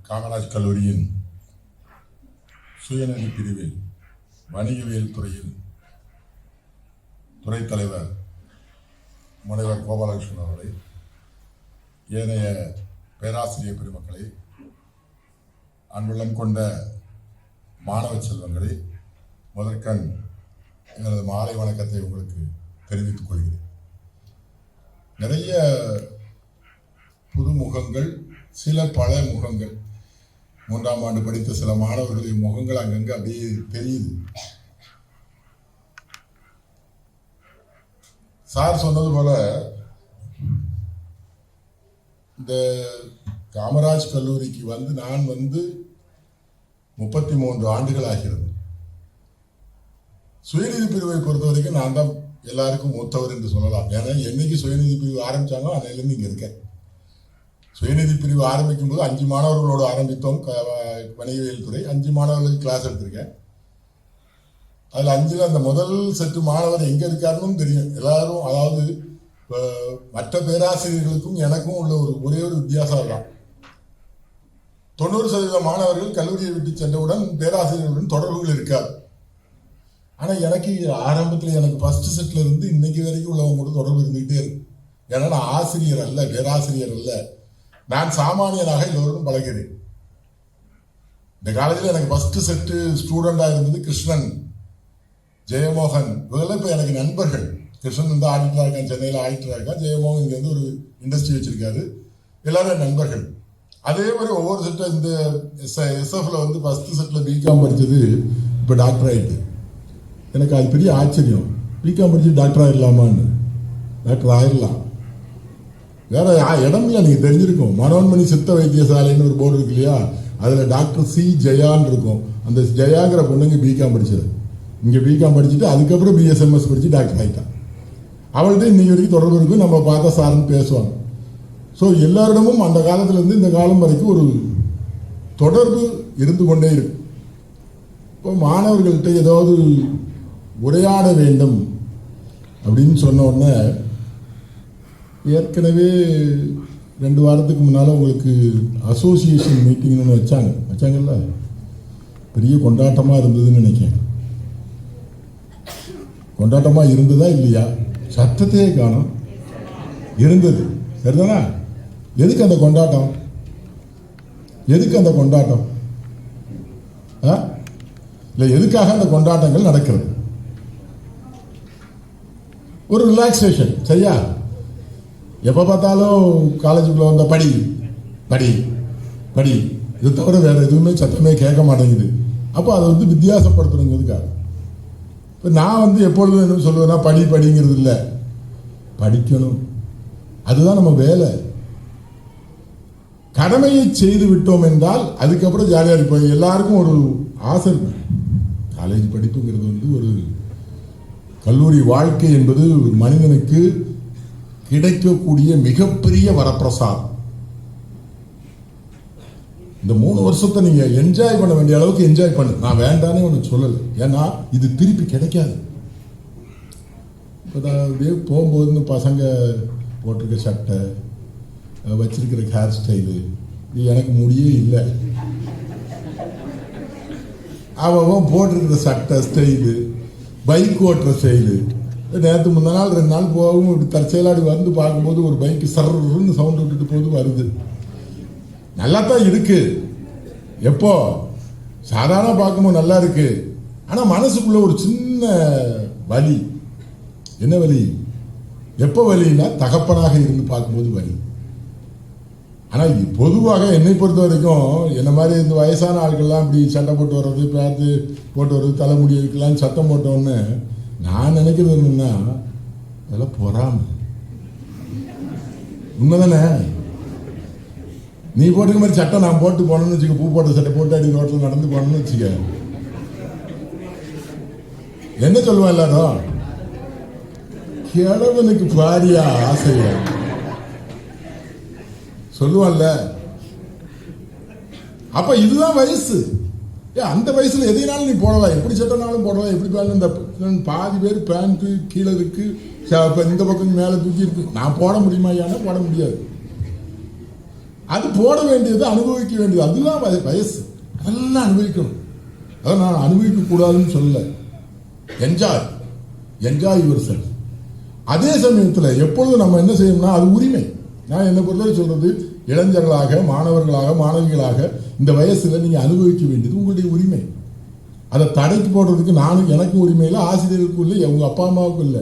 காமராஜ் கல்லூரியின் சுயநிதி பிரிவில் வணிகவியல் துறையில் துறைத் தலைவர் முனைவர் கோபாலகிருஷ்ணன் அவர்களை, ஏனைய பேராசிரியர் பெருமக்களை, அன்புள்ளம் கொண்ட மாணவ செல்வங்களை, முதற்கண் எனது மாலை வணக்கத்தை உங்களுக்கு தெரிவித்துக் கொள்கிறேன். நிறைய புதுமுகங்கள், சில பல முகங்கள், 3ஆம் ஆண்டு படித்த சில மாணவர்களின் முகங்கள் அங்கங்கே அப்படியே தெரியுது. சார் சொன்னது போல இந்த காமராஜ் கல்லூரிக்கு நான் 33 ஆண்டுகள் ஆகிறது. சுயநிதி பிரிவை பொறுத்த வரைக்கும் நான் தான் எல்லாருக்கும் மூத்தவர் என்று சொல்லலாம். ஏன்னா என்னைக்கு சுயநிதி பிரிவு ஆரம்பிச்சாங்க அன்னையிலேருந்து இங்கே இருக்கேன். சுயநிதி பிரிவு ஆரம்பிக்கும் போது 5 மாணவர்களோடு ஆரம்பித்தோம். வணிகவியல் துறை 5 மாணவர்களுக்கு கிளாஸ் எடுத்திருக்கேன். அதில் 5ல் அந்த முதல் செட்டு மாணவர் எங்கே இருக்காருன்னு தெரியும் எல்லாரும். அதாவது மற்ற பேராசிரியர்களுக்கும் எனக்கும் உள்ள ஒரே ஒரு வித்தியாசம் தான். 90% மாணவர்கள் கல்லூரியை விட்டு சென்றவுடன் பேராசிரியர்களுடன் தொடர்புகள் இருக்காது. ஆனால் எனக்கு ஆரம்பத்தில் எனக்கு ஃபர்ஸ்ட் செட்டில் இருந்து இன்னைக்கு வரைக்கும் உள்ளவங்க கூட தொடர்பு இருந்துகிட்டே இருக்கு. ஏன்னா நான் ஆசிரியர் அல்ல, பேராசிரியர் அல்ல, நான் சாமானியனாக எல்லோருக்கும் பழகிறேன். இந்த காலேஜில் எனக்கு ஃபர்ஸ்ட் செட்டு ஸ்டூடெண்டாக இருந்தது கிருஷ்ணன், ஜெயமோகன், இவங்கெல்லாம் இப்போ எனக்கு நண்பர்கள். கிருஷ்ணன் ஆடிட்டராக இருக்கான், சென்னையில் ஆடிட்டராக இருக்கான். ஜெயமோகன் இங்கே ஒரு இண்டஸ்ட்ரி வச்சிருக்காரு. எல்லாரும் நண்பர்கள். அதே மாதிரி ஒவ்வொரு செட்டும் இந்த எஸ்எஃப்ல ஃபர்ஸ்ட் செட்டில் பிகாம் படித்தது இப்போ டாக்டர் ஆகிட்டு. எனக்கு அது பெரிய ஆச்சரியம். பிகாம் படிச்சு டாக்டர் ஆகிடலாமான்னு. டாக்டர் ஆகிடலாம், வேற இடம் இல்லை. நீங்கள் தெரிஞ்சிருக்கும், மனோன்மணி சித்த வைத்தியசாலைன்னு ஒரு போர்டு இருக்கு இல்லையா, அதில் டாக்டர் சி ஜெயான்னு இருக்கும். அந்த ஜெயாங்கிற பொண்ணுங்க பிகாம் படிச்சது. இங்கே பிகாம் படிச்சுட்டு அதுக்கப்புறம் பிஎஸ்எம்எஸ் படிச்சு டாக்டர் ஆகிட்டான். அவள்கிட்ட இன்னைக்கு வரைக்கும் தொடர்பு இருக்கும். நம்ம பார்த்தா சார்னு பேசுவாங்க. ஸோ எல்லாரிடமும் அந்த காலத்திலேருந்து இந்த காலம் வரைக்கும் ஒரு தொடர்பு இருந்து கொண்டே இருக்கு. இப்போ மாணவர்கள்ட்ட ஏதாவது உரையாட வேண்டும் அப்படின்னு சொன்ன உடனே, ஏற்கனவே 2 வாரத்துக்கு முன்னால் உங்களுக்கு அசோசியேஷன் மீட்டிங்னு வச்சாங்கல்ல, பெரிய கொண்டாட்டமாக இருந்ததுன்னு நினைக்கிறேன். கொண்டாட்டமாக இருந்ததா இல்லையா? சத்தத்தையே காணோம். இருந்தது, சரிதானா? எதுக்கு அந்த கொண்டாட்டம்? எதுக்கு அந்த கொண்டாட்டம்? இல்லை, எதுக்காக அந்த கொண்டாட்டங்கள் நடக்கிறது? ஒரு ரிலாக்ஸேஷன், சரியா? எப்போ பார்த்தாலும் காலேஜுக்குள்ள வந்த படி படி படி, இது தவிர வேற எதுவுமே சத்தமே கேட்க மாட்டேங்குது. அப்போ அதை வித்தியாசப்படுத்தணுங்கிறதுக்காக இப்போ நான் எப்பொழுதும் என்ன சொல்லுவேன்னா, படிங்கிறது இல்லை, படிக்கணும். அதுதான் நம்ம வேலை. கடமையை செய்து விட்டோம் என்றால் அதுக்கப்புறம் ஜாலியாக இருப்போம். எல்லாருக்கும் ஒரு ஆசை இருக்கும். காலேஜ் படிப்புங்கிறது ஒரு கல்லூரி வாழ்க்கை என்பது ஒரு மனிதனுக்கு கிடைக்கக்கூடிய மிகப்பெரிய வரப்பிரசாதம். இந்த 3 வருஷத்தை நீங்க என்ஜாய் பண்ண வேண்டிய அளவுக்கு என்ஜாய் பண்ணு. நான் வேண்டானே ஒன்று சொல்லலை. ஏன்னா இது திருப்பி கிடைக்காது. இப்போ அப்படியே போகும்போது பசங்க போட்டிருக்க சட்டை, வச்சிருக்கிற ஹேர் ஸ்டைலு, இது எனக்கு முடியே இல்லை. அவன் போட்டிருக்கிற சட்டை ஸ்டைலு, பைக் ஓட்டுற ஸ்டைலு. நேற்று முந்தின நாள் 2 நாள் போகவும் இப்படி தற்செயலாடி பார்க்கும்போது ஒரு பைக்கு சர்ன்னு சவுண்ட் விட்டுட்டு போது வருது. நல்லா தான் இருக்கு. எப்போ சாதாரண பார்க்கும்போது நல்லா இருக்கு. ஆனால் மனசுக்குள்ள ஒரு சின்ன வலி. என்ன வலி? எப்போ வலின்னா, தகப்பனாக இருந்து பார்க்கும்போது வலி. ஆனால் பொதுவாக என்னை பொறுத்த வரைக்கும் என்ன மாதிரி இந்த வயசான ஆட்கள்லாம் இப்படி சண்டை போட்டு வர்றது, பேத்து போட்டு வர்றது, தலைமுடி வைக்கலாம் சத்தம் போட்டோன்னு நான் நினைக்கிறது என்னன்னா, அதெல்லாம் பொறாம. உண்மைதானே? நீ போட்டுக்க மாதிரி சட்டை நான் போட்டு போனோன்னு வச்சுக்க, பூ போட்ட சட்டை போட்டு அடி ரோட்டில் நடந்து போனோன்னு வச்சுக்க, என்ன சொல்லுவான் எல்லாரும்? கிழவனுக்கு பாரியா ஆசையா சொல்லுவான்ல. அப்ப இதுதான் வயசு. அந்த வயசுல எதைனாலும் நீ போடலாம், எப்படி சட்டனாலும் போடலாம், எப்படி பேண்ட். இந்த பாதி பேர் பேண்ட் கீழே இருக்கு, இந்த பக்கம் மேலே தூக்கி இருக்கு. நான் போட முடியுமா? ஏன்னா போட முடியாது. அது போட வேண்டியது, அனுபவிக்க வேண்டியது, அதுதான் வயசு. அதெல்லாம் அனுபவிக்கணும். அதை நான் அனுபவிக்க கூடாதுன்னு சொல்லல. Enjoy your self. அதே சமயத்தில் எப்பொழுதும் நம்ம என்ன செய்யணும்னா, அது உரிமை. நான் என்னை பொறுத்தவரை சொல்றது, இளைஞர்களாக, மாணவர்களாக, மாணவிகளாக இந்த வயசுல நீங்க அனுபவிக்க வேண்டியது உங்களுடைய உரிமை. அதை தடைக்கு போடுறதுக்கு எனக்கும் உரிமை இல்லை, ஆசிரியருக்கும் இல்லை, உங்க அப்பா அம்மாவுக்கும் இல்லை.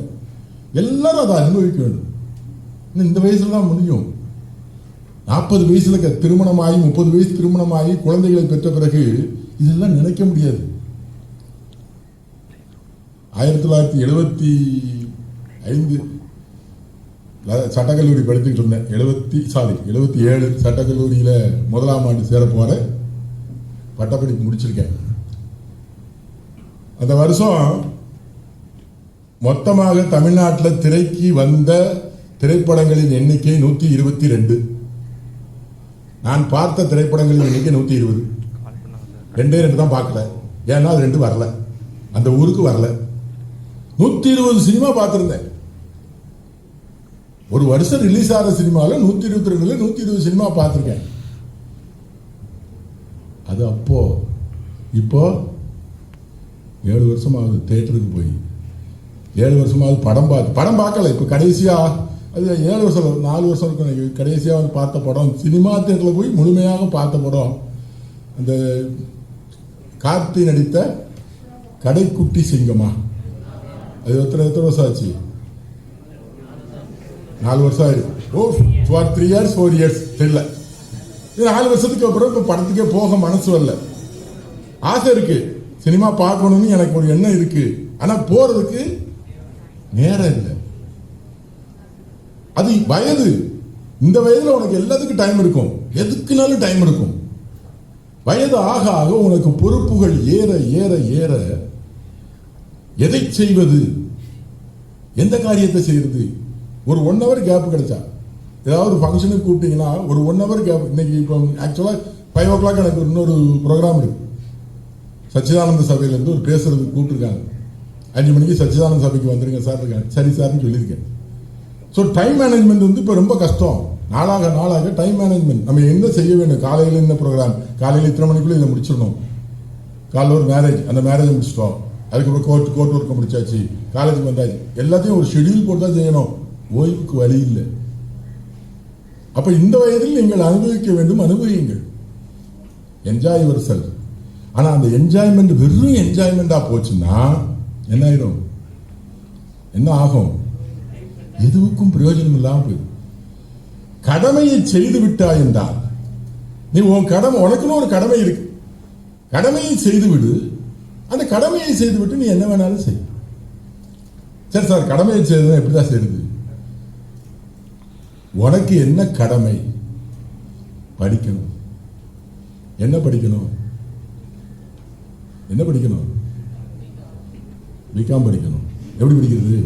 எல்லாரும் அதை அனுபவிக்க வேண்டும். இந்த வயசுல தான் முடியும். 40 வயசுல திருமணமாகி 30 வயசு திருமணமாகி குழந்தைகளை பெற்ற பிறகு இதெல்லாம் நினைக்க முடியாது. 1975 சட்டக்கல்லூரி படித்துக்கிட்டு இருந்தேன். 77 சட்டக்கல்லூரியில 1ஆம் ஆண்டு சேர போற, பட்டப்படிப்பு முடிச்சிருக்கேன். அந்த வருஷம் மொத்தமாக தமிழ்நாட்டில் திரைக்கு வந்த திரைப்படங்களின் எண்ணிக்கை 122. நான் பார்த்த திரைப்படங்களின் எண்ணிக்கை 120. 2 தான் பார்க்கல. ஏன்னா அது 2 வரல, அந்த ஊருக்கு வரல. 120 சினிமா பார்த்திருந்தேன். ஒரு வருஷம் ரிலீஸ் ஆகிற சினிமாவில் 122 120 சினிமா பார்த்திருக்கேன். அது அப்போ. இப்போ 7 வருஷமாவது தியேட்டருக்கு போய் 7 வருஷமாவது படம் பார்க்கல. இப்போ கடைசியா அது 7 வருஷம் 4 வருஷம் இருக்கும். கடைசியா வந்து பார்த்த படம், சினிமா தியேட்டர்ல போய் முழுமையாக பார்த்த படம், அந்த கார்த்தி நடித்த கடைக்குட்டி சிங்கமா. அது எத்தனை வருஷம் ஆச்சு? 4 வருஷம் ஆயிருக்கு. ஃபார் 3 years 4 years தெரியல. 4 வருஷத்துக்கு அப்புறம் இப்போ படத்துக்கே போக மனசு வரல. ஆசை இருக்கு, சினிமா பார்க்கணும்னு எனக்கு ஒரு எண்ணம் இருக்கு. ஆனா போறதுக்கு நேரம் இல்லை. அது வயது. இந்த வயதுல உனக்கு எல்லாத்துக்கும் டைம் இருக்கும், எதுக்குனாலும் டைம் இருக்கும். வயது ஆக ஆக உனக்கு பொறுப்புகள் ஏற ஏற ஏற எதை செய்வது, எந்த காரியத்தை செய்யறது. ஒரு 1 hour கேப் கிடைச்சா, ஏதாவது ஃபங்க்ஷனுக்கு கூப்பிட்டீங்கன்னா ஒரு 1 hour கேப். இன்னைக்கு இப்போ ஆக்சுவலா 5 o'clock எனக்கு இன்னொரு ப்ரோக்ராம் இருக்கு. சச்சிதானந்த சபையிலேருந்து ஒரு பேசுறதுக்கு கூப்பிட்டுருக்காங்க. 5 மணிக்கு சச்சிதானந்த சபைக்கு வந்துருங்க சார் இருக்காங்க. சரி சார்னு சொல்லியிருக்கேன். ஸோ டைம் மேனேஜ்மெண்ட் வந்து இப்போ ரொம்ப கஷ்டம். நாளாக டைம் மேனேஜ்மெண்ட் நம்ம என்ன செய்ய வேண்டும். காலையில் என்ன ப்ரோக்ராம், காலையில் இத்தனை மணிக்குள்ளே இதை முடிச்சிடணும். காலையில் ஒரு மேரேஜ், அந்த மேரேஜை முடிச்சிட்டோம். அதுக்கப்புறம் கோர்ட் ஒர்க்கை முடிச்சாச்சு, காலேஜுக்கு வந்தாச்சு. எல்லாத்தையும் ஒரு ஷெடியூல் போட்டு தான் செய்யணும். ஓய்வுக்கு வழி இல்லை. அப்ப இந்த வயதில் நீங்கள் அனுபவிக்க வேண்டும், அனுபவியுங்கள். Enjoy your self. ஆனா அந்த என்ஜாய்மெண்ட் வெறும் என்ஜாய்மெண்டா போச்சுன்னா என்ன ஆயிடும், என்ன ஆகும்? எதுவுக்கும் பிரயோஜனம் இல்லாம போயிடும். கடமையை செய்து விட்டாய் என்றால், நீ உன் கடமை, உனக்குன்னு ஒரு கடமை இருக்கு, கடமையை செய்து விடு. அந்த கடமையை செய்து விட்டு நீ என்ன வேணாலும் செய். சரி சார், கடமையை செய்யறது எப்படிதான் செய்யுது? உனக்கு என்ன கடமை? படிக்கணும். என்ன படிக்கணும்? என்ன படிக்கணும்? பிகாம் படிக்கணும். எப்படி படிக்கிறது?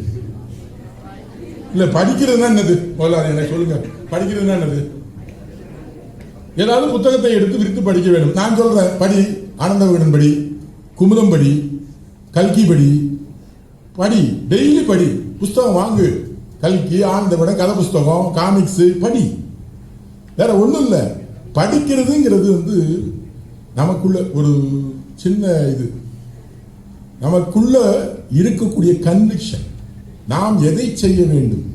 இல்ல படிக்கிறதுனா என்னது? முதல்ல எனக்கு சொல்லுங்க. படிக்கிறதுனா என்னது? ஏதாவது புத்தகத்தை எடுத்து விரித்து படிக்க வேண்டும். நான் சொல்றேன், படி, ஆனந்த விகடன் படி, குமுதம் படி, கல்கி படி, டெய்லி படி. புஸ்தகம் வாங்கு, கல்கி, ஆனந்த விகடன், கதை புஸ்தகம், காமிக்ஸ் படி. வேற ஒண்ணும் இல்லை. படிக்கிறதுங்கிறது வந்து நமக்குள்ள ஒரு சின்ன இது, நமக்குள்ள இருக்கக்கூடிய கன்விக்ஷன். நாம் எதை செய்ய வேண்டும்.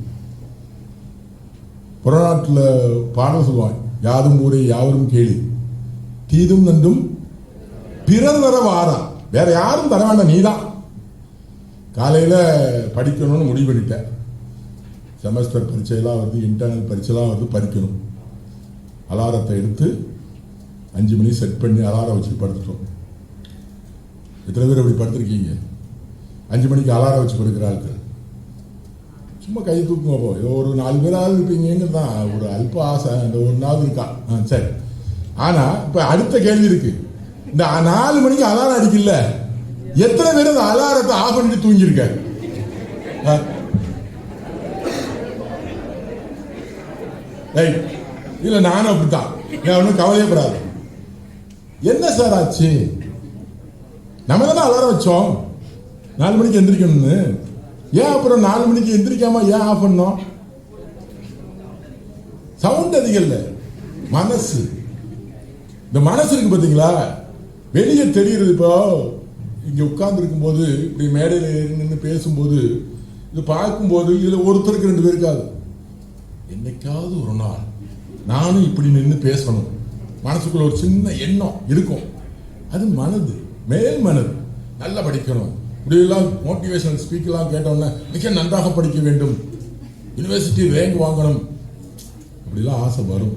புறநாட்டில் பாடல் சொல்லுவாங்க, யாதும் ஊரே யாவரும் கேளு, தீதும் நன்றும் பிறர் தர வாரா. வேற யாரும் தர வேண்டாம், நீதான். காலையில படிக்கணும்னு முடிவு பண்ணிட்டேன். செமஸ்டர் பரீட்சையெல்லாம் வருது, இன்டர்னல் பரீட்சைலாம் வருது, படிக்கணும். அலாரத்தை எடுத்து 5 மணி செட் பண்ணி அலாரம் வச்சு படுத்துட்டோம். எத்தனை பேர் அப்படி படுத்திருக்கீங்க? 5 மணிக்கு அலாரம் வச்சு படுக்கிற ஆட்கள் சும்மா கை தூக்குங்க. போ, ஒரு 4 பேராவது இருப்பீங்கிறது தான் ஒரு அல்ப ஆசை. அந்த ஒரு நாள் இருக்கா, சரி. ஆனா இப்ப அடுத்த கேள்வி இருக்கு. இந்த 4 மணிக்கு அலாரம் அடிக்கல, எத்தனை பேர் அந்த அலாரத்தை ஆஃப் பண்ணிட்டு தூங்கியிருக்க? இல்ல, நானும் அப்படித்தான். ஒன்றும் கவலையப்படாது. என்ன சார் ஆச்சு? நம்ம தானே அலாரம் வச்சோம் 4 மணிக்கு எந்திரிக்கணும்னு. ஏன் அப்புறம் 4 மணிக்கு எந்திரிக்காம ஏன் ஆஃப் பண்ணோம்? சவுண்ட் அதிகம் இல்லை, மனசு. இந்த மனசு இருக்கு பாத்தீங்களா, வெளியே தெரியுறது. இப்போ இங்க உட்கார்ந்து இருக்கும் போது, இப்படி மேடையில் நின்று பேசும்போது, இது பார்க்கும்போது இதுல ஒருத்தருக்கு 2 பேருக்காது. என்னைக்காவது ஒரு நாள் நானும் இப்படி நின்று பேசணும், மனசுக்குள்ள ஒரு சின்ன எண்ணம் இருக்கும். அது மனது, மேல் மனது. நல்லா படிக்கணும், இப்படியெல்லாம் மோட்டிவேஷனல் ஸ்பீக்கெல்லாம் கேட்டோம்னா மிக நன்றாக படிக்க வேண்டும், யூனிவர்சிட்டி ரேங்க் வாங்கணும், அப்படிலாம் ஆசை வரும்.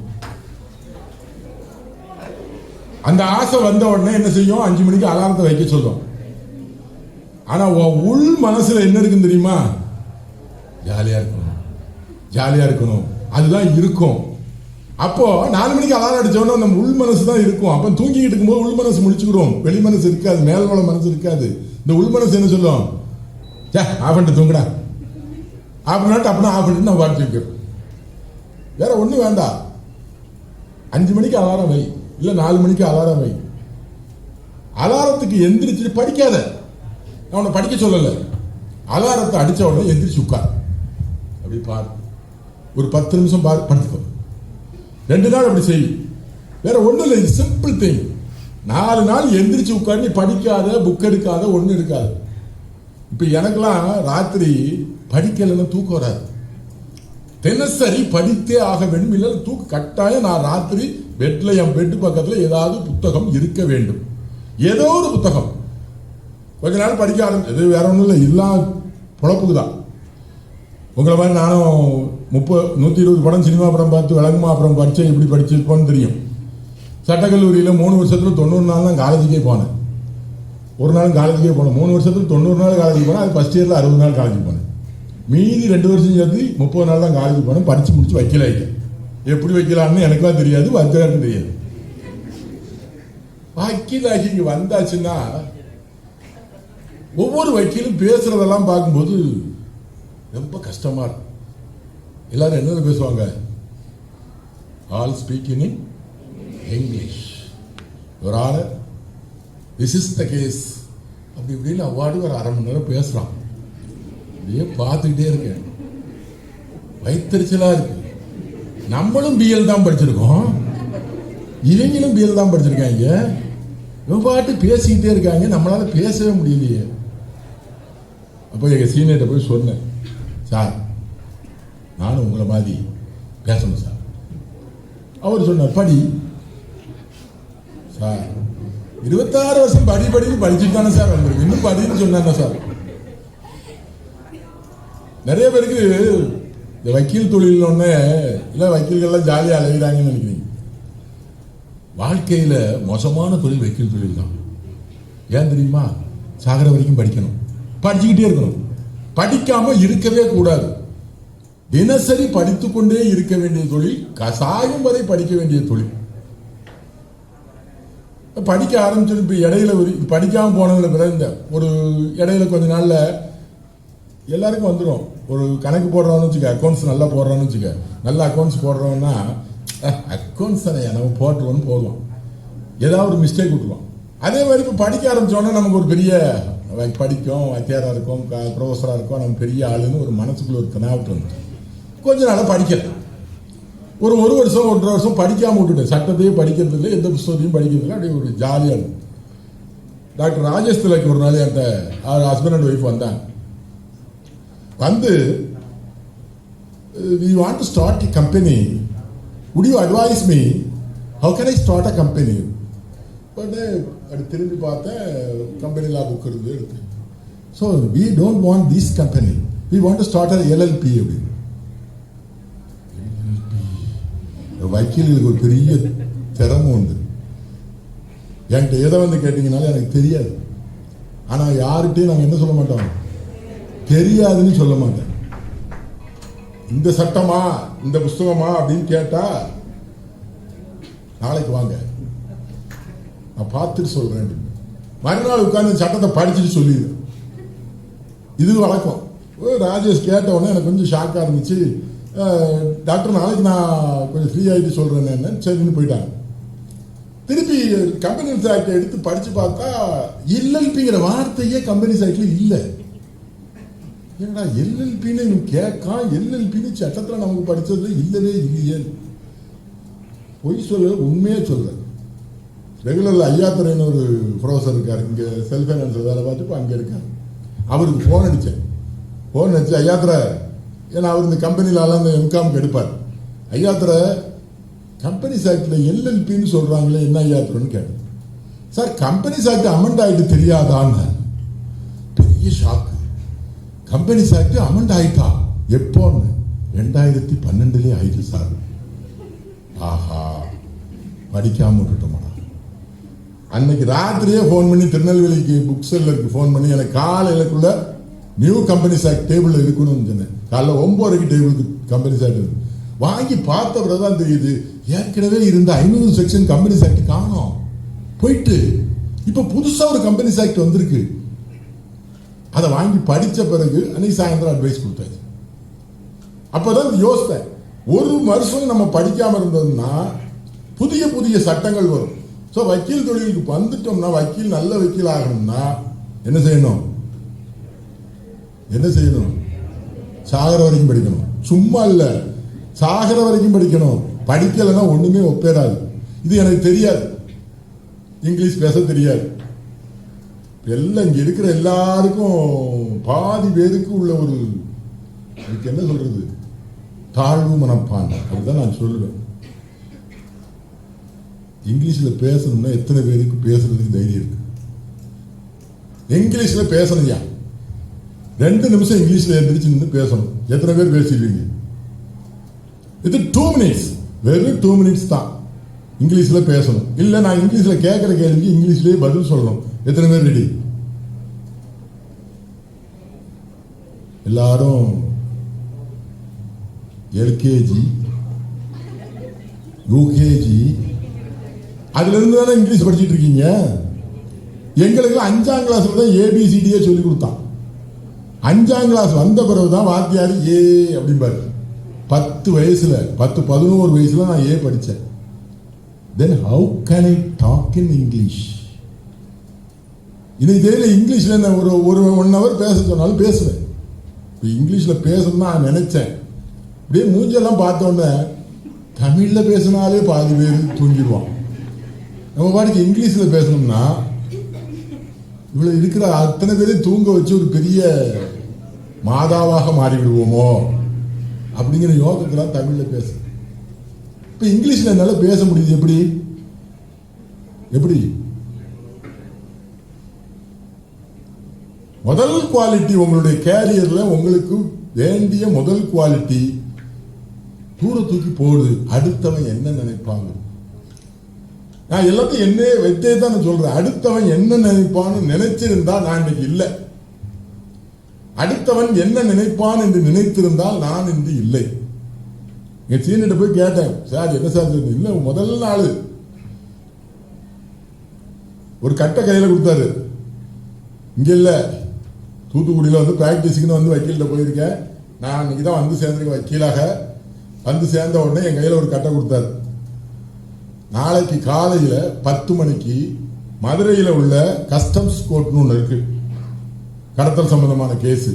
அந்த ஆசை வந்த உடனே என்ன செய்யும், 5 மணிக்கு அலாரத்தை வைக்க சொல்லும். ஆனா உள் மனசுல என்ன இருக்குன்னு தெரியுமா, ஜாலியா இருக்கணும், ஜாலியா இருக்கணும், அதுதான் இருக்கும். அப்போ 4 மணிக்கு அலாரம் அடிச்சோன்னா நம்ம உள் மனசு தான் இருக்கும். அப்ப தூங்கிக்கிட்டு இருக்கும்போது உள் மனசு முடிச்சுக்கிறோம், வெளி மனசு இருக்காது, மேல்வள மனசு இருக்காது. இந்த உள் மனசு என்ன சொல்லும், ஆஃப் பண்ணிட்டு தூங்குடா, ஆஃப் பண்ணிட்டு அப்படின்னா ஆஃப் பண்ணிட்டு நான் பார்த்து வைக்கிறோம். வேற ஒண்ணு வேண்டாம். 5 மணிக்கு அலாரம் வை, இல்ல 4 மணிக்கு அலாரம் வை. அலாரத்துக்கு எந்திரிச்சு படிக்காத, நான் உன்னை படிக்க சொல்லல. அலாரத்தை அடிச்ச உடனே எந்திரிச்சு உட்கார், அப்படி பாரு, ஒரு 10 நிமிஷம் பாரு, படுத்துக்கோ. 2 நாள் அப்படி செய். வேற ஒண்ணும் இல்லை, சிம்பிள் திங். 4 நாள் எந்திரிச்சு உட்கார், நீ படிக்காத, புக் எடுக்காத, ஒண்ணு எடுக்காது. இப்ப எனக்கெல்லாம் ராத்திரி படிக்கலன்னு தூக்கம் வராது. தினசரி படித்தே ஆக வேண்டும், இல்லை தூக்கு கட்டாயம். நான் ராத்திரி பெட்ல, என் பெட்டு பக்கத்துல ஏதாவது புத்தகம் இருக்க வேண்டும், ஏதோ ஒரு புத்தகம். கொஞ்ச நாள் படிக்க ஆரம்பிச்சது, வேற ஒன்றும் இல்லை, எல்லாம் பொழப்புக்கு தான். உங்களை மாதிரி நானும் 120 படம் சினிமா படம் பார்த்து விளங்குமா அப்புறம் படித்தேன், எப்படி படிச்சிருப்போன்னு தெரியும். சட்டக்கல்லூரியில் 3 வருஷத்துல 90 நாள் தான் காலேஜுக்கே போனேன். ஒரு நாள் காலேஜுக்கே போனேன். 3 வருஷத்துல 90 நாள் காலேஜுக்கு போனேன். அது ஃபர்ஸ்ட் இயரில் 60 நாள் காலேஜுக்கு போனேன். மீதி 2 வருஷம் சேர்த்து 30 நாள் தான் காலேஜுக்கு போனேன். படித்து முடிச்சு வக்கீல் ஆகிட்டேன். எப்படி வைக்கலான்னு எனக்குலாம் தெரியாது, வக்கீலாருன்னு தெரியாது. வக்கீல் ஆகி இங்கே வந்தாச்சுன்னா ஒவ்வொரு வக்கீலும் பேசுறதெல்லாம் பார்க்கும்போது ரொம்ப கஷ்டமா இருக்கும். எல்லாரும் என்ன பேசுவாங்க, ஆல் ஸ்பீக் இன் இங்கிலீஷ், ஒரு ஆளு திஸ் இஸ் த கேஸ் அப்படி இப்படின்னு அவ்வாடு ஒரு 1/2 மணி நேரம் பேசுறான். அப்படியே பார்த்துக்கிட்டே இருக்கேன், வயிற்றுச்சலா இருக்கு. நம்மளும் பிஎல் தான் படிச்சிருக்கோம், இவங்களும் பிஎல் தான் படிச்சிருக்காங்க. இவன் பாட்டு பேசிக்கிட்டே இருக்காங்க, நம்மளால பேசவே முடியலையே. அப்போ எங்கள் சீனியர்கிட்ட போய் சொன்னேன், சார் நானும் உங்களை மாதிரி பேசணும் சார். அவர் சொன்னார், படி சார். 26 வருஷம் படின்னு படிச்சுட்டு தானே சார் வந்திருக்கு, இன்னும் படின்னு சொன்னா சார். நிறைய பேருக்கு இந்த வக்கீல் தொழில் ஒன்று இல்லை, வக்கீல்கள்லாம் ஜாலியாக அலைகிறாங்கன்னு நினைக்கிறீங்க. வாழ்க்கையில் மோசமான தொழில் வக்கீல் தொழில் தான். ஏன் தெரியுமா, சாகர வரைக்கும் படிக்கணும், படிச்சுக்கிட்டே இருக்கணும், படிக்காம இருக்கவே கூடாது. தினசரி படித்துக்கொண்டே இருக்க வேண்டிய தொழில், சாகும் வரை படிக்க வேண்டிய தொழில். படிக்க ஆரம்பிச்சது இப்போ இடையில படிக்காம போனதுல பிறகு இந்த ஒரு இடையில கொஞ்ச நாள்ல எல்லாருக்கும் வந்துடும். ஒரு கணக்கு போடுறோம்னு வச்சுக்க, அக்கௌண்ட்ஸ் நல்லா போடுறோம்னு வச்சுக்க, நல்ல அக்கௌண்ட்ஸ் போடுறோம்னா அக்கௌண்ட்ஸ் தானே நம்ம போட்டுருவோம்னு போடுவோம், ஏதாவது ஒரு மிஸ்டேக் விட்டுருவோம். அதே மாதிரி இப்போ படிக்க ஆரம்பிச்சோன்னா நமக்கு ஒரு பெரிய படிக்கும், வாத்தியாராக இருக்கும், ப்ரொஃபஸராக இருக்கும், நம்ம பெரிய ஆளுன்னு ஒரு மனசுக்குள்ள ஒரு கனாவட்டு வந்து கொஞ்ச நாளாக படிக்கல. ஒரு வருஷம் 1.5 வருஷம் படிக்காமல் விட்டுட்டேன். சட்டத்தையே படிக்கிறது இல்லை, எந்த புத்தகத்தையும் படிக்கிறது இல்லை, அப்படியே ஒரு ஜாலியாக இருக்கும். டாக்டர் ராஜேஷ் திலக் ஒரு நாள் என்கிட்ட, அவர் ஹஸ்பண்ட் அண்ட் ஒய்ஃப் வந்தாங்க. வந்து we want to start a company, would you advise me, how can I start a company? உடனே அப்படி திரும்பி பார்த்தேன், கம்பெனி லா புக் இருந்து எடுத்து, so we don't want this company, we want to start an LLP. அப்படின்னு வக்கீலுக்கு ஒரு பெரிய திறமை உண்டு. என்கிட்ட எதை வந்து கேட்டீங்கனாலும் எனக்கு தெரியாது. ஆனால் யார்கிட்டையும் நாங்கள் என்ன சொல்ல மாட்டோம், தெரியாதுன்னு சொல்ல மாட்டேன். இந்த சட்டமா இந்த புஸ்தகமா அப்படின்னு கேட்டா, நாளைக்கு வாங்க நான் பார்த்துட்டு சொல்றேன். மறுநாள் உட்கார்ந்து சட்டத்தை படிச்சுட்டு சொல்லிடு. இது வழக்கம். ராஜேஷ் கேட்ட உடனே எனக்கு கொஞ்சம் ஷாக்காக இருந்துச்சு. டாக்டர் நாளைக்கு நான் கொஞ்சம் ஃப்ரீ ஆகிட்டு சொல்றேன்னு சரின்னு போயிட்டாங்க. திருப்பி கம்பெனிஸ் ஆக்ட் எடுத்து படிச்சு பார்த்தா எல்எல்பிங்கிற வார்த்தையே கம்பெனிஸ் ஆக்ட்ல இல்லை. ஏன்னா எல்எல்பின்னு கேட்கா, எல்எல்பின்னு சட்டத்தில் நமக்கு படிச்சது இல்லவே இல்லையே. பொய் சொல்ல, உண்மையே சொல்றேன். ரெகுலரில் ஐயாத்துறைன்னு ஒரு ப்ரொஃபஸர் இருக்கார், இங்கே செல்ஃப் ஃபைனான்ஸ் வேலை பார்த்துட்டு அங்கே இருக்கார். அவருக்கு ஃபோன் அடித்தேன். ஃபோன் அடிச்சு, ஐயாத்துறை, ஏன்னா அவர் இந்த கம்பெனிலலாம் இந்த எம்காமுக்கு எடுப்பார். ஐயாத்துறை, கம்பெனிஸ் ஆக்டில் எல்எல்பின்னு சொல்கிறாங்களே, என்ன ஐயாத்துறைன்னு கேட்டேன். சார், கம்பெனிஸ் ஆக்ட் அமெண்ட் ஆகிட்டு தெரியாதான்னு. பெரிய ஷாக்கு. கம்பெனிஸ் ஆக்ட் அமெண்ட் ஆகிட்டா எப்போன்னு? 2012 ஆயிடுச்சு சார். ஆஹா, படிக்காம விட்டுட்டோமா. அன்னைக்கு ராத்திரியே ஃபோன் பண்ணி திருநெல்வேலிக்கு புக் செல்லருக்கு ஃபோன் பண்ணி எனக்கு காலையிலக்குள்ள நியூ கம்பெனிஸ் ஆக்ட் டேபிள் இருக்கணும்னு சொன்னேன். காலைல 9:30 டேபிளுக்கு கம்பெனிஸ் ஆக்ட் வாங்கி பார்த்த பிறகுதான் தெரியுது, ஏற்கனவே இருந்த 500 செக்ஷன் கம்பெனிஸ் ஆக்ட் காணோம், போயிட்டு இப்ப புதுசா ஒரு கம்பெனிஸ் ஆக்ட் வந்திருக்கு. அதை வாங்கி படிச்ச பிறகு அன்னைக்கு சாயந்தரம் அட்வைஸ் கொடுத்தாச்சு. அப்பதான் யோசித்தேன், ஒரு வருஷம் நம்ம படிக்காம இருந்தோம்னா புதிய புதிய சட்டங்கள் வரும். ஸோ வக்கீல் தொழிலுக்கு வந்துட்டோம்னா, வக்கீல் நல்ல வக்கீல் ஆகணும்னா என்ன செய்யணும்? சாகர வரைக்கும் படிக்கணும். சும்மா இல்ல, சாகர வரைக்கும் படிக்கணும். படிக்கலைன்னா ஒண்ணுமே ஒப்பேறாது. இது எனக்கு தெரியாது, இங்கிலீஷ் பேச தெரியாது. எல்லாம் இங்க இருக்கிற எல்லாருக்கும் பாதி பேருக்கு உள்ள ஒரு என்ன சொல்றது, தாழ்வு மனப்பான்மை. அப்படிதான் நான் சொல்லுவேன். இங்கிலீஷ்ல பேசணும்னா எத்தனை பேருக்கு பேசுறதுக்கு தைரியம் இருக்கு? இங்கிலீஷ்ல பேசணும்யா, 2 நிமிஷம் இங்கிலீஷ்ல எழுந்திரிச்சு நின்று பேசணும். எத்தனை பேர் பேசிடுவீங்க? இது 2 மினிட்ஸ், வெறும் 2 மினிட்ஸ் தான் இங்கிலீஷ்ல பேசணும். இல்ல நான் இங்கிலீஷ்ல கேட்கிற கேள்விக்கு இங்கிலீஷ்லயே பதில் சொல்லணும். எத்தனை பேர் ரெடி? எல்லாரும் எல்கேஜி யூகேஜி அதுல இருந்து தானே இங்கிலீஷ் படிச்சுட்டு இருக்கீங்க. எங்களுக்கு 5ஆம் கிளாஸ்ல தான் ஏபிசிடியே சொல்லி கொடுத்தான். 5ஆம் கிளாஸ் வந்த பிறகுதான் வாத்தியார் ஏ அப்படிம்பாரு. 10 வயசுல 10-11 வயசுல நான் ஏ படிச்சேன். Then how can I talk in English? இன்னைக்கு தெரியல, இங்கிலீஷ்ல ஒரு 1 hour பேச சொன்னாலும் பேசுவேன். இங்கிலீஷ்ல பேசணும்னா நான் நினைச்சேன். அப்படியே மூஞ்செல்லாம் பார்த்தோன்னே தமிழ்ல பேசினாலே பாதி பேர் தூங்கிடுவான். நம்ம பாட்டுக்கு இங்கிலீஷ்ல பேசணும்னா இவ்வளவு இருக்கிற அத்தனை பேரையும் தூங்க வச்சு ஒரு பெரிய மாதாவாக மாறிவிடுவோமோ அப்படிங்கிற யோகத்துல தமிழ்ல பேச. இப்ப இங்கிலீஷ்ல என்னால பேச முடியுது. எப்படி? முதல் குவாலிட்டி உங்களுடைய கேரியர்ல உங்களுக்கு வேண்டிய முதல் குவாலிட்டி, தூர தூக்கி போடு. அடுத்தவன் என்ன நினைப்பாங்க? நான் எல்லாத்தையும் என்ன வைத்தே தான் சொல்றேன். அடுத்தவன் என்ன நினைப்பான்னு நினைச்சிருந்தா நான் இன்னைக்கு இல்லை. அடுத்தவன் என்ன நினைப்பான் என்று நினைத்திருந்தால் நான் இன்று இல்லை. என் சீனிட்ட போய் கேட்டேன், சார் என்ன சார்? இல்ல, முதல் நாள் ஒரு கட்டை கையில கொடுத்தாரு. இங்க இல்ல, தூத்துக்குடியில வந்து பிராக்டிஸுக்குன்னு வந்து வக்கீல்கிட்ட போயிருக்கேன். நான் இன்னைக்கு தான் வந்து சேர்ந்திருக்கேன் வக்கீலாக. வந்து சேர்ந்த உடனே என் கையில ஒரு கட்டை கொடுத்தாரு. நாளைக்கு காலையில 10 மணிக்கு மதுரையில் உள்ள கஸ்டம்ஸ் கோர்ட்னு ஒன்று இருக்கு, கடத்தல் சம்பந்தமான கேஸ்.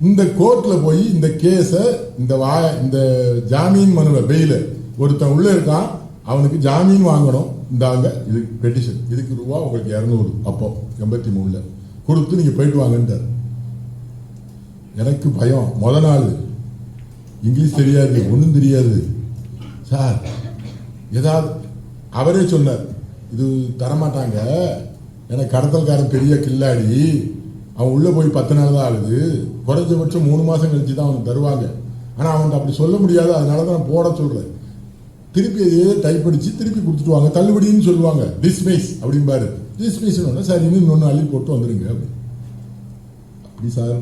இந்த கோர்ட்ல போய் இந்த கேஸ இந்த ஜாமீன் மனுவை பெயில ஒருத்தன் உள்ள இருக்கான், அவனுக்கு ஜாமீன் வாங்கணும். இந்தாங்க இது பெட்டிஷன், இதுக்கு ரூபா உங்களுக்கு 200 அப்போ 83 கொடுத்து நீங்க போயிட்டு வாங்கன்றார். எனக்கு பயம். முத நாள் இங்கிலீஷ் தெரியாது, ஒன்றும் தெரியாது சார். ஏதாவது அவரே சொன்னார், இது தரமாட்டாங்க, எனக்கு கடத்தல்காரன் பெரிய கில்லாடி, அவன் உள்ள போய் 10 நாள் தான் ஆகுது, குறைஞ்சபட்சம் 3 மாசம் கழிச்சு தான் அவனுக்கு தருவாங்க. ஆனா அவனுக்கு அப்படி சொல்ல முடியாது, அதனாலதான் நான் போட சொல்றேன். திருப்பி அதையே டைப் அடிச்சு திருப்பி கொடுத்துட்டு வாங்க, தள்ளுபடின்னு சொல்லுவாங்க, டிஸ்மிஸ் அப்படிம்பாரு. டிஸ்மிஸ் சார் இன்னொன்னு அள்ளி போட்டு வந்துருங்க அப்படி சார்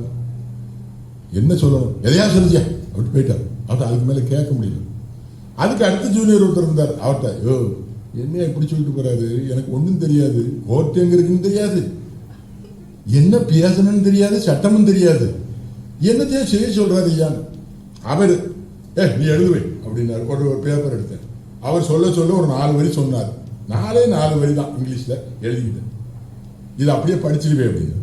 என்ன சொல்லணும், எதையா சொல்லிச்சா அப்படி போயிட்டார். அவர்கிட்ட அதுக்கு மேல கேட்க முடியல. அதுக்கு அடுத்த ஜூனியர் ஒருத்தர் இருந்தார். அவர்கிட்ட யோ என்ன இப்படி சொல்லிட்டு போறாரு, எனக்கு ஒன்றும் தெரியாது, கோர்ட் எங்க இருக்குன்னு தெரியாது, என்ன பேசணும்னு தெரியாது, சட்டமும் தெரியாது, என்னத்தையும் செய்ய சொல்றாரு ஐயான்னு. அவர் நீ எழுதுவே அப்படின்னாரு. ஒரு பேப்பர் எடுத்தேன். அவர் சொல்ல ஒரு 4 வரி சொன்னார். 4 வரி தான் இங்கிலீஷ்ல எழுதிக்கிட்டேன். இது அப்படியே படிச்சிருவே அப்படின்னு.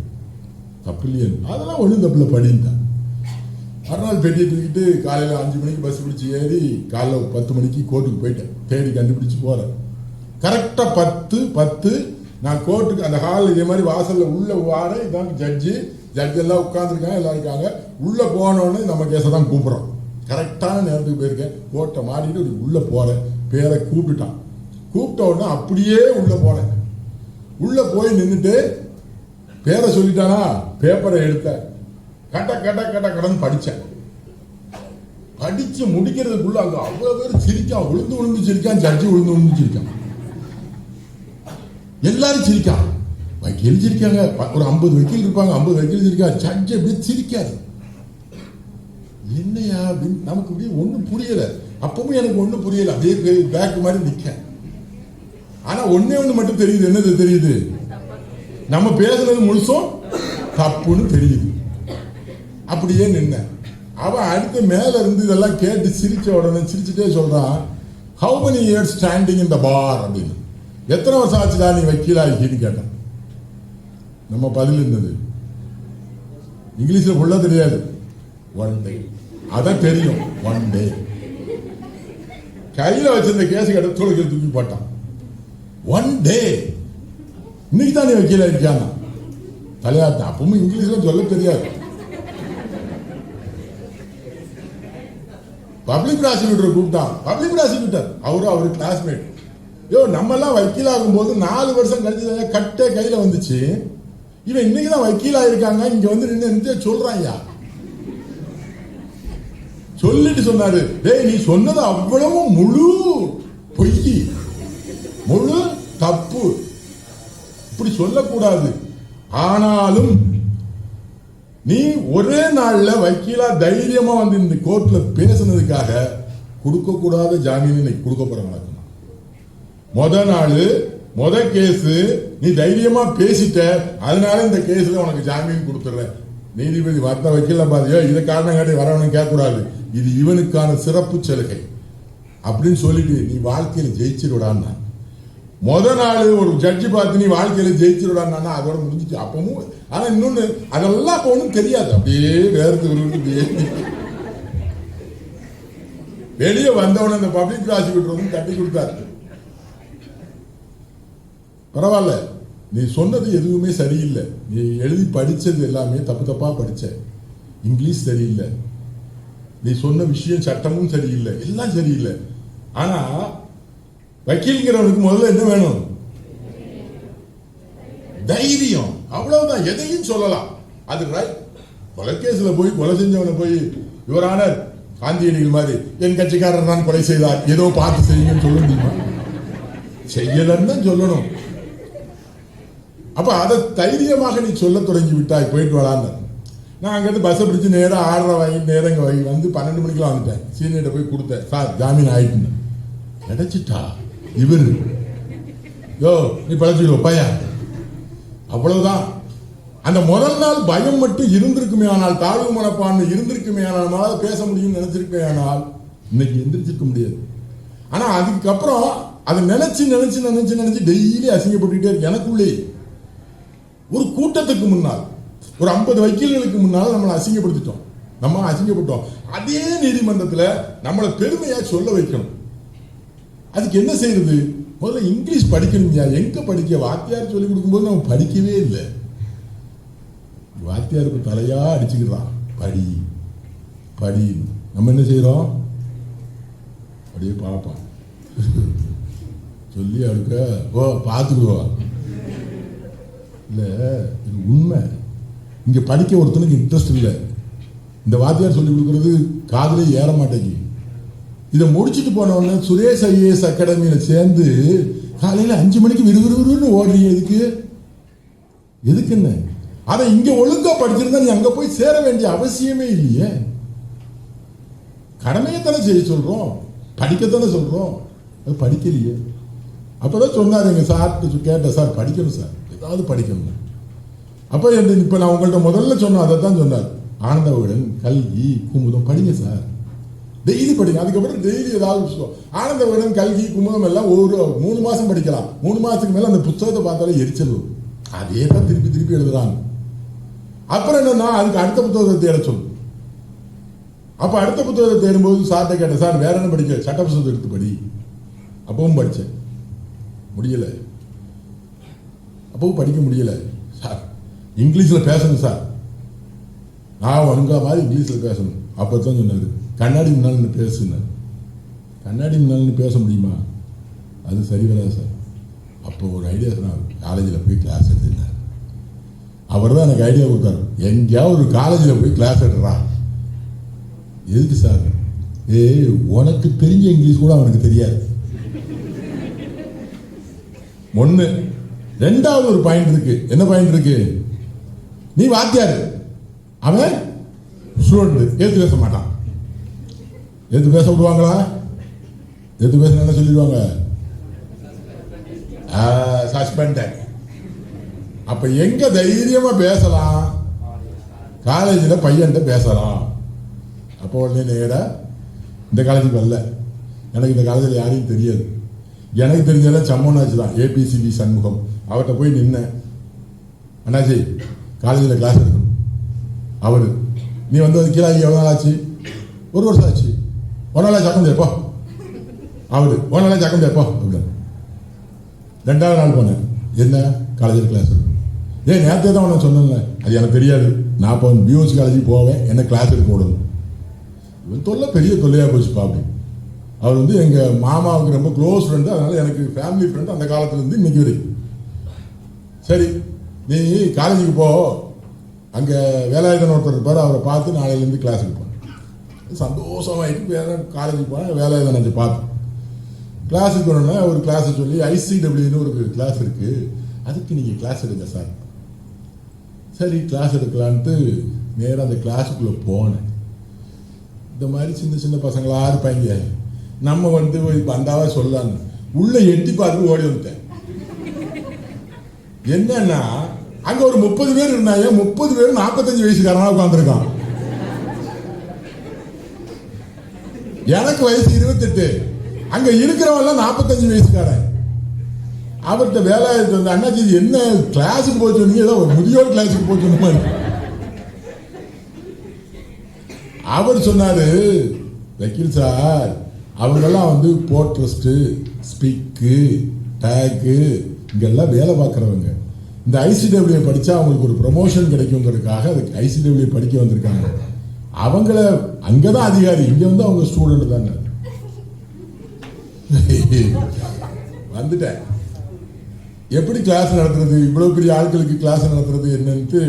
தப்பு இல்லையே, அதெல்லாம் ஒன்றும் தப்புல படிந்தான். மறுநாள் பெட்டியை தூக்கிட்டு காலையில் 5 மணிக்கு பஸ் பிடிச்சி ஏறி காலைல 10 மணிக்கு கோர்ட்டுக்கு போயிட்டேன். தேடி கண்டுபிடிச்சு போகிறேன். கரெக்டாக 10 நான் கோர்ட்டுக்கு அந்த ஹால் இதே மாதிரி வாசலில் உள்ளே வாரேன். இதான் ஜட்ஜு எல்லாம் உட்காந்துருக்காங்க, எல்லாம் இருக்காங்க. உள்ளே போனோடனே நம்ம கேஸை தான் கூப்பிட்றோம். கரெக்டான நேரத்துக்கு போயிருக்கேன். கோர்ட்டை மாட்டிட்டு உள்ளே போகிறேன். பேரை கூப்பிட்டுட்டான். கூப்பிட்ட உடனே அப்படியே உள்ளே போனேன். உள்ளே போய் நின்றுட்டு பேரை சொல்லிட்டானா, பேப்பரை எடுத்தேன். கடன்னு படித்தேன். படிச்சு முடிக்கிறதுக்குள்ள அங்கே அவ்வளோ பேர் சிரிக்கான். விழுந்து சிரிக்கான். ஜட்ஜி விழுந்து சிரிக்கான். எல்லாரும் சிரிக்கான். வக்கீல் சிரிக்காங்க. ஒரு 50 வக்கீல் இருப்பாங்க. 50 வக்கீல் சிரிக்காங்க. ஜட்ஜ் எப்படி சிரிக்காது. என்னையா அப்படின்னு நமக்கு இப்படி ஒன்றும் புரியல. அப்பவும் எனக்கு ஒன்றும் புரியல. அப்படியே பேக் மாதிரி நிற்க. ஆனா ஒன்னே ஒன்று மட்டும் தெரியுது. என்னது தெரியுது? நம்ம பேசுறது முழுசும் தப்புன்னு தெரியுது. அப்படியே நின்ன. அவன் அடுத்த மேல இருந்து இதெல்லாம் கேட்டு சிரிச்ச உடனே சிரிச்சுட்டே சொல்றான், how many years standing in the bar அப்படின்னு. எத்தனை வருஷம் ஆச்சுடா நீ வக்கீலா இருக்கீன்னு கேட்டான். நம்ம பதில் இருந்தது இங்கிலீஷ்ல ஃபுல்லா தெரியாது. 1 day. அதான் தெரியும். 1 day. கையில வச்சிருந்த கேஸ் எடுத்து தூக்கி போட்டான். 1 day. இன்னைக்கு தான் நீ வக்கீலா இருக்கானா தலையாட்ட. அப்பவும் இங்கிலீஷ்ல சொல்ல தெரியாது. பப்ளிக் ப்ராசிக்யூட்டர் கூப்பிட்டான். பப்ளிக் ப்ராசிக்யூட்டர் அவரு கிளாஸ்மேட். நம்ம எல்லாம் வக்கீலாகும் போது 4 வருஷம் கழிச்சு கட்டே கையில வந்துச்சு. இவன் இன்னைக்குதான் வக்கீலா இருக்காங்க. இங்க வந்து நின்று சொல்றான். சொல்லிட்டு சொன்னாரு, டேய் நீ சொன்னது அவ்வளவு முழு பொய், முழு தப்பு, இப்படி சொல்லக்கூடாது. ஆனாலும் நீ ஒரே நாள்ல வக்கீலா தைரியமா வந்து இந்த கோர்ட்ல பேசுனதுக்காக கொடுக்க கூடாத ஜாமீன் இன்னைக்கு கொடுக்க போற வழக்கம். முத கேஸ் நீ தைரியமா பேசிட்ட, அதனால இந்த கேஸ்ல உனக்கு ஜாமீன் கொடுத்துறேன். நீதிபதி மற்ற வக்கீல பாதியோ இதை காரணம் காட்டி வரவனும் கேட்கக்கூடாது, இது இவனுக்கான சிறப்பு சலுகை அப்படின்னு சொல்லிட்டு நீ வாழ்க்கையில ஜெயிச்சிருடான்னா. முத நாள் ஒரு ஜட்ஜி பார்த்து நீ வாழ்க்கையில ஜெயிச்சிருடான்னா அதோட முடிஞ்சிச்சு. அப்பவும் ஆனா இன்னொன்னு அதெல்லாம் அப்ப ஒன்றும் தெரியாது. அப்படியே வேறு வெளியே வந்தவன அந்த பப்ளிக் ப்ராசிக்யூட்டர் வந்து தட்டி கொடுத்தாரு. பரவாயில்ல, நீ சொன்னது எதுவுமே சரியில்லை, நீ எழுதி படிச்சது எல்லாமே தப்பா படிச்ச, இங்கிலீஷ் சரியில்லை, நீ சொன்ன விஷயம் சட்டமும் சரியில்லை, எல்லாம் சரியில்லை. ஆனா வக்கீல்ங்கிறவனுக்கு முதல்ல என்ன வேணும்? தைரியம். அவ்வளவுதான், எதையும் சொல்லலாம். அது ரைட். கொலைகேஸ்ல போய் கொலை செஞ்சவனை போய் இவரான காந்தியடிகள் மாதிரி என் கட்சிக்காரர் தான் கொலை செய்தார், ஏதோ பார்த்து செய்யுங்கன்னு சொல்ல முடியுமா? செய்யலன்னு தான் சொல்லணும். அப்ப அதை தைரியமாக நீ சொல்ல தொடங்கி விட்டாய். போயிட்டு வரான்னு நான் அங்கிருந்து பஸ்ஸை பிடிச்சி நேரம் 6:30 வாங்கி நேரம் இங்கே வந்து 12 மணிக்கெல்லாம் வந்துட்டேன். சீனியர்கிட்ட போய் கொடுத்தேன், சார் ஜாமீன் ஆயிட்டுன்னு. கிடைச்சிட்டா இவரு, யோ நீ பழச்சிடுவோம் பையா. அவ்வளவுதான். அந்த முதல் நாள் பயம் மட்டும் இருந்திருக்குமே ஆனால், தாழ்வு மனப்பான்மை இருந்திருக்குமே ஆனால், நம்மளால பேச முடியும்னு நினைச்சிருக்கே ஆனால் இன்னைக்கு எந்திரிச்சிருக்க முடியாது. ஆனா அதுக்கப்புறம் அதை நினைச்சு டெய்லி அசிங்கப்பட்டுக்கிட்டே இருக்கு. எனக்குள்ளே ஒரு கூட்டத்துக்கு முன்னால் ஒரு 50 வக்கீல்களுக்கு முன்னால் நம்மளை அசிங்கப்படுத்திட்டோம், நம்ம அசிங்கப்பட்டோம். அதே நீதிமன்றத்தில் நம்மளை பெருமையா சொல்ல வைக்கணும். அதுக்கு என்ன செய்யறது? முதல்ல இங்கிலீஷ் படிக்கணும்யா. எங்க படிக்க? வாத்தியார் சொல்லி கொடுக்கும்போது நம்ம படிக்கவே இல்லை. வாத்தியாருக்கு தலையா அடிச்சுக்கிறான், படி படி. நம்ம என்ன செய்யறோம்? அப்படியே பார்ப்பான், சொல்லி அடுக்க ஓ பார்த்துக்குவா. இல்லை, இது உண்மை. இங்க படிக்க ஒருத்தனுக்கு இன்ட்ரெஸ்ட் இல்லை. இந்த வாத்தியார் சொல்லி கொடுக்கறது காதலே ஏற மாட்டேங்குது. இதை முடிச்சுட்டு போனவொடனே சுரேஷ் IAS அகாடமியில சேர்ந்து காலையில 5 மணிக்கு விறுவிறுன்னு ஓடுறீங்க. எதுக்குன்னு? அதை இங்க ஒழுங்கா படிச்சிருந்தா நீ அங்க போய் சேர வேண்டிய அவசியமே இல்லையே. கடமையத்தானே செய்ய சொல்றோம், படிக்கத்தானே சொல்றோம். அது படிக்கலையே. அப்பதான் சொன்னாரு எங்க சார், கேட்ட சார் படிக்கணும் சார், ஏதாவது படிக்கணும். அப்ப இப்ப நான் உங்கள்ட்ட முதல்ல சொன்ன அதை தான் சொன்னார். ஆனந்த விகடன், கல்கி, குமுதம் படிங்க சார், டெய்லி படிங்க. அதுக்கப்புறம் டெய்லி ஏதாவது ஆனந்த விகடன், கல்கி, குமுதம் எல்லாம் ஒரு 3 மாசம் படிக்கலாம். 3 மாசத்துக்கு மேல அந்த புத்தகத்தை பார்த்தாலே எரிச்சல் வரும். அதே தான் திருப்பி திருப்பி எழுதுறாங்க. அப்புறம் என்னன்னா அதுக்கு அடுத்த புத்தகத்தை தேட சொல்லு. அப்ப அடுத்த புத்தகத்தை தேடும்போது சார்ட்ட கேட்டேன், சார் வேற என்ன படிக்க? சட்ட புத்தகத்தை எடுத்து படி. அப்பவும் படித்தேன், முடியல. அப்பவும் படிக்க முடியல. சார் இங்கிலீஷ்ல பேசணும் சார், நான் ஒழுங்கா மாதிரி இங்கிலீஷ்ல பேசணும். அப்பதான் சொன்னாரு, கண்ணாடி முன்னாள் பேசுனார். கண்ணாடி முன்னாள் பேச முடியுமா? அது சரி வராது சார். அப்போ ஒரு ஐடியா சொன்னார், காலேஜில் போய் கிளாஸ் எடுத்துனார். அவர் தான் எனக்கு ஐடியா கொடுத்தாரு, எங்கேயாவது ஒரு காலேஜில் போய் கிளாஸ் எடுறா. எதுக்கு சார்? உனக்கு தெரிஞ்ச இங்கிலீஷ் கூட அவனுக்கு தெரியாது. ஒண்ணு. ரெண்டாவது ஒரு பாயிண்ட் இருக்கு. என்ன பாயிண்ட் இருக்கு? நீ வாத்தியாரு, அவன் ஸ்டூடெண்ட். ஏத்து பேச மாட்டான். ஏத்து பேச விடுவாங்களா? ஏத்து பேச என்ன சொல்லிடுவாங்க? சஸ்பெண்டட். அப்ப எங்க தைரியமா பேசலாம்? காலேஜில் பையன்கிட்ட பேசலாம். அப்போ உடனே நேரா இந்த காலேஜுக்கு வரல. எனக்கு இந்த காலேஜில் யாரையும் தெரியாது. எனக்கு தெரிஞ்சதெல்லாம் சம்மனாச்சு தான், ஏபிசிபி சண்முகம். அவர்கிட்ட போய் நின்னேன், அண்ணாச்சி காலேஜில் கிளாஸ் எடுக்கணும். அவரு, நீ வந்து கீழே எவ்வளோ நாள் ஆச்சு? 1 வருஷம் ஆச்சு. 1 நாள் சக்கம் தேப்போ. அவரு 1 நாள் சக்கம் தேப்போ அப்படின்னு. 2வது நாள் போனேன், என்ன காலேஜில் கிளாஸ் எடுக்கணும். நேரத்தே தான் உனக்கு சொன்னேன்ல, அது எனக்கு தெரியாது. நான் இப்போ பியூசி காலேஜுக்கு போவேன், என்ன கிளாஸ் எடுக்க விடணும். இவன் தொல்லை பெரிய தொல்லையாக போச்சுப்பா அப்படி. அவர் வந்து எங்கள் மாமாவுக்கு ரொம்ப க்ளோஸ் ஃப்ரெண்டு, அதனால எனக்கு ஃபேமிலி ஃப்ரெண்டு அந்த காலத்துலேருந்து இன்னைக்கு வரைக்கும். சரி நீ காலேஜுக்கு போ, அங்கே வேலாயுதன் ஒருத்தர் இருப்பார், அவரை பார்த்து நாளையிலேருந்து கிளாஸ் எடுப்போம். சந்தோஷமாயிட்டு வேற காலேஜுக்கு போனால் வேலாயுதன் பார்த்தேன். கிளாஸுக்கு போனோன்னா ஒரு கிளாஸை சொல்லி ஐசிடபிள்யூன்னு ஒரு கிளாஸ் இருக்குது, அதுக்கு நீங்கள் கிளாஸ் எடுங்க சார். சரி கிளாஸ் எடுக்கலான்ட்டு நேராக அந்த கிளாஸுக்குள்ளே போனேன். இந்த மாதிரி சின்ன சின்ன பசங்களா இருப்பாங்க, நம்ம வந்து வந்தாவா சொல்லலான்னு உள்ள எட்டி பார்த்து ஓடி வந்துட்டேன். என்னன்னா அங்க ஒரு 30 பேர் இருந்தாங்க. 30 பேர் 45 வயசுக்காரனா உட்காந்துருக்கான். எனக்கு வயசு 28. அங்க இருக்கிறவங்க 45 வயசுக்காரன். அவர்கிட்ட வேலை அண்ணாச்சி என்ன கிளாஸுக்கு போய் சொன்னீங்க, ஏதோ ஒரு முதியோர் கிளாஸுக்கு போய் சொன்ன மாதிரி. அவர் சொன்னாரு, வக்கீல் சார் அவங்கெல்லாம் வந்து போர்ட்ரஸ்ட், ஸ்பீக்கு, டேக்கு இங்கெல்லாம் வேலை பார்க்குறவங்க. இந்த ஐசிடபிள்யூ படித்தா அவங்களுக்கு ஒரு ப்ரமோஷன் கிடைக்குங்கிறதுக்காக அதுக்கு ஐசிடபிள்யூ படிக்க வந்திருக்காங்க. அவங்கள அங்கே தான் அதிகாரி, இங்கே வந்து அவங்க ஸ்டூடெண்ட் தானே. வந்துட்டேன். எப்படி கிளாஸ் நடத்துறது, இவ்வளோ பெரிய ஆட்களுக்கு கிளாஸ் நடத்துறது என்னன்ட்டு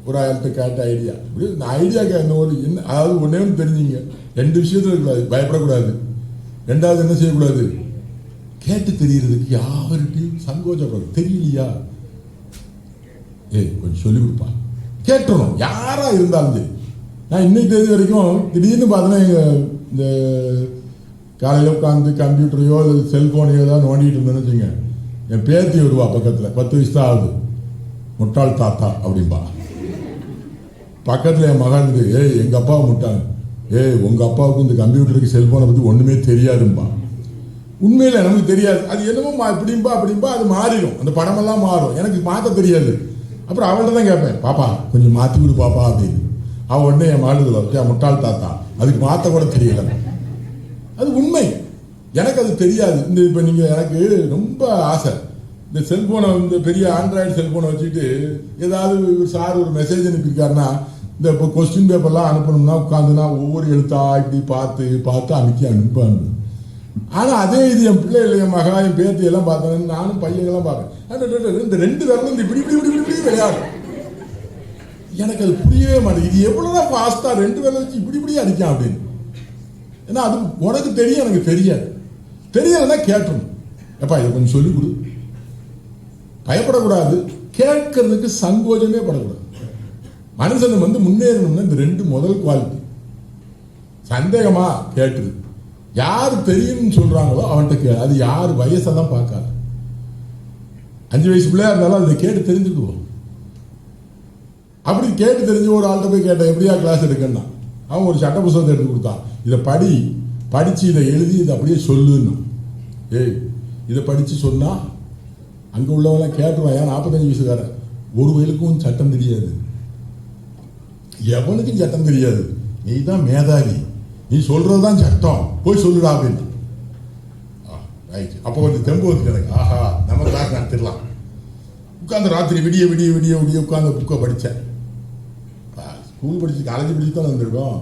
ஒரு ஆள்கிட்ட கேட்ட ஐடியா. இந்த ஐடியாக்கு என்ன, அதாவது ஒன்னே ஒன்று தெரிஞ்சுங்க, 2 விஷயத்துல இருக்கக்கூடாது, பயப்படக்கூடாது. 2வது என்ன செய்யக்கூடாது, கேட்டு தெரியறதுக்கு யாருக்கிட்டையும் சங்கோச்சப்படாது. தெரியலையா, கொஞ்சம் சொல்லி கொடுப்பா, கேட்டணும். யாரா இருந்தாலும் சரி. நான் இன்னைக்கு தேதி வரைக்கும் திடீர்னு பார்த்தோன்னா இந்த காலையில் உட்காந்து கம்ப்யூட்டரையோ இல்லை செல்போனையோ தான் நோண்டிட்டு இருந்தேன்னு வச்சுங்க, என் பேத்தி வருவா பக்கத்தில், 10 வயசு தான் ஆகுது, முட்டாள் தாத்தா அப்படின்பா. பக்கத்தில் என் மகன் இருந்து, எங்கள் அப்பாவை முட்டாங்க, உங்கள் அப்பாவுக்கு இந்த கம்ப்யூட்டருக்கு செல்போனை பற்றி ஒன்றுமே தெரியாதும்பா. உண்மையில் நமக்கு தெரியாது, அது என்னமோ இப்படிம்பா அது மாறிடும், அந்த படமெல்லாம் மாறும், எனக்கு மாற்ற தெரியாது. அப்புறம் அவள்கிட்ட தான் கேட்பேன், பாப்பா கொஞ்சம் மாற்றி விடு பாப்பா அப்படின்னு. அவன் உடனே என் மகன் முட்டாள் தாத்தா, அதுக்கு மாற்ற கூட தெரியல. அது உண்மை, எனக்கு அது தெரியாது. இந்த இப்போ நீங்கள் எனக்கு ரொம்ப ஆசை, இந்த செல்போனை வந்து பெரிய ஆண்ட்ராய்டு செல்போனை வச்சுட்டு ஏதாவது சார் ஒரு மெசேஜ் அனுப்பியிருக்காருன்னா, இந்த இப்போ கொஸ்டின் பேப்பர்லாம் அனுப்பணும்னா உட்காந்துனா ஒவ்வொரு எழுத்தா இப்படி பார்த்து அமைக்கி அனுப்பாங்க. ஆனால் அதே இது என் பிள்ளை இல்லை, என் மகா, என் பேத்தி எல்லாம் பார்த்தேன், நானும் பையங்கள்லாம் பார்ப்பேன். இந்த 2 விரலும் இப்படி விளையாடும். எனக்கு அது புரியவே மாட்டேங்குது, இது எவ்வளோதான் ஃபாஸ்டா 2 விரல வச்சு இப்படி அடிக்கான் அப்படின்னு. ஏன்னா அது உனக்கு தெரியும், எனக்கு தெரியாது. தெரியலன்னா கேட்டணும், எப்பா இதை கொஞ்சம் சொல்லிக் கொடு. பயப்படக்கூடாது, கேட்கறதுக்கு சங்கோஜமே படக்கூடாது. மனுஷன் வந்து முன்னேறணும்னா இந்த 2 முதல் குவாலிட்டி. சந்தேகமா கேட்டுது, யார் தெரியும்னு சொல்றாங்களோ அவன்கிட்ட அது யார் வயசை தான் பார்க்காது. 5 வயசு பிள்ளையா இருந்தாலும் அதை கேட்டு தெரிஞ்சுக்குவோம். அப்படி கேட்டு தெரிஞ்சு ஒரு ஆள்கிட்ட போய் கேட்டேன், எப்படியா கிளாஸ் எடுக்கணும்னா, அவன் ஒரு சட்ட புத்தகத்தை எடுத்து கொடுத்தான். இதை படிச்சு இதை எழுதி இதை அப்படியே சொல்லுன்னா. இதை படிச்சு சொன்னா அங்க உள்ளவெல்லாம் கேட்டுருவான், ஏன் 45 வயசுக்காரன், ஒரு வயலுக்கும் சட்டம் தெரியாது, எவனுக்கும் சட்டம் தெரியாது. நீ தான் மேதாவி, நீ சொல்றதுதான் சட்டம், போய் சொல்லுடா அப்படின்னு. ரைட். அப்போ வந்து தெம்பு வந்து எனக்கு, ஆஹா நம்ம கிளாஸ் நடத்திடலாம். உட்காந்து ராத்திரி விடிய விடிய விடிய விடிய உட்காந்து புக்கை படித்தேன். ஸ்கூல் படிச்சு காலேஜ் படிச்சு தான் வந்திருக்கோம்,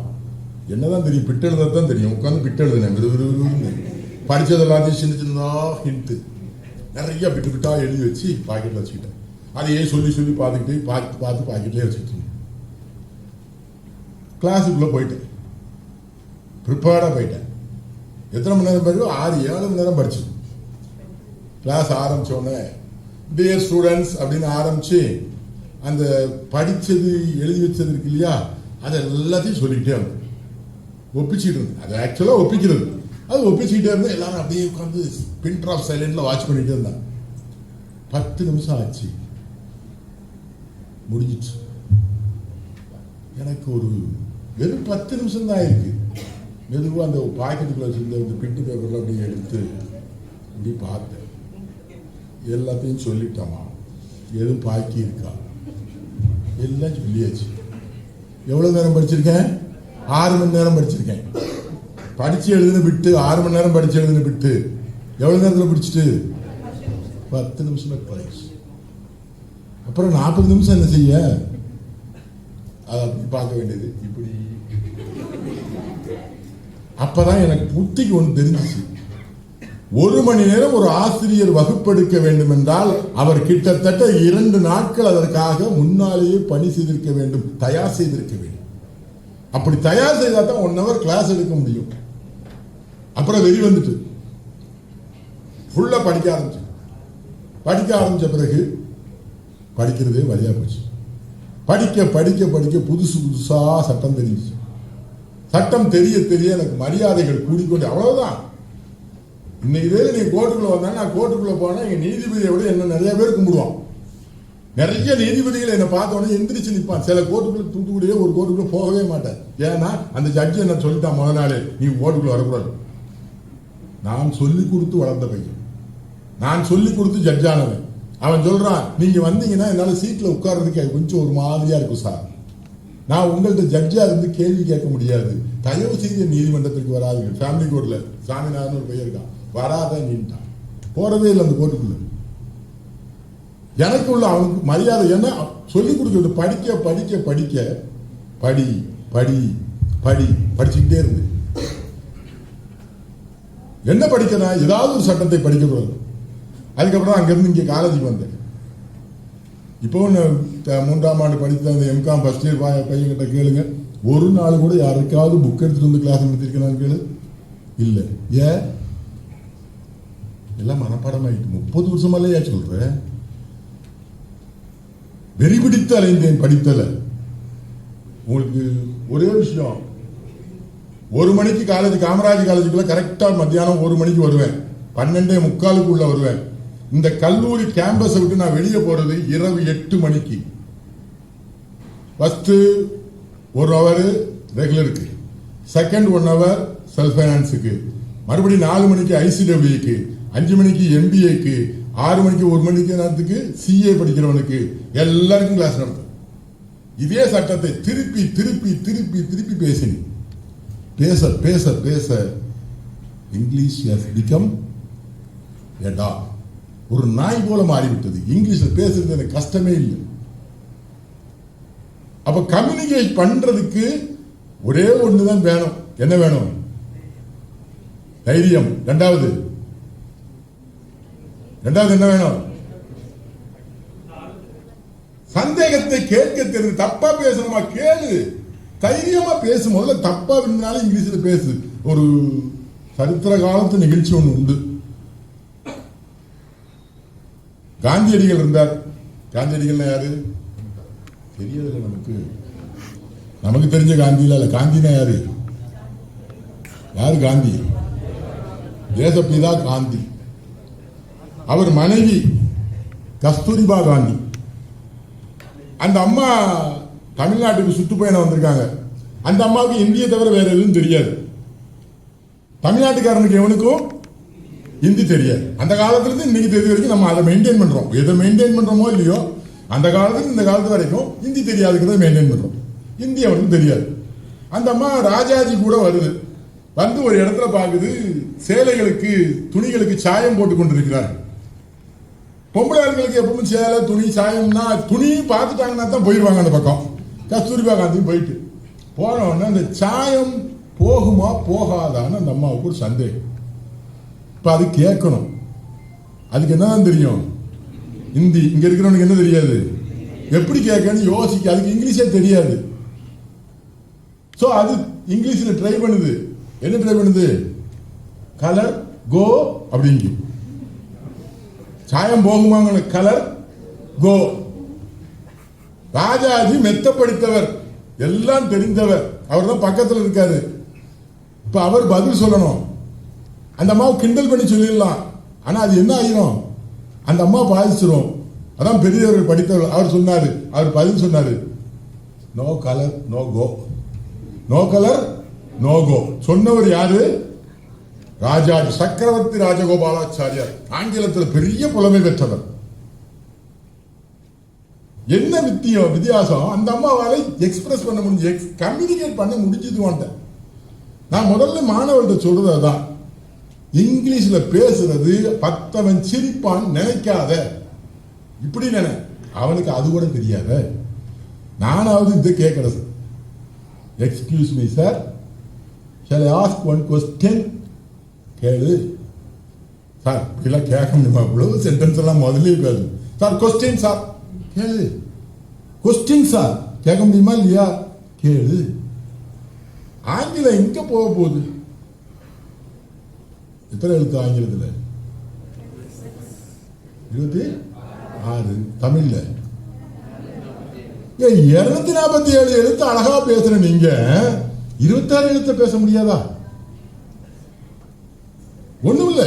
என்னதான் தெரியும், பிட்டு எழுதான் தெரியும். உட்காந்து பிட்டு எழுதுனேன், விறுவிறுன்னு படித்தது எல்லாத்தையும் சின்ன சின்னதா ஹிண்ட்டு நிறைய பிட்டு பிட்டா எழுதி வச்சு பாக்கெட்டில் வச்சுக்கிட்டேன். அதையே சொல்லி சொல்லி பார்த்துக்கிட்டு பார்த்து பாக்கெட்லேயே வச்சுக்கிட்டு கிளாஸுக்குள்ளே போயிட்டேன். ப்ரிப்பேர்டாக போயிட்டேன். எத்தனை மணி நேரம் படிக்கும்? 6-7 மணி நேரம் படிச்சு. கிளாஸ் ஆரம்பித்தோடனே டியர் ஸ்டூடெண்ட்ஸ் அப்படின்னு ஆரம்பித்து அந்த படித்தது எழுதி வச்சது இருக்கு இல்லையா, அதை எல்லாத்தையும் சொல்லிக்கிட்டே இருந்தேன். ஒப்பிச்சுட்டு இருந்தேன். அது ஆக்சுவலாக ஒப்பிக்கிறது. அது ஒப்பிச்சுக்கிட்டே இருந்தேன். எல்லாரும் அப்படியே உட்காந்து பின் ட்ராப் சைலண்டில் வாட்ச் பண்ணிகிட்டே இருந்தாங்க. 10 நிமிஷம் ஆச்சு, முடிஞ்சிச்சு. எனக்கு ஒரு வெறும் 10 நிமிஷம் தான் இருக்கு. மெதுவாக அந்த பாக்கெட்டுக்குள்ள வச்சிருந்த பிட்டு பேப்பரில் அப்படியே எடுத்து இப்படி பார்த்தேன். எல்லாத்தையும் சொல்லிட்டோமா, எதுவும் பாக்கி இருக்கா, எல்லாம் சொல்லியாச்சு. எவ்வளோ நேரம் படிச்சிருக்கேன்? 6 மணி நேரம் படிச்சிருக்கேன். படித்து எழுதுன விட்டு 6 மணி நேரம் படித்து எழுதுன விட்டு எவ்வளோ நேரத்தில் பிடிச்சிட்டு 10 நிமிஷம் கிளாஸ். அப்புறம் 40 நிமிஷம் என்ன செய்ய? அதை அப்படி பார்க்க வேண்டியது இப்படி. அப்பதான் எனக்கு புத்திக்கு ஒன்று தெரிஞ்சிச்சு. 1 மணி நேரம் ஒரு ஆசிரியர் வகுப்பெடுக்க வேண்டும் என்றால் அவர் கிட்டத்தட்ட 2 நாட்கள் அதற்காக முன்னாலேயே பணி செய்திருக்க வேண்டும், தயார் செய்திருக்க வேண்டும். அப்படி தயார் செய்தால் தான் 1 hour கிளாஸ் எடுக்க முடியும். அப்புறம் வெறி வந்துட்டு ஃபுல்லா படிக்க ஆரம்பிச்ச பிறகு படிக்கிறதே வழியா போச்சு. படிக்க படிக்க படிக்க புதுசா சட்டம் தெரிஞ்சிச்சு. சட்டம் தெரிய தெரிய எனக்கு மரியாதைகள் கூடிக்கொண்டு, அவ்வளவுதான். இன்னைக்கு நீ கோர்ட்டுக்குள்ள வந்தா, நான் கோர்ட்டுக்குள்ள போனா எங்க நீதிபதியை விட என்ன நிறைய பேர் கும்பிடுவான். நிறைய நீதிபதிகள் என்னை பார்த்த உடனே எந்திரிச்சு நிற்பான். சில கோர்ட்டுக்குள்ள தூத்துக்குடியே ஒரு கோர்ட்டுக்குள்ள போகவே மாட்டேன். ஏன்னா அந்த ஜட்ஜி என்ன சொல்லிட்டான், முதல் நாளே நீ கோர்ட்டுக்குள்ள வரக்கூடாது. நான் சொல்லி கொடுத்து வளர்ந்த பையன், நான் சொல்லி கொடுத்து ஜட்ஜானவன். அவன் சொல்றான், நீங்க வந்தீங்கன்னா என்னால சீட்ல உட்கார்றதுக்கு கொஞ்சம் ஒரு மாதிரியா இருக்கும் சார், நான் உங்கள்கிட்ட ஜட்ஜா இருந்து கேள்வி கேட்க முடியாது, தயவு செய்து நீதிமன்றத்துக்கு வராதுங்க. ஃபேமிலி கோர்ட்ல சாமிநாதன் ஒரு பையன் இருக்கான், வராத நீட்டான், போறதே இல்லை அந்த கோர்ட்டுக்குள்ள. எனக்கு உள்ள அவனுக்கு மரியாதை என்ன சொல்லிக் கொடுக்கிறது, படிக்க படிக்க படிக்க படி படி படி படிச்சுக்கிட்டே இருந்து என்ன படிக்கணும், ஏதாவது ஒரு சட்டத்தை படிக்கிறது. அதுக்கப்புறம் அங்கிருந்து இங்கே காலேஜுக்கு வந்தேன். இப்போ 3ஆம் ஆண்டு படித்த அந்த எம்காம் ஃபர்ஸ்ட் இயர் பையன்கிட்ட கேளுங்க, ஒரு நாள் கூட யாருக்காவது புக் எடுத்துட்டு வந்து கிளாஸ் நடத்திருக்கேன் கேளு. இல்லை. ஏன்? எல்லாம் மனப்பாடம் ஆயிட்டு 30 வருஷமாலே ஏன் சொல்ற? வெறி பிடித்து அலைந்தேன் படித்தல. உங்களுக்கு ஒரே விஷயம், 1 மணிக்கு காலேஜ், காமராஜ் காலேஜுக்குள்ள கரெக்டா மத்தியானம் 1 மணிக்கு வருவேன், 12:45 வருவேன். இந்த கல்லூரி கேம்பஸை விட்டு நான் வெளியே போறது இரவு 8 மணிக்கு. ஃபர்ஸ்ட் 1 hour ரெகுலருக்கு, செகண்ட் 1 hour செல்ஃப் ஃபைனான்ஸுக்கு, மறுபடியும் 4 மணிக்கு ஐசிடபிள்யூக்கு, 5 மணிக்கு எம்பிஏக்கு, 6 மணிக்கு 1 மணிக்கு நேரத்துக்கு சிஏ படிக்கிறவனுக்கு எல்லாருக்கும் கிளாஸ் நடத்தும். இதே சட்டத்தை திருப்பி திருப்பி திருப்பி திருப்பி பேசினேன். பேச பேச பேச English has become a talk. ஒரு நாய் போல மாறிவிட்டது. இங்கிலீஷ்ல பேசுறது எனக்கு கஷ்டமே இல்லை. அப்ப கம்யூனிகேட் பண்றதுக்கு ஒரே ஒண்ணுதான் வேணும். என்ன வேணும்? தைரியம். ரெண்டாவது என்ன வேணும்? சந்தேகத்தை கேட்க தெரிஞ்சு. தப்பா பேசணுமா கேளு, தைரியமா பேசு. முதல்ல தப்பா இருந்தாலும் இங்கிலீஷ்ல பேசு. ஒரு சரித்திர காலத்து நிகழ்ச்சி ஒன்று உண்டு. காந்தியடிகள் இருந்தார். காந்தியடிகள் யாரு தெரியல நமக்கு. நமக்கு தெரிஞ்ச காந்தியில இல்ல. காந்தினா யாரு? காந்தி? தேசப்பிதா காந்தி. அவர் மனைவி கஸ்தூரிபா காந்தி. அந்த அம்மா தமிழ்நாட்டுக்கு சுற்றுப்பயணம் வந்திருக்காங்க. அந்த அம்மாவுக்கு இந்திய தவிர வேற எதுவும் தெரியாது. தமிழ்நாட்டுக்காரனுக்கு எவனுக்கும் ஹிந்தி தெரியாது. அந்த காலத்துல இருந்து இன்னைக்கு தெரிஞ்ச வரைக்கும் நம்ம அதை மெயின்டைன் பண்றோம். எதை மெயின்டைன் பண்றோமோ இல்லையோ, அந்த காலத்துல இந்த காலத்து வரைக்கும் ஹிந்தி தெரியாதுக்கிறத மெயின்டைன் பண்றோம். ஹிந்தி அவனுக்கு தெரியாது. அந்த அம்மா ராஜாஜி கூட வருது, வந்து ஒரு இடத்துல பாக்குது சேலைகளுக்கு துணிகளுக்கு சாயம் போட்டு கொண்டிருக்கிறார்கள். பொம்பளை ஆட்களுக்கு எப்பவும் சேலை துணி சாயம்னா துணி பார்த்துட்டாங்கன்னா தான் போயிடுவாங்க அந்த பக்கம். கஸ்தூரிபா காந்தியும் போயிட்டு போன உடனே அந்த சாயம் போகுமா போகாதான்னு அந்த அம்மாவுக்கு ஒரு சந்தேகம். இப்ப அது கேட்கணும், அதுக்கு என்னதான் தெரியும்? ஹிந்தி. இங்க இருக்கிறவனுக்கு என்ன தெரியாது, எப்படி கேட்கன்னு யோசிக்க, அதுக்கு இங்கிலீஷே தெரியாது. சோ அது இங்கிலீஷ்ல ட்ரை பண்ணுது. என்ன ட்ரை பண்ணுது? கலர் கோ அப்படிங்க. சாயம் போகுமாங்க, கலர் கோ. ராஜாஜி மெத்த படித்தவர், எல்லாம் தெரிந்தவர், அவர் தான் பக்கத்தில் இருக்காரு. இப்ப அவர் பதில் சொல்லணும். அந்த அம்மாவை கிண்டல் பண்ணி சொல்லிடலாம், ஆனா அது என்ன ஆயிரும்? அந்த அம்மா பாதிச்சிரும். அதான் பெரியவர்கள் படித்தவர். அவர் சொன்னாரு, அவர் பதில் சொன்னாரு, no colour no go, no colour no go. சொன்னவர் யாரு? ராஜாஜி, சக்கரவர்த்தி ராஜகோபாலாச்சாரியார். ஆங்கிலத்தில் பெரிய புலமை பெற்றவர். என்ன வித்தியாசம்? அந்த அம்மாவால எக்ஸ்பிரஸ் பண்ண முடிஞ்சு, கம்யூனிகேட் பண்ண முடிஞ்சது. நான் முதல்ல மாணவர்கிட்ட சொல்றது அதான், இங்கிலீஷ்ல பேசுறது பத்தவன் சிரிப்பான் நினைக்காத, இப்படி நினை. அவனுக்கு அது கூட தெரியாத. நானாவது இது கேட்கறது, excuse me sir, shall I ask one question? கேளு சார். இப்படிலாம் கேட்க முடியுமா? இவ்வளவு சென்டென்ஸ் எல்லாம் முதல்ல பேசு சார். கொஸ்டின் சார், கேளு. கொஸ்டின் சார் கேட்க முடியுமா இல்லையா? கேளு. ஆங்கிலம் எங்க போக போகுது? எத்தனை எழுத்து ஆங்கிலத்தில்? 26. தமிழ்ல 247 எழுத்து அழகா பேசுற நீங்க 26 எழுத்து பேச முடியாதா? ஒண்ணும் இல்ல,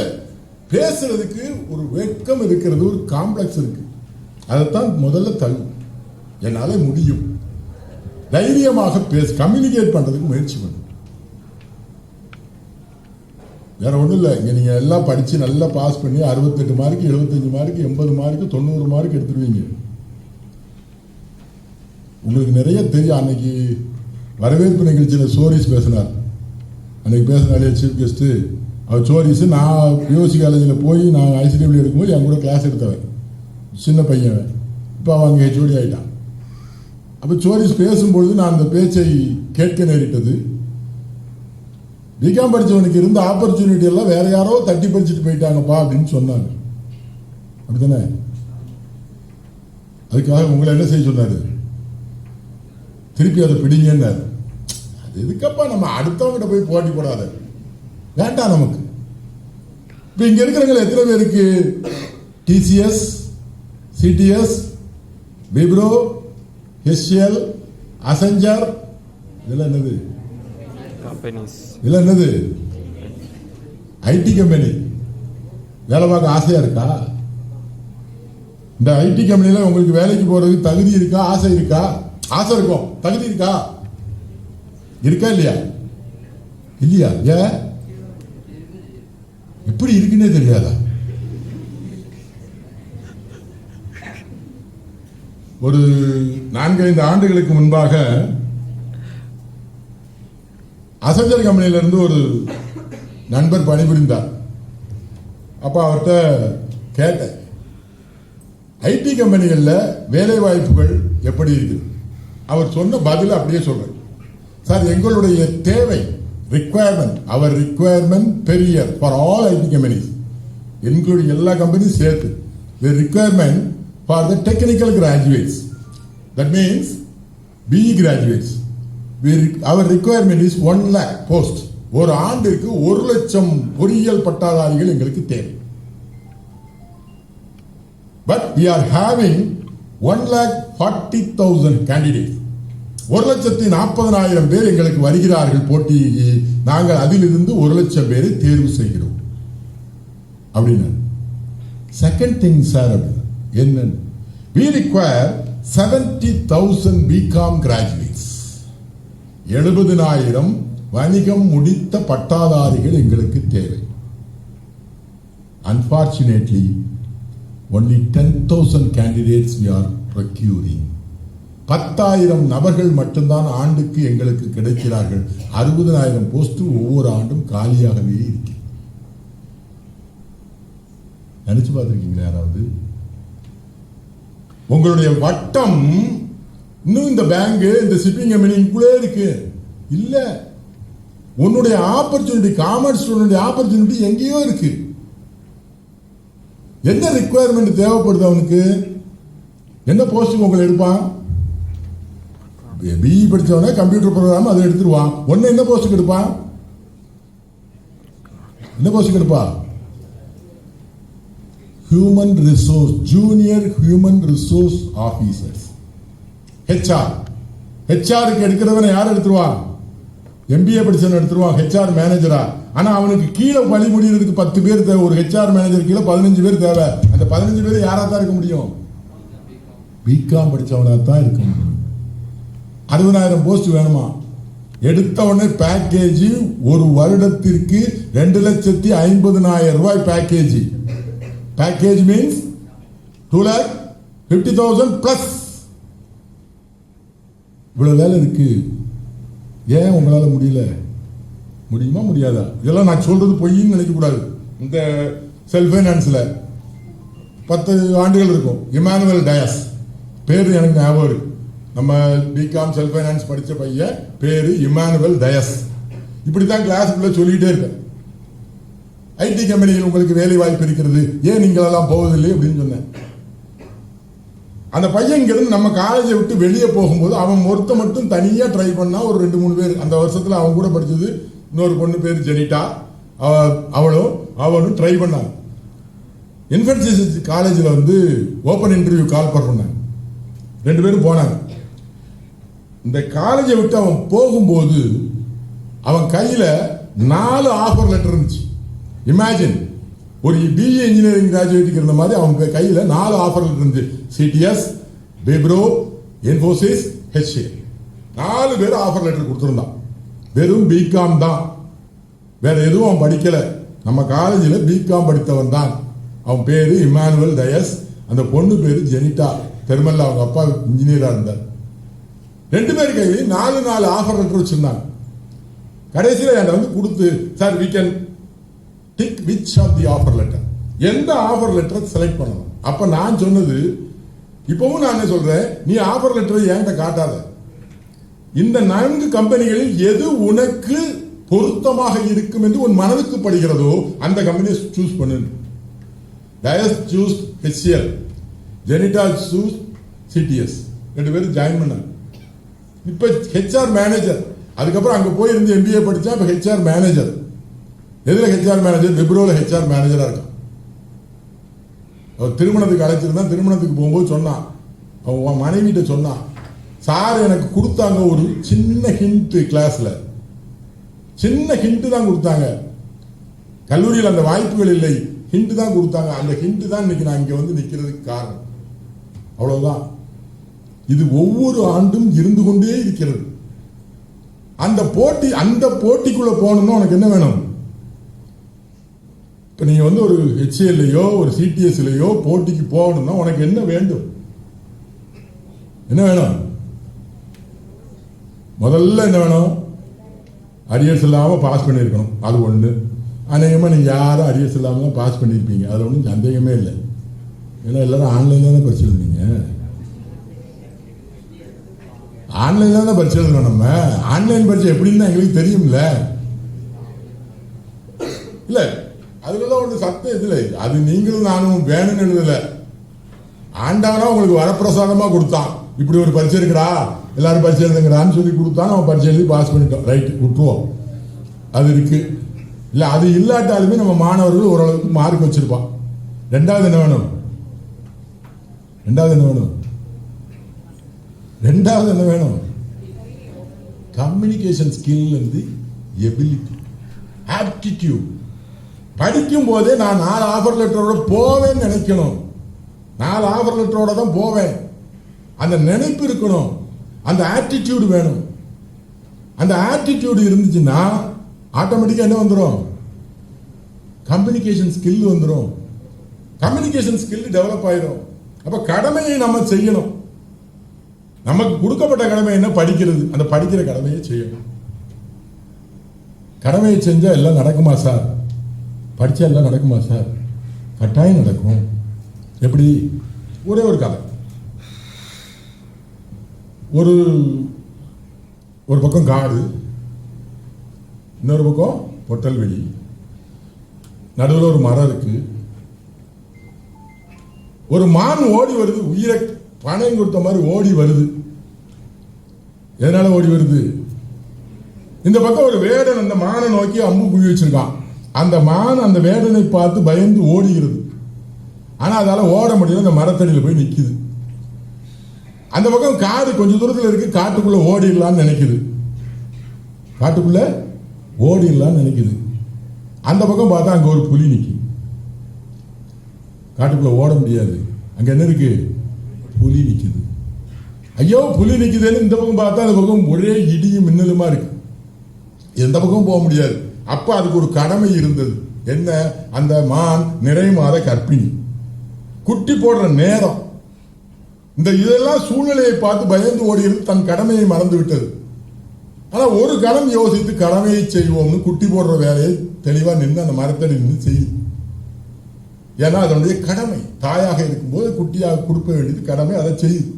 பேசுறதுக்கு ஒரு வெட்கம் இருக்கிறது, ஒரு காம்ப்ளெக்ஸ் இருக்கு. அதைத்தான் முதல்ல தள்ளு. என்னால முடியும், தைரியமாக பேச, கம்யூனிகேட் பண்றதுக்கு முயற்சி பண்ணு. வேற ஒண்ணும் இல்ல. இங்க நீங்க எல்லாம் படிச்சு நல்லா பாஸ் பண்ணி 68 மார்க் 75 மார்க் 80 மார்க் 90 மார்க் எடுத்துருவீங்க. உங்களுக்கு நிறைய தெரியும். அன்னைக்கு வரவேற்பு நிகழ்ச்சியில் சோரிஸ் பேசினார். அன்னைக்கு பேசினாலே சீஃப் கெஸ்ட் அவர் சோரிஸ். நான் யூஎஸ்சி காலேஜில் போய் நான் ஐசிடிபிள்யூ எடுக்கும்போது என் கூட கிளாஸ் எடுத்தவன், சின்ன பையன். இப்போ அவங்க ஹெச்ஓடி ஆகிட்டான். அப்போ சோரிஸ் பேசும்பொழுது நான் அந்த பேச்சை கேட்க நேரிட்டது. பிகாம் படித்தவனுக்கு இருந்த ஆப்பர்ச்சுனிட்டி எல்லாம் வேற யாரோ தட்டி படிச்சுட்டு போயிட்டாங்கப்பா அப்படின்னு சொன்னாங்க. அப்படித்தானே? அதுக்காக உங்களை என்ன செய்ய சொன்னாரு? திருப்பி அதை பிடிங்கன்னாரு. அது எதுக்கப்பா நம்ம அடுத்தவங்கிட்ட போய் போட்டி போடாத, வேண்டாம் நமக்கு. இப்ப இங்க இருக்கிறவங்க எத்தனை பேருக்கு TCS, CTS, Wipro, HCL, Accenture, இதெல்லாம் என்னது? இதெல்லாம் என்னது? IT company. வேலை பார்க்க ஆசையா இருக்கா? இந்த ஐடி கம்பெனில உங்களுக்கு வேலைக்கு போறதுக்கு தகுதி இருக்கா? ஆசை இருக்கா? ஆசை இருக்கும், தகுதி இருக்கா? இருக்கா இல்லையா? இல்லையா? ஏன் எப்படி இருக்குன்னே தெரியாதா? ஒரு 4-5 ஆண்டுகளுக்கு முன்பாக அசெஞ்சர் கம்பெனியில இருந்து ஒரு நண்பர் பணிபுரிந்தார். அப்ப அவர்கிட்ட கேட்டேன், ஐடி கம்பெனிகள்ல வேலை வாய்ப்புகள் எப்படி இருக்கு? அவர் சொன்ன பதில் அப்படியே சொல்றேன். சார், எங்களுடைய தேவை, ரிக்வயர்மெண்ட், அவர் ரிக்வயர்மெண்ட் பெரிய for all IT companies, including எல்லா கம்பெனிஸ் சேர்த்து, the requirement for the technical graduates, that means BE graduates, அவர் ரிக்வயர்மெண்ட் இஸ் 1 lakh போஸ்ட். ஒரு ஆண்டிற்கு 1 லட்சம் பொறியியல் பட்டாதாரிகள் எங்களுக்கு தேவை. But we are having 1,40,000 candidates. 1,40,000 பேர் எங்களுக்கு வருகிறார்கள் போட்டி. நாங்கள் அதிலிருந்து 1,00,000 பேரை தேர்வு செய்கிறோம் அப்படின்னு. செகண்ட் திங் சார், என்ன? we require 70,000 BCom graduates. 70,000 வணிகம் முடித்த பட்டாதாரிகள் எங்களுக்கு தேவை. Unfortunately, only 10,000 candidates we are procuring. 10,000 நபர்கள் மட்டும்தான் ஆண்டுக்கு எங்களுக்கு கிடைக்கிறார்கள். 60,000 போஸ்ட் ஒவ்வொரு ஆண்டும் காலியாகவே இருக்கு. நினைச்சு பார்த்திருக்கீங்களா யாராவது? உங்களுடைய வட்டம் இன்னும் இந்த பேங்க், இந்த ஷிப்பிங் கம்பெனிக்குள்ளே இருக்கு. இல்ல, உன்னுடைய ஆப்பர்ச்சுனிட்டி, காமர்ஸ் ஸ்டூடெண்ட் ஆப்பர்ச்சுனிட்டி எங்கேயோ இருக்கு. என்ன ரிக்குவயர்மெண்ட் தேவைப்படுது அவனுக்கு? என்ன போஸ்டிங் உங்களை எடுப்பான்? பிஇ படிச்சவன கம்ப்யூட்டர் ப்ரோக்ராம் அதை எடுத்துருவான். ஒன்னு என்ன போஸ்டுக்கு எடுப்பான்? என்ன போஸ்டுக்கு எடுப்பான்? Human resource, junior human resource officers, HR. ஹெச்ஆருக்கு எடுக்கிறவனை யார் எடுத்துருவான்? எம்பிஏ படிச்சவன் எடுத்துருவான் ஹெச்ஆர் மேனேஜரா. ஆனா அவனுக்கு கீழே பணி முடியறதுக்கு 10 பேர் தேவை. ஒரு ஹெச்ஆர் மேனேஜர் கீழே 15 பேர் தேவை. அந்த 15 பேர் யாரா தான் இருக்க முடியும்? பிகாம் படிச்சவனா தான் இருக்க முடியும். 60,000 போஸ்ட் வேணுமா? எடுத்த உடனே பேக்கேஜ் ஒரு வருடத்திற்கு 2,50,000 ரூபாய் பேக்கேஜ். Package means 2,50,000 plus. இவ்வளவு வேலை இருக்கு. ஏன் உங்களால முடியல? முடியுமா முடியாதா? இதெல்லாம் நான் சொல்றது பொய்ன்னு நினைக்க கூடாது. இந்த செல்ஃப் ஃபைனான்ஸ்ல 10 ஆண்டுகள் இருக்கும். இமானுவல் டயஸ் பேரு எனக்கு ஞாபகம் இருக்கு. நம்ம பிகாம் செல்ஃப் ஃபைனான்ஸ் படிச்ச பையன் பேரு இமானுவல் டயஸ். இப்படித்தான் கிளாஸ்க்குள்ள சொல்லிட்டே இருக்கேன். ஐடி கம்பெனிகள் உங்களுக்கு வேலை வாய்ப்பு இருக்கிறது, ஏன் நீங்களெல்லாம் போவதில்லை அப்படின்னு சொன்னேன். அந்த பையன் இங்கிருந்து நம்ம காலேஜை விட்டு வெளியே போகும்போது அவன் ஒருத்த மட்டும் தனியா ட்ரை பண்ணா. ஒரு 2-3 பேர் அந்த வருஷத்துல அவன் கூட படிச்சது இன்னொரு பொண்ணு பேர் ஜெனிட்டா, அவனும் ட்ரை பண்ணாங்க. இன்ஃபோசிஸ் காலேஜில் வந்து ஓப்பன் இன்டர்வியூ கால் பண்ணாங்க. 2 பேரும் போனாங்க. இந்த காலேஜை விட்டு அவன் போகும்போது அவன் கையில 4 ஆஃபர் லெட்டர் இருந்துச்சு. இமேஜின், ஒரு பிஏ இன்ஜினியரிங் கிராஜுவேட்டுக்கு இருந்த மாதிரி அவன் கையில 4 ஆஃபர் லெட்டர் இருந்துச்சு. சிடிஎஸ், விப்ரோ, இன்ஃபோசிஸ், ஹெச்ஏஎல் 4 பேர் ஆஃபர் லெட்டர் கொடுத்துருந்தான். வெறும் பிகாம் தான், வேற எதுவும் அவன் படிக்கல. நம்ம காலேஜில் பிகாம் படித்தவன் தான். அவன் பேரு இமானுவல் டயஸ், அந்த பொண்ணு பேரு ஜெனிட்டா. தெர்மல்ல அவங்க அப்பா இன்ஜினியரா இருந்தார். 2 பேர் கையிலையும் 4 ஆஃபர் லெட்டர் வச்சிருந்தாங்க. கடைசியில் என்கிட்ட வந்து கொடுத்து, sir we can tick which of the offer letter, எந்த ஆஃபர் லெட்டரை செலக்ட் பண்ணணும். அப்ப நான் சொன்னது, இப்பவும் நான் என்ன சொல்றேன், நீ ஆஃபர் லெட்டரை என்கிட்ட காட்டாத. இந்த 4 கம்பெனிகளில் எது உனக்கு பொருத்தமாக இருக்கும் என்று உன் மனதுக்கு படுகிறதோ அந்த கம்பெனியை சூஸ் பண்ணு. Dias choose HAL, Jenita choose CTS. 2 பேரும் ஜாயின் பண்ணாங்க. இப்ப ஹெச்ஆர் மேனேஜர், அதுக்கப்புறம் அங்க போய் இருந்து எம்பிஏ படிச்சா இப்ப ஹெச்ஆர் மேனேஜர். எதுல ஹெச்ஆர் மேனேஜர்? விப்ரோல ஹெச்ஆர் மேனேஜரா இருக்கான். அவர் திருமணத்துக்கு அழைச்சிருந்தான். திருமணத்துக்கு போகும்போது சொன்னான், அவன் மனைவிட்ட சொன்னான், சார் எனக்கு கொடுத்தாங்க ஒரு சின்ன ஹிண்ட், கிளாஸ்ல சின்ன ஹிண்ட் தான் கொடுத்தாங்க. கல்லூரியில் அந்த வாய்ப்புகள் இல்லை, ஹிண்ட் தான் கொடுத்தாங்க. அந்த ஹிண்ட் தான் இன்னைக்கு நான் இங்க வந்து நிக்கிறதுக்கு காரணம். அவ்வளவுதான். இது ஒவ்வொரு ஆண்டும் இருந்து கொண்டே இருக்கிறது. அந்த போட்டிக்குள்ள போகணும்னா உனக்கு என்ன வேணும்? இப்ப நீங்க வந்து ஒரு ஹெச்ஏஎல்லையோ ஒரு சிடிஎஸ்லையோ போட்டிக்கு போகணும்னா உனக்கு என்ன வேண்டும்? என்ன வேணும்? முதல்ல என்ன வேணும்? அரியர்ஸ் இல்லாம பாஸ் பண்ணிருக்கணும். அது ஒண்ணு. அநேகமா நீங்க யாரும் அரியர்ஸ் இல்லாம பாஸ் பண்ணிருப்பீங்க, அதுல ஒன்றும் சந்தேகமே இல்லை. ஏன்னா எல்லாரும் ஆன்லைன்ல தானே பரிசு எழுதுனீங்க. ஆன்லைன்ல தான் பரிசு எழுதணும். நம்ம ஆன்லைன் பரிசு எப்படின்னு எங்களுக்கு தெரியும்ல. இல்ல அதுலதான் ஒன்று சத்தம் இதுல. அது நீங்களும் நானும் வேணும்னு எழுதல. ஆண்டவனா உங்களுக்கு வரப்பிரசாதமா கொடுத்தான். இப்படி ஒரு பரிசு இருக்குடா, எல்லாரும் பரிசு எழுதுங்கிறான்னு சொல்லி கொடுத்தான். நம்ம பரிசு எழுதி பாஸ் பண்ணிட்டோம். ரைட், விட்டுருவோம். அது இருக்கு. இல்ல அது இல்லாட்டாலுமே நம்ம மாணவர்கள் ஓரளவுக்கு மார்க் வச்சிருப்பான். ரெண்டாவது என்ன வேணும்? ரெண்டாவது என்ன வேணும்? Communication skill and ability, aptitude. படிக்கும் போதே நான் 4 ஆஃபர் லெட்டரோட போவேன்னு நினைக்கணும். 4 ஆஃபர் லெட்டரோட தான் போவேன். அந்த நினைப்பு இருக்கணும். அந்த ஆட்டிடியூட் வேணும். அந்த ஆட்டிடியூட் இருந்துச்சுன்னா ஆட்டோமேட்டிக்கா என்ன வந்துடும்? கம்யூனிகேஷன் ஸ்கில் வந்துடும். கம்யூனிகேஷன் ஸ்கில் டெவலப் ஆயிடும். அப்ப கடமையை நம்ம செய்யணும். நமக்கு கொடுக்கப்பட்ட கடமை என்ன? படிக்கிறது. அந்த படிக்கிற கடமையை செய்யணும். கடமையை செஞ்சா எல்லாம் நடக்குமா சார்? படிச்சா எல்லாம் நடக்குமா சார்? கட்டாயம் நடக்கும். எப்படி? ஒரே ஒரு கதை. ஒரு ஒரு பக்கம் காடு, இன்னொரு பக்கம் பொட்டல் வெளி, நடுவில் ஒரு மரம் இருக்கு. ஒரு மான் ஓடி வருது, உயிரை பணம் கொடுத்த மாதிரி ஓடி வருது. எதனால ஓடி வருது? இந்த பக்கம் ஒரு வேடன் அந்த மானை நோக்கி அம்பு குழி வச்சிருக்கான். அந்த மான் அந்த வேடனை பார்த்து பயந்து ஓடுகிறது. ஆனா அதால ஓட முடியல, அந்த மரத்தடியில் போய் நிக்குது. அந்த பக்கம் காடு கொஞ்ச தூரத்தில் இருக்கு, காட்டுக்குள்ள ஓடிடலான்னு நினைக்குது. காட்டுக்குள்ள ஓடிடலான்னு நினைக்குது. அந்த பக்கம் பார்த்தா அங்க ஒரு புலி நிக்கு. காட்டுக்குள்ள ஓட முடியாது, அங்க என்ன இருக்கு? புலி நிக்குது. ஐயோ புலி நிக்குதுன்னு இந்த பக்கம் பார்த்தா அந்த பக்கம் ஒரே இடியும் மின்னலுமா இருக்கு. எந்த பக்கம் போக முடியாது. அப்ப அதுக்கு ஒரு கடமை இருந்தது. என்ன? அந்த மான் நிறை மாத கர்ப்பிணி, குட்டி போடுற நேரம். இந்த இதெல்லாம் சூழ்நிலையை பார்த்து பயந்து ஓடியது, தன் கடமையை மறந்து விட்டது. ஆனா ஒரு கணம் யோசித்து கடமையை செய்வோம்னு குட்டி போடுற வேலையை தெளிவா நின்று அந்த மரத்தடி நின்று செய்யும். ஏன்னா அதனுடைய கடமை. தாயாக இருக்கும்போது குட்டியாக கொடுக்க வேண்டியது கடமை, அதை செய்யுது.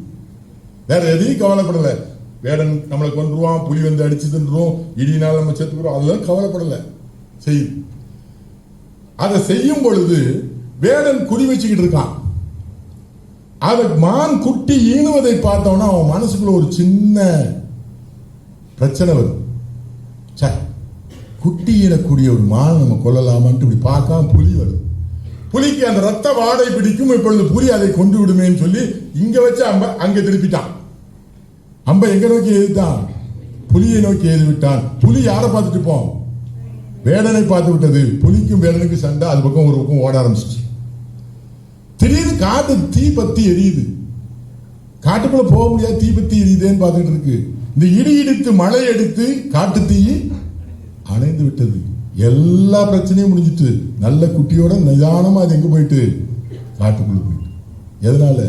வேற எதையும் கவலைப்படல. வேடன் நம்மளை கொண்டுருவான், புலி வந்து அடிச்சு தின்றுவோம், இடியினால் நம்ம செத்துக்கிறோம், அதெல்லாம் கவலைப்படல, செய்யுது. அதை செய்யும் பொழுது வேடன் குறி வச்சுக்கிட்டு இருக்கான். அதை மான் குட்டி ஈனுவதை பார்த்தோம்னா அவன் மனசுக்குள்ள ஒரு சின்ன பிரச்சனை வரும். குட்டி ஈனக்கூடிய ஒரு மான் நம்ம கொல்லலாமான்ட்டு இப்படி பார்க்காம புலி வருது. புலிக்கு அந்த ரத்த வாடை பிடிக்கும். இப்பொழுது புலி அதை கொண்டு விடுமேன்னு சொல்லி இங்க வச்சு அம்ப அங்க திருப்பிட்டான். அம்ப எங்க நோக்கி எதிர்த்தான்? புலியை நோக்கி எதிர் விட்டான். புலி யாரை பார்த்துட்டு போம்? வேடனை பார்த்து விட்டது. புலிக்கும் வேடனுக்கு சண்டை. அது பக்கம் ஒரு பக்கம் ஓட ஆரம்பிச்சிச்சு. திடீர்னு காட்டு தீ பத்தி எரியுது. காட்டுக்குள்ள போக முடியாது, தீ பத்தி எரியுதேன்னு பார்த்துட்டு இருக்கு. இந்த இடி இடித்து மழை எடுத்து காட்டு தீ அணைந்து விட்டது. எல்லா பிரச்சனையும் முடிஞ்சிட்டு நல்ல குட்டியோட நிதானமா அது எங்க போயிட்டு? காட்டுக்குள்ள போயிட்டு. எதனால?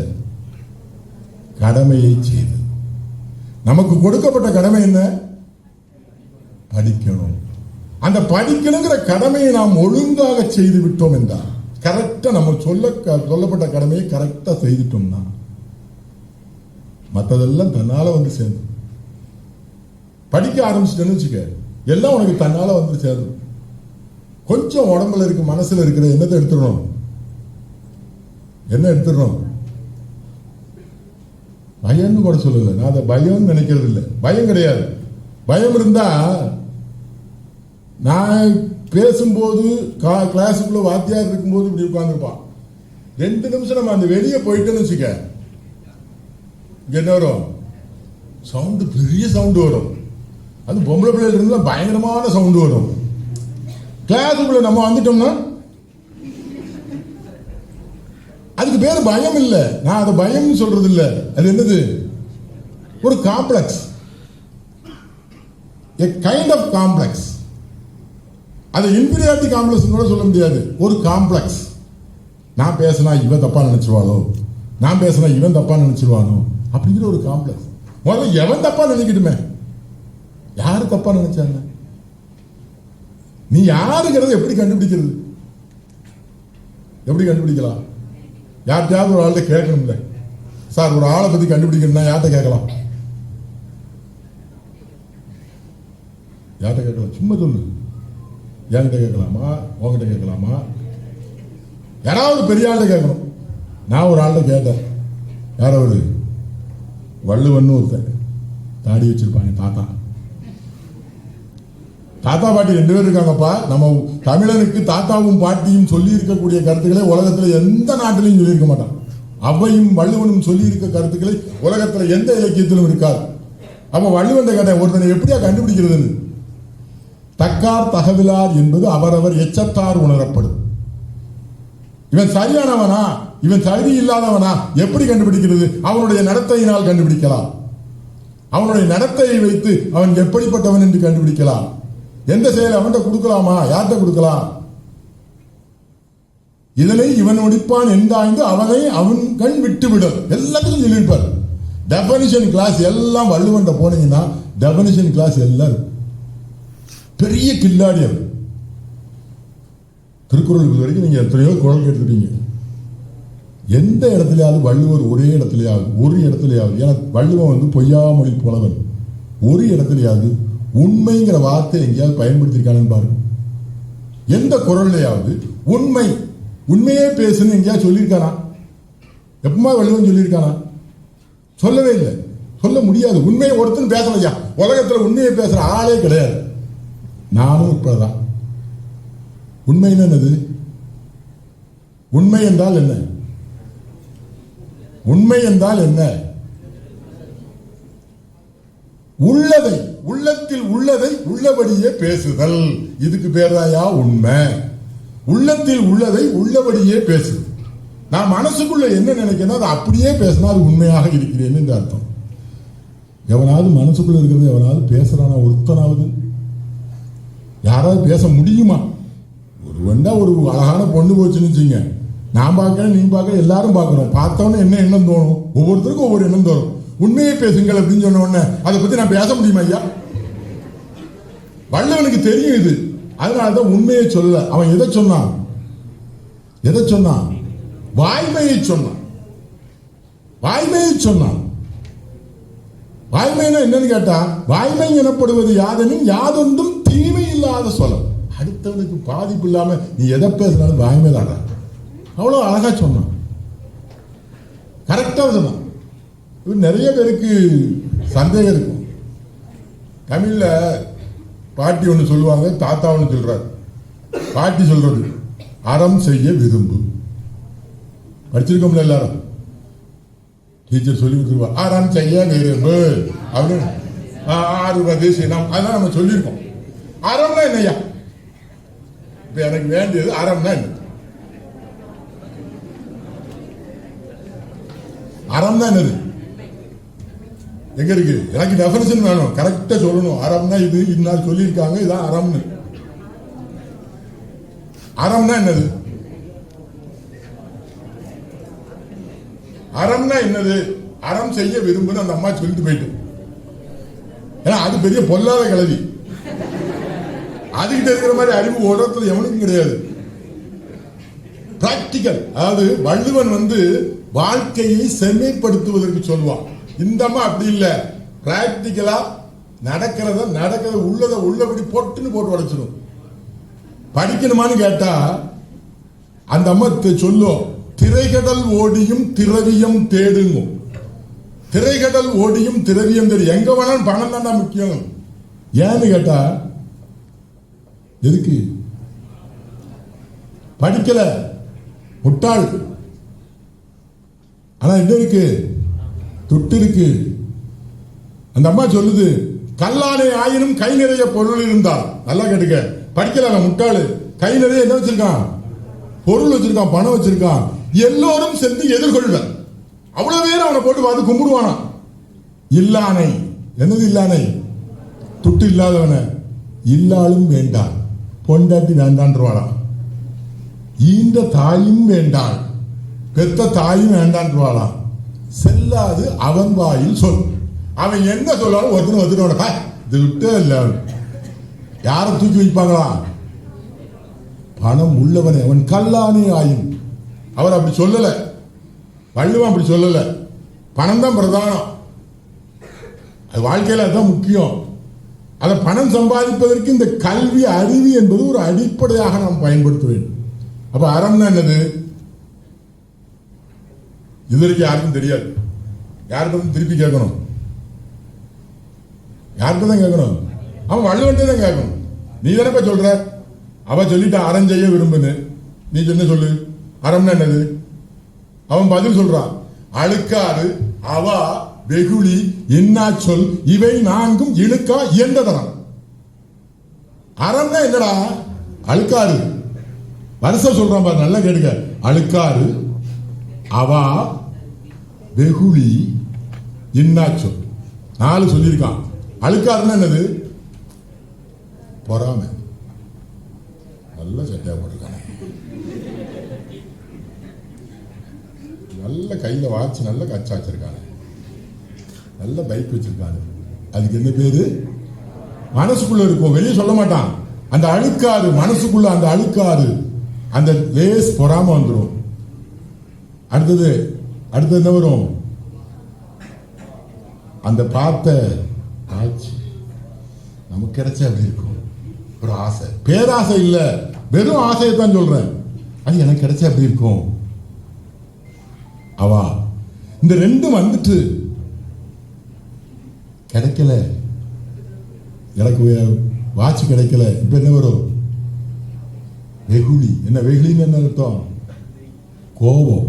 கடமையை செய்தது. நமக்கு கொடுக்கப்பட்ட கடமை என்ன? படிக்கணும். அந்த படிக்கணுங்கிற கடமையை நாம் ஒழுங்காக செய்து விட்டோம் என்றால், கரெக்டா நம்ம சொல்லப்பட்ட கடமையை கரெக்டா செய்துட்டோம்னா மற்றதெல்லாம் தன்னால வந்து சேர்ந்து. படிக்க ஆரம்பிச்சுட்டேன்னு வச்சுக்க, எல்லாம் உனக்கு தன்னால வந்து சேரும். கொஞ்சம் உடம்புல இருக்கு, மனசுல இருக்கிற என்னத்தை எடுத்துடணும்? என்ன எடுத்துடணும்? பயம்னு கூட சொல்லல. நான் அதை பயம்னு நினைக்கிறது இல்லை. பயம் கிடையாது. பயம் இருந்தா நான் பேசும்போது கிளாஸுக்குள்ள வாத்தியார் இருக்கும்போது இப்படி உட்கார்ந்துருப்பான். 2 நிமிஷம் நம்ம அந்த வெளியே போயிட்டோன்னு வச்சுக்க, என்ன வரும்? சவுண்டு, பெரிய சவுண்டு வரும். அது பொம்பளை பிள்ளைகள் இருந்தா பயங்கரமான சவுண்டு வரும். கிளாஸுக்குள்ள நம்ம வந்துட்டோம்னா அதுக்கு பேர் பயம் இல்ல. நான் அதை பயம்னு சொல்றது இல்ல. அது என்னது? ஒரு complex, a kind of complex. அது இன்ஃபீரியாரிட்டி காம்ப்ளெக்ஸ் கூட சொல்ல முடியாது. ஒரு காம்ப்ளெக்ஸ். நான் பேசினா இவன் தப்பா நினைச்சிருவானோ, நான் பேசினா இவன் தப்பா நினைச்சிருவானோ அப்படிங்கிற ஒரு காம்ப்ளெக்ஸ். முதல்ல எவன் தப்பா நினைக்கட்டுமே. யாரு தப்பா நினைச்சாங்க? நீ யாருங்கிறத எப்படி கண்டுபிடிக்கிறது? எப்படி கண்டுபிடிக்கலாம்? யார்கிட்டயாவது ஒரு ஆள்கிட்ட கேட்கணும்ல. சார், ஒரு ஆளை பத்தி கண்டுபிடிக்கணும்னா யார்கிட்ட கேட்கலாம்? யார்கிட்ட கேட்கலாம்? சும்மா சொல்லு. என்கிட்ட கேட்கலாமா, உங்ககிட்ட கேட்கலாமா? யாராவது பெரிய ஆள்கிட்ட கேட்கணும். நான் ஒரு ஆள்கிட்ட கேட்டேன். யாராவது வள்ளுவன்னு ஒருத்தன், தாடி வச்சிருப்பாங்க, தாத்தா. தாத்தா பாட்டி 2 பேர் இருக்காங்கப்பா. நம்ம தமிழனுக்கு தாத்தாவும் பாட்டியும் சொல்லி இருக்கக்கூடிய கருத்துக்களை உலகத்துல எந்த நாட்டிலையும் சொல்லியிருக்க மாட்டான். அவ்வையும் வள்ளுவனும் சொல்லி இருக்க கருத்துக்களை உலகத்துல எந்த இலக்கியத்திலும் இருக்காது. அப்ப வள்ளுவன் கேட்டேன், ஒருத்தனை எப்படியா கண்டுபிடிக்கிறதுன்னு. தக்கார் தகவலார் என்பது அவரவர் எச்சத்தார் உணரப்படும். இவன் சரியானவனா, இவன் சரி இல்லாதவனா எப்படி கண்டுபிடிக்கிறது? அவனுடைய நடத்தையினால் கண்டுபிடிக்கலாம். அவனுடைய நடத்தையை வைத்து அவன் எப்படிப்பட்டவன் என்று கண்டுபிடிக்கலாம். எந்த செயலை அவன்கிட்ட கொடுக்கலாமா, யார்கிட்ட கொடுக்கலாம்? இதனை இவன் ஒடிப்பான் என்றாய்ந்து அவனை அவன் கண் விட்டுவிடும். எல்லாத்துக்கும் சொல்லியிருப்பார். டெபனிஷன் கிளாஸ் எல்லாம் வள்ளுவன்ட்ட போனீங்கன்னா டெபனிஷன் கிளாஸ் எல்லாம் பெரிய கில்லாடி. அது திருக்குறள் வரைக்கும் நீங்க எத்தனையோ குரல் கேட்டுருப்பீங்க. எந்த இடத்துலயாவது வள்ளுவர் ஒரு இடத்துலயாவது ஏன்னா வள்ளுவன் வந்து பொய்யாமொழி புலவன். ஒரு இடத்துலயாவது உண்மைங்கிற வார்த்தை எங்கேயாவது பயன்படுத்திருக்கானு பாருங்க. எந்த குரல்லையாவது உண்மையே பேசுன்னு எங்கேயாவது சொல்லியிருக்கானா? எப்பமா வள்ளுவன் சொல்லியிருக்கானா? சொல்லவே இல்லை, சொல்ல முடியாது. உண்மையை ஒருத்தன் பேசலையா? உலகத்துல உண்மையை பேசுற ஆளே கிடையாது. நானும் இப்பதான். உண்மைன்னு என்னது? உண்மை என்றால் என்ன? உண்மை என்றால் என்ன? உள்ளதை, உள்ளத்தில் உள்ளதை உள்ளபடியே பேசுதல். இதுக்கு பேராயா உண்மை. உள்ளத்தில் உள்ளதை உள்ளபடியே பேசு. நான் மனசுக்குள்ள என்ன நினைக்கிறேன் அதை அப்படியே பேசினா அது உண்மையாக இருக்கிறேன்னு இந்த அர்த்தம். எவனாவது மனசுக்குள்ள இருக்கிறது எவனாவது பேசுறானா? ஒருத்தனாவது யாராவது பேச முடியுமா? ஒரு வந்தா ஒரு அழகான பொண்ணு போச்சுன்னு வச்சுங்க, நான் பார்க்கறேன், நீ பார்க்க, எல்லாரும் பார்க்கறோம். பார்த்தவொன்னே என்ன எண்ணம் தோணும்? ஒவ்வொருத்தருக்கும் ஒவ்வொரு எண்ணம் தோணும். உண்மையை பேசுங்கள் அப்படின்னு சொன்ன உடனே அதை பத்தி நான் பேச முடியுமா ஐயா? வள்ளுவனுக்கு தெரியும் இது. அதனாலதான் உண்மையை சொல்ல. அவன் எதை சொன்னான்? வாய்மையை சொன்னான். வாய்மைன்னா என்னன்னு கேட்டா, வாய்மை எனப்படுவது யாதெனும் யாதொன்றும் தீமை இல்லாத சொல்ல. அடுத்தவனுக்கு பாதிப்பு இல்லாம நீ எதை பேசினாலும் வாய்மை தாடா. அவ்வளவு அழகா சொன்னான், கரெக்டா சொன்னான். நிறைய பேருக்கு சந்தேகம் இருக்கும். தமிழ்ல பாட்டி ஒண்ணு சொல்லுவாங்க, தாத்தா ஒண்ணு சொல்றாரு. பாட்டி சொல்றது அறம் செய்ய விரும்பு. படிச்சிருக்கோம்ல எல்லாரும், டீச்சர் சொல்லி கொடுத்துருவா. அறம் செய்ய விரும்பு அப்படின்னு 60 சினம் அதான் நம்ம சொல்லியிருக்கோம். அறம்னா என்னையா? இப்ப எனக்கு வேண்டியது அறம்னா என்ன? அறம்னா என்னது? எங்க இருக்கு? எனக்கு டெஃபினிஷன் வேணும், கரெக்டா சொல்லணும். அறம்னா இது, இன்னார் சொல்லியிருக்காங்க, இதான் அறம்னு. அறம்னா என்னது? அறம்னா என்னது? அறம் செய்ய விரும்புன்னு அந்த அம்மா சொல்லிட்டு போயிட்டு, ஏன்னா அது பெரிய பொல்லாத கிளவி. அதுக்கிட்ட இருக்கிற மாதிரி அறிவு உலகத்தில் எவனுக்கும் கிடையாது. பிராக்டிக்கல். அதாவது வள்ளுவன் வந்து வாழ்க்கையை செம்மைப்படுத்துவதற்கு சொல்லுவான். இந்த அம்மா அப்படி இல்ல, பிராக்டிக்கலா நடக்கிறத உள்ளதை உள்ளபடி போட்டுன்னு போட்டு உடைச்சிடும். படிக்கணுமான்னு கேட்டா அந்த அம்மா சொல்லும், திரைகடல் ஓடியும் திரவியம் தேடுங்க. திரைகடல் ஓடியும் திரவியம் தேடு. எங்க வேணாலும் பணம் தான்டா முக்கியம். ஏன்னு கேட்டா, எதுக்கு படிக்கல? முட்டாள். ஆனா என்ன இருக்கு? துட்டு இருக்கு. அந்த அம்மா சொல்லுது, கல்லானை ஆயினும் கை நிறைய பொருள் இருந்தால். நல்லா கேட்டுக்க. படிக்கல முட்டாளு, கை நிறைய என்ன வச்சிருக்கான்? பொருள் வச்சிருக்கான், பணம் வச்சிருக்கான். எல்லோரும் சென்று எதிர்கொள்வர். அவ்வளவு பேர் அவனை போட்டு பார்த்து கும்பிடுவானா. இல்லானை என்னது? இல்லானை துட்டு இல்லாதவன இல்லாலும் வேண்டாம், பொண்டாட்டி வேண்டான்றானா. ஈந்த தாயும் வேண்டாள், பெத்த தாயும் வேண்டான்றாளா. செல்லாது அவன் வாயில் சொல். அவன் என்ன சொல்லாலும் ஒருத்தனோட துட்டே இல்ல. யாரை தூக்கி வைப்பாங்களா? பணம் உள்ளவனை. அவன் கல்லானே ஆயும். அவர் அப்படி சொல்லல, வள்ளுவன் அப்படி சொல்லல. பணம் தான் பிரதானம், அது வாழ்க்கையில அதுதான் முக்கியம். அதை பணம் சம்பாதிப்பதற்கு இந்த கல்வி, அறிவு என்பது ஒரு அடிப்படையாக நாம் பயன்படுத்த வேண்டும். அப்ப அறம்னா என்னது? இதுவரைக்கும் யாருக்கும் தெரியாது. யார்கிட்ட திருப்பி கேட்கணும்? யார்கிட்ட தான் கேட்கணும்? அவன் வள்ளுவன்ட்டே தான் கேட்கணும். நீ தானப்ப சொல்ற, அவ சொல்லிட்டு அறம் செய்ய விரும்புன்னு. நீ என்ன சொல்லு? அறம்னா என்னது? அவன் பதில் சொல்றான், அழுக்காறு, அவா, வெகுளி, இன்னா சொல், இவை நான்கும் இழுக்கா இயன்றதனம். அறம்னா என்னடா? அழுக்காறு. வருஷம் சொல்றான் பாரு, நல்லா கேட்டுக்க. அழுக்காறு, அவா, வெகுளி, இன்னா சொல். 4 சொல்லியிருக்கான். அழுக்காருன்னா என்னது? பொறாமை. நல்ல சட்டையா போட்டிருக்காங்க, நல்ல கையில வாட்சி, நல்ல கச்சா வச்சிருக்காங்க. நல்ல பைக் வச்சிருக்காங்க. அதுக்கு என்ன பேரு? மனசுக்குள்ள இருக்கும், வெளியே சொல்ல மாட்டான். அந்த அழுக்காறு மனசுக்குள்ள, அந்த அழுக்காறு, அந்த லேஸ் பொறாம வந்துடும். அடுத்தது என்ன வரும்? அந்த பார்த்த காட்சி நமக்கு கிடைச்ச அப்படி இருக்கும் ஒரு ஆசை. பேராசை இல்ல, வெறும் ஆசையை தான் சொல்றேன். அது எனக்கு கிடைச்ச அப்படி இருக்கும். அவா இந்த ரெண்டும் வந்துட்டு கிடைக்கல, எனக்கு வாட்ச் கிடைக்கல. இப்ப என்ன வரும்? வெகுளி. என்ன வெகுளின்னு என்ன அர்த்தம்? கோபம்.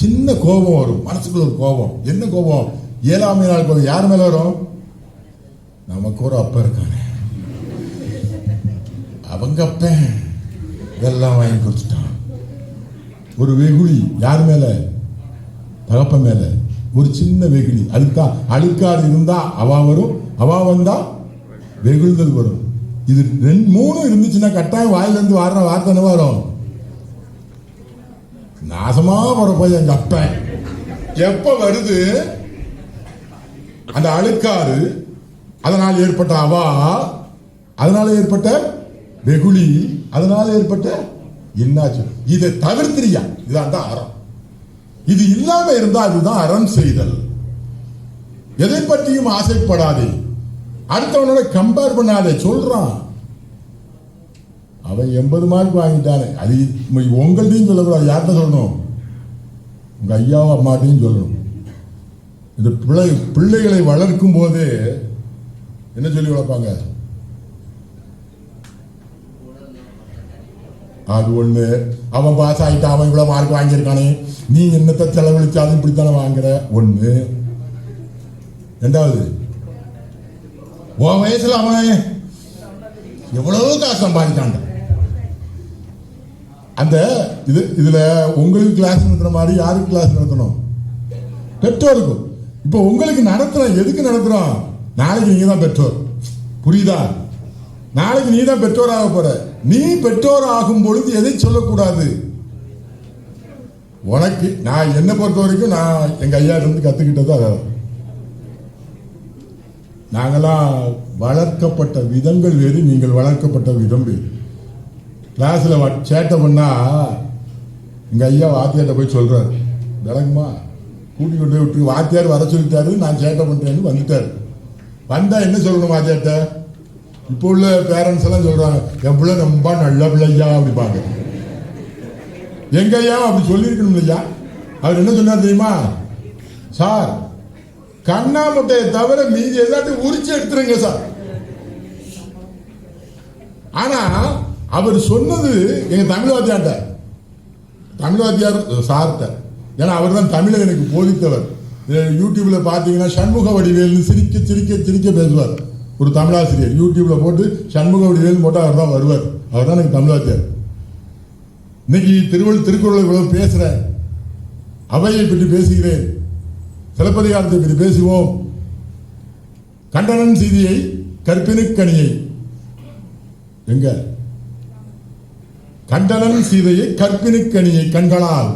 சின்ன கோபம் வரும் மனசுக்குள்ள, ஒரு கோபம். என்ன கோபம்? 7ஆம் நாள் கோபம். யார் மேல வரும்? நமக்கு ஒரு அப்ப இருக்கானே, அவங்க அப்ப இதெல்லாம் வாங்கி கொடுத்துட்டான். ஒரு வெகுளி. யார் மேல? தகப்ப மேல. ஒரு சின்ன வெகுளி. அதுதான் அழுக்காறு இருந்தா அவா வரும், அவா வந்தா வெகுழ்தல் வரும். இது 2-3 இருந்துச்சுன்னா கட்டாயம் வாயிலிருந்து வர்ற வார்த்தை என்ன வரும்? நாசமா போய் எங்க அப்ப. எப்ப வருது அந்த அழுக்காறு? அதனால் ஏற்பட்ட அவா, அதனால ஏற்பட்ட வெகுளி, அதனால ஏற்பட்ட என்னாச்சு? இதை தவிர்த்திரியா, இதான் தான் அறம். இது இல்லாம இருந்தா அதுதான் அறம் செய்தல். எதை பற்றியும் ஆசைப்படாதே, அடுத்தவனோட கம்பேர் பண்ணாதே. சொல்றான் அவன் 80 மார்க் வாங்கிட்டானே, அது உங்கள்டையும் சொல்லக்கூடாது. யார்கிட்ட சொல்லணும்? உங்க ஐயாவும் அம்மாட்டையும் சொல்லணும். இந்த பிள்ளைகளை வளர்க்கும் போது என்ன சொல்லி வளர்ப்பாங்க? அது ஒண்ணு. அவன் பாஸ் ஆகிட்டான், அவன் இவ்வளவு மார்க் வாங்கியிருக்கானே, நீ என்னத்தை செலவழிச்சாலும் இப்படித்தானே வாங்குற. ஒண்ணு. ரெண்டாவது, உன் வயசுல அவன் எவ்வளவு காசு சம்பாதிக்கான். அந்த இதுல உங்களுக்கு கிளாஸ் நடத்துற மாதிரி யாருக்கு கிளாஸ் நடத்தணும்? பெற்றோருக்கும். இப்ப உங்களுக்கு நடத்துறோம், எதுக்கு நடத்துறோம்? நாளைக்கு நீங்க தான் பெற்றோர். புரியுதா? நாளைக்கு நீ தான் பெற்றோர் ஆக போற. நீ பெற்றோர் ஆகும் பொழுது எதை சொல்லக்கூடாது? உனக்கு நான் என்ன பொறுத்த வரைக்கும் நான் எங்க ஐயா இருந்து கத்துக்கிட்டது அதான். நாங்களாம் வளர்க்கப்பட்ட விதங்கள் வேறு, நீங்கள் வளர்க்கப்பட்ட விதம் வேறு. கிளாஸ்ல சேட்டை பண்ணா எங்க ஐயா வாத்தியார்ட்ட போய் சொல்றாரு, விளங்குமா கூட்டி கொண்டு போய் விட்டு வாத்தியார் வர சொல்லிட்டாரு, நான் சேட்டை பண்றேன்னு வந்துட்டாரு. வந்தா என்ன சொல்லணும் வாத்தியார்ட்ட? இப்போ உள்ள பேரண்ட்ஸ் எல்லாம் சொல்றாங்க, என் பிள்ளை ரொம்ப நல்ல பிள்ளையா அப்படிப்பாங்க. எங்க ஐயா அப்படி சொல்லியிருக்கணும் இல்லையா? அவர் என்ன சொன்னார் தெரியுமா? சார், கண்ணா முட்டையை தவிர மீதி எல்லாத்தையும் உரிச்சு எடுத்துருங்க சார். ஆனா அவர் சொன்னது எங்க தமிழ் வாத்தியார் சார்ட்ட. ஏன்னா அவர் தான் தமிழை எனக்கு போதித்தவர். யூடியூப்ல பாத்தீங்கன்னா சண்முக வடிவேல் சிரிக்க சிரிக்க சிரிக்க பேசுவார். ஒரு தமிழாசிரியர் யூடியூப்ல போட்டு சண்முக வடிவேல் போட்டு அவர் தான் வருவார். அவர் தான் எனக்கு தமிழ் வாத்தியார். இன்னைக்கு திருக்குறளை இவ்வளவு பேசுறேன், அவையை பற்றி பேசுகிறேன், சிலப்பதிகாரத்தை பற்றி பேசுவோம். கண்டனன் சீதையை கற்பினுக்கணியை, எங்க கண்டனன் சீதையை கற்பினுக்கணியை கண்களால்.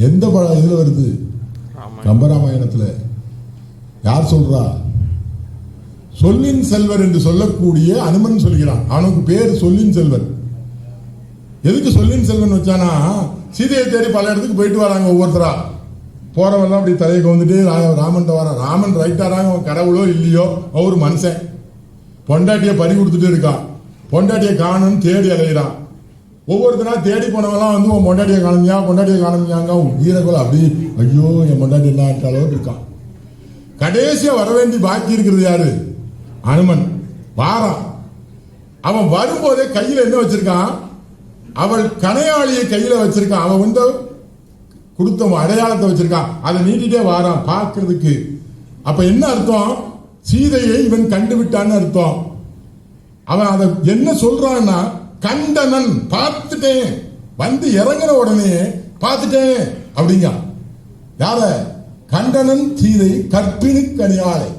எந்த இதுல வருது? கம்பராமாயணத்துல. யார் சொல்றா? சொல்லின் செல்வர் என்று சொல்லக்கூடிய அனுமன் சொல்கிறான். அவனுக்கு பேர் சொல்லின் செல்வர். எதுக்கு சொல்லின் செல்வன் வச்சானா, சீதையை தேடி பல இடத்துக்கு போயிட்டு வராங்க ஒவ்வொருத்தரா. போறவெல்லாம் அப்படி தலையை வந்துட்டு ராமன் வரான். ராமன் ரைட்டாராங்க, அவன் கடவுளோ இல்லையோ அவர் மனுஷன். பொண்டாட்டியை பறி கொடுத்துட்டு இருக்கான். பொண்டாட்டியை காணும்னு தேடி அலைகிறான். ஒவ்வொருத்தரா தேடி போனவெல்லாம் வந்து உன் பொண்டாட்டியை காணுமியாங்க வீரகுல அப்படி, ஐயோ என் பொண்டாட்டி என்ன அளவுக்கு இருக்கான். கடைசியா வர வேண்டி பாக்கி இருக்கிறது யாரு? அனுமன். வாரான். அவன் வரும்போதே கையில என்ன வச்சிருக்கான்? அவள் கனையாளியை கையில வச்சிருக்கான். அவன் வந்து கொடுத்த அடையாளத்தை வச்சிருக்கான். அதை நீட்டிட்டே வாரான் பார்க்கிறதுக்கு. அப்ப என்ன அர்த்தம்? சீதையை இவன் கண்டுவிட்டான்னு அர்த்தம். அவன் அதை என்ன சொல்றான்னா, கண்டனன் பார்த்துட்டேன், வந்து இறங்குற உடனே பார்த்துட்டேன் அப்படிங்க. யார? கண்டனன் சீதை கற்பினுக்கணியாளை.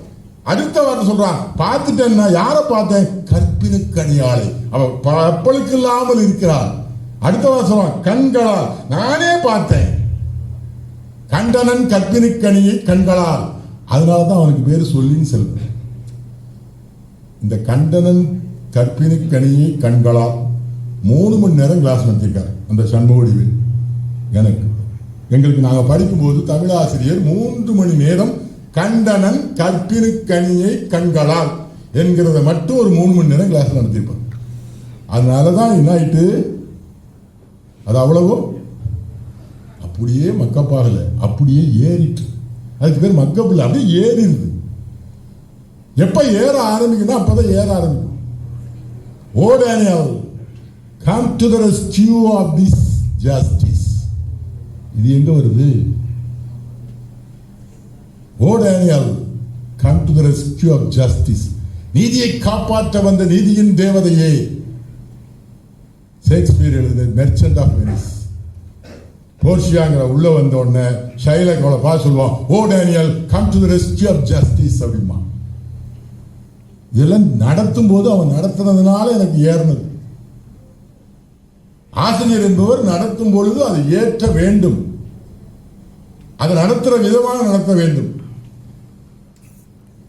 அடுத்த வார்த்தை சொல்றான், பார்த்துட்டேன்னா யார பார்த்தேன்? கற்பினுக்கணியாளை. அவன் பப்பளுக்கு இல்லாமல் இருக்கிறாள். அடுத்த வார்த்தை சொல்றான், கண்களால் நானே பார்த்தேன். கண்டனன் கற்பினுக்கணியை கண்களால். அதனாலதான் அவனுக்கு பேரு சொல்லின்னு செல்வன். இந்த கண்டனன் கற்பினி கனியை கண்களால் 3 மணி நேரம் கிளாஸ் நடத்திருக்காரு அந்த சண்முகடிவில். எங்களுக்கு நாங்க படிக்கும்போது தமிழ் ஆசிரியர் 3 மணி நேரம் கண்டனன் கற்பினி கனியை கண்களால் என்கிறத மட்டும் ஒரு 3 மணி நேரம் கிளாஸ் நடத்திருப்பார். அதனாலதான் என்ன ஆயிட்டு, அது அவ்வளவோ அப்படியே மக்காகல, அப்படியே ஏறிட்டு. அதுக்கு பேர் மக்கப் இல்லை, அப்படியே ஏறிடுது. எப்ப ஏற ஆரம்பிக்குன்னா அப்பதான் ஏற ஆரம்பிக்கும். ஓ Daniel, come to the rescue of this justice. இது எங்க வருது? ஓ Daniel, come to the rescue of justice. நீதியை காப்பாற்ற வந்த நீதியின் தேவதையே. ஷேக்ஸ்பியர் எழுதின மெர்ச்சன்ட் ஆஃப் வெனிஸ். போர்ஷியாங்கிற உள்ள வந்த உடனே ஷைலக் அவளை பார்த்து சொல்லுவான், oh Daniel, come to the rescue of justice அப்படிமா. இதெல்லாம் நடத்தும் போது அவன் நடத்துறதுனால எனக்கு ஏறினது. ஆசிரியர் என்பவர் நடத்தும் பொழுது அதை ஏற்ற வேண்டும், அதை நடத்துற விதமாக நடத்த வேண்டும்.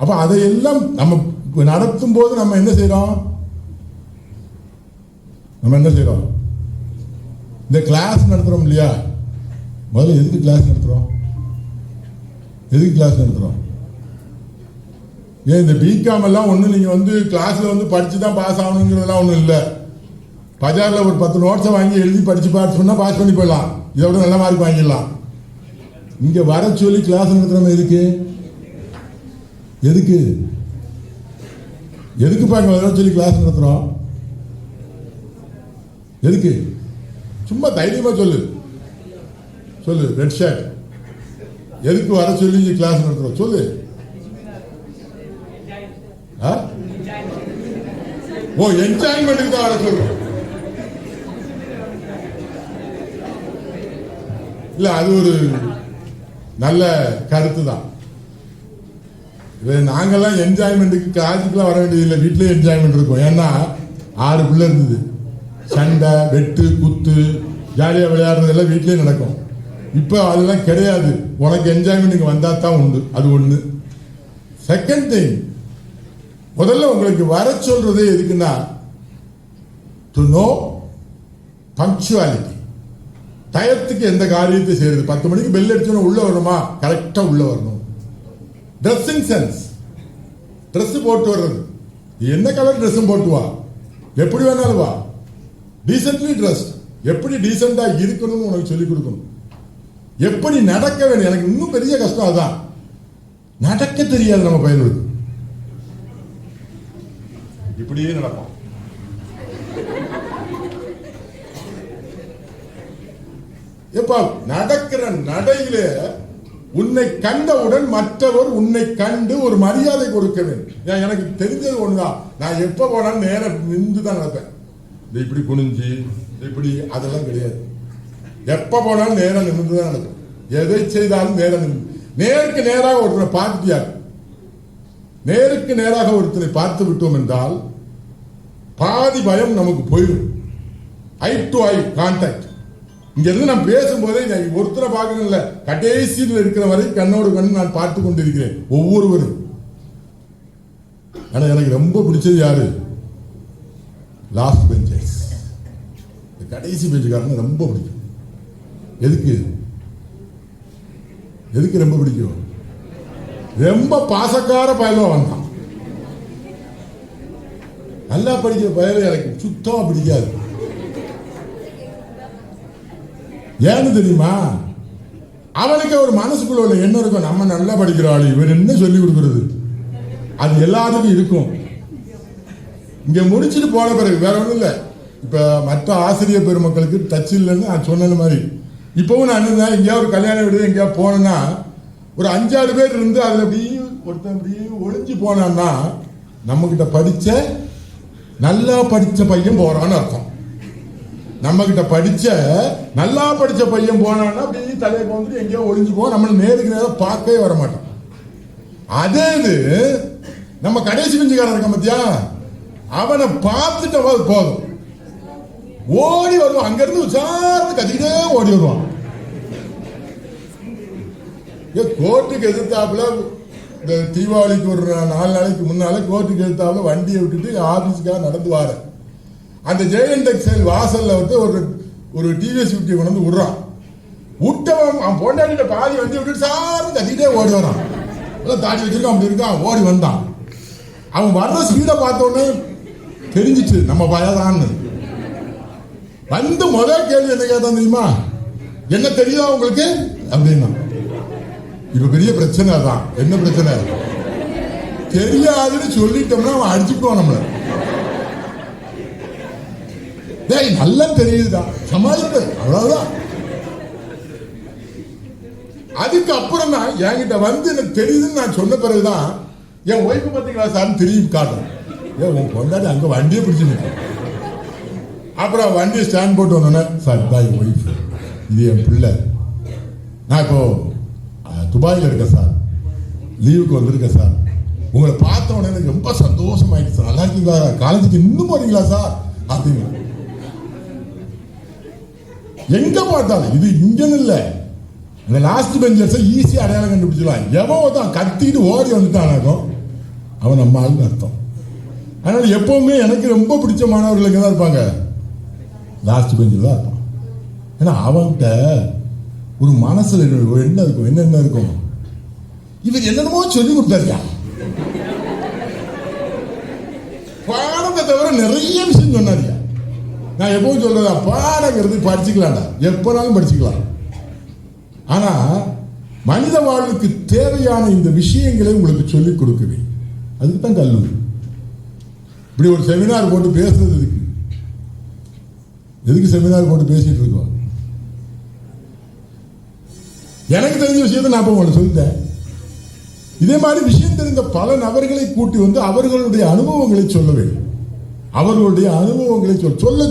அப்ப அதையெல்லாம் நம்ம நடத்தும் போது நம்ம என்ன செய்யறோம்? இந்த கிளாஸ் நடத்துறோம் இல்லையா? முதல்ல எதுக்கு கிளாஸ் நடத்துறோம்? ஏன் இந்த பிகாம் எல்லாம் ஒண்ணு நீங்க கிளாஸ்ல படிச்சுதான் பாஸ் ஆகணுங்கிறதெல்லாம் ஒண்ணும் இல்லை. பஜார்ல ஒரு 10 நோட்ஸை வாங்கி எழுதி படிச்சு பார்த்து சொன்னா பாஸ் பண்ணி போயிடலாம், இதோட நல்ல மார்க் வாங்கிடலாம். இங்க வர சொல்லி கிளாஸ் நடத்துறோம். எதுக்கு பாங்க வர சொல்லி கிளாஸ் நடத்துறோம்? எதுக்கு? சும்மா தைரியமா சொல்லு ரெட் ஷர்ட், எதுக்கு வர சொல்லி கிளாஸ் நடத்துறோம் சொல்லு. ஓ, என்ஜாய்மெண்ட்டுக்கு தான் வர சொல்றோம். இல்ல, அது ஒரு நல்ல கருத்து தான். நாங்கெல்லாம் என்ஜாய்மெண்ட்டுக்கு கிளாஸுக்குலாம் வர வேண்டியதில்லை, வீட்லயே என்ஜாய்மெண்ட் இருக்கும். ஏன்னா 6 பிள்ளை இருந்தது. சண்டை, வெட்டு, குத்து, ஜாலியா விளையாடுறதெல்லாம் வீட்லயே நடக்கும். இப்ப அதெல்லாம் கிடையாது. உனக்கு என்ஜாய்மெண்ட் இங்க வந்தா தான் உண்டு. அது ஒண்ணு. செகண்ட் திங், முதல்ல உங்களுக்கு வர சொல்றதே எதுக்குன்னா, டு நோ பங்க்சுவாலிட்டி. டயத்துக்கு எந்த காரியத்தை செய்யறது. 10 மணிக்கு பெல் அடிச்சோன்னா உள்ள வரணுமா? கரெக்டா உள்ள வரணும். ட்ரெஸ்ஸிங் சென்ஸ், ட்ரெஸ் போட்டு வர்றது. என்ன கலர் ட்ரெஸ்ஸும் போட்டு வா, எப்படி வேணாலும் வா. டீசென்ட்லி ட்ரெஸ்ட். எப்படி டீசெண்டா இருக்கணும்னு உனக்கு சொல்லிக் கொடுக்கணும். எப்படி நடக்க வேண்டும். எனக்கு இன்னும் பெரிய கஷ்டம் அதான், நடக்க தெரியாது நம்ம பையனுக்கு. இப்படியே நடப்பான். எப்ப நடக்கிற நடையில உன்னை கண்டவுடன் மற்றவர் உன்னை கண்டு ஒரு மரியாதை கொடுக்க வேண்டும். எனக்கு தெரிஞ்சது ஒண்ணுதான், நான் எப்ப போனாலும் நேரம் நின்று தான் நடப்பேன். இப்படி குனிஞ்சு இப்படி அதெல்லாம் கிடையாது. எப்ப போனாலும் நேரம் நின்று தான் நடக்கும். எதை செய்தாலும் நேரம் நின்று. நேருக்கு நேராக ஒருத்தரை பார்த்துட்டியார், நேருக்கு நேராக ஒருத்தரை பார்த்து விட்டோம் என்றால் பாதி பயம் நமக்கு போயிடும். ஐ டு ஐ கான்டாக்ட். இங்க இருந்து நான் பேசும்போதே ஒருத்தரை பார்க்கணும் இல்ல, கடைசியில் இருக்கிற வரை கண்ணோடு கண் நான் பார்த்து கொண்டிருக்கிறேன் ஒவ்வொருவரும். ஆனா எனக்கு ரொம்ப பிடிச்சது யாரு? லாஸ்ட் பெஞ்சர்ஸ், கடைசி பெஞ்சுக்காரங்க ரொம்ப பிடிக்கும். எதுக்கு ரொம்ப பிடிக்கும்? ரொம்ப பாசக்கார பயலோ வந்தான். நல்லா படிக்கிற பயலோ எனக்கு சுத்தமா பிடிக்காது. ஏன்னு தெரியுமா? அவனுக்கு ஒரு மனசுக்குள்ள உள்ள என்ன இருக்கும், நம்ம நல்லா படிக்கிறாள், இவர் என்ன சொல்லி கொடுக்கிறது, அது எல்லாத்துக்கும் இருக்கும். இங்க முடிச்சுட்டு போன பிறகு வேற ஒண்ணும் இல்லை. இப்ப மற்ற ஆசிரியர் பெருமக்களுக்கு டச் இல்லைன்னு நான் சொன்ன மாதிரி, இப்பவும் நான் எங்கேயாவது ஒரு கல்யாண வீடு எங்கேயாவது போனேன்னா ஒரு 5-6 பேர் இருந்து அதுல அப்படி ஒருத்தன் அப்படி ஒளிஞ்சு போனான்னா நம்ம கிட்ட படிச்ச நல்லா படிச்ச பையன் போறான்னு அர்த்தம். நம்ம கிட்ட படிச்ச நல்லா படிச்ச பையன் போனான்னா அப்படி தலையை வந்துட்டு எங்கேயோ ஒளிஞ்சு போவோம், நம்மள நேருக்கு நேரம் பார்க்கவே வர மாட்டோம். அதே இது நம்ம கடைசி பெஞ்சுக்காரன் இருக்க பத்தியா, அவனை பார்த்துட்டு போதும் ஓடி வருவான். அங்க இருந்து உச்சார்ந்து கத்திக்கிட்டே ஓடி வருவான். கோர்ட்டுக்கு எதிர்த்தாப்புல இந்த தீபாவளிக்கு ஒரு 4 நாளைக்கு முன்னால கோர்ட்டுக்கு எடுத்தாலும் வண்டியை விட்டுட்டு ஆபீஸுக்காக நடந்து வாரேன். அந்த ஜெயன் டெக்ஸ்டைல் வாசல்ல வந்து ஒரு டிவிஎஸ் 50 கொண்டு வந்து விடுறான். விட்டவன் அவன் பொண்டாட்டிட்ட பாதி வண்டி விட்டுட்டு சாரு கத்திட்டே ஓடி வரான். தாட்டி வச்சிருக்கான், அப்படி இருக்கான், ஓடி வந்தான். அவன் வர்ற ஸ்பீடை பார்த்த உடனே தெரிஞ்சிச்சு நம்ம பயதான்னு. வந்து முதல் கேள்வி என்ன கேட்டான் தெரியுமா? என்ன தெரியுதா உங்களுக்கு அப்படின்னா. இப்ப பெரிய பிரச்சனை தான். என்ன பிரச்சனை? தெரியாதுன்னு சொல்லிட்டோம்னா அவன் அடிச்சுக்குவான் நம்மள. டேய் நல்லா தெரியுதுடா, சமாளிப்பு, அவ்வளவுதான். அதுக்கு அப்புறம் தான் என்கிட்ட வந்து எனக்கு தெரியுதுன்னு நான் சொன்ன பிறகுதான் என் ஒய்ஃபு பார்த்தீங்களா சார் திரும்பி காட்டுறேன். உன் கொண்டாடி அங்க வண்டியை பிடிச்சிருக்க. அப்புறம் வண்டியை ஸ்டாண்ட் போட்டு வந்தோன்னே, சார் தான் என் ஒய்ஃப், இது என் பிள்ளை, நான் இப்போ துபாயில் இருக்கேன் சார், லீவுக்கு வந்திருக்கேன் சார், உங்களை பார்த்த உடனே எனக்கு ரொம்ப சந்தோஷமாயிடுச்சு சார், நல்லா இருக்கீங்களா, காலேஜுக்கு இன்னும் போறீங்களா சார் அப்படின்னு. எங்க பார்த்தாலும் இது இங்கன்னு இல்லை, அந்த லாஸ்ட் பெஞ்சர்ஸை ஈஸியாக அடையாளம் கண்டுபிடிச்சிடலாம். எவன் தான் கத்திக்கிட்டு ஓடி வந்துட்டானாக்கும் அவன் நம்ம ஆளுன்னு அர்த்தம். அதனால எப்பவுமே எனக்கு ரொம்ப பிடிச்ச மாணவர்கள் எங்கே தான் இருப்பாங்க? லாஸ்ட் பெஞ்சில் தான் இருப்பான். ஏன்னா அவன்கிட்ட ஒரு மனசுல என்ன இருக்கும், என்னென்ன இருக்கும், இவர் என்னென்னமோ சொல்லி கொடுத்தாருயா, பாடத்தை தவிர நிறைய விஷயம் சொன்னாரியா. நான் எப்பவும் சொல்றதா, பாடங்கிறது படிச்சுக்கலாம்டா, எப்பனாலும் படிச்சுக்கலாம். ஆனா மனித வாழ்வுக்கு தேவையான இந்த விஷயங்களை உங்களுக்கு சொல்லிக் கொடுக்குறேன். அதுக்கு தான் கல்லூரி. இப்படி ஒரு செமினார் போட்டு பேசுறது எதுக்கு செமினார் போட்டு பேசிட்டு இருக்கோம்? எனக்கு தெரிஞ்ச விஷயத்தை நான் உங்களுக்கு சொல்லிட்டேன். இதே மாதிரி விஷயம் தெரிந்த பல நபர்களை கூட்டி வந்து அவர்களுடைய அனுபவங்களை சொல்ல வேண்டும். அவர்களுடைய அனுபவங்களை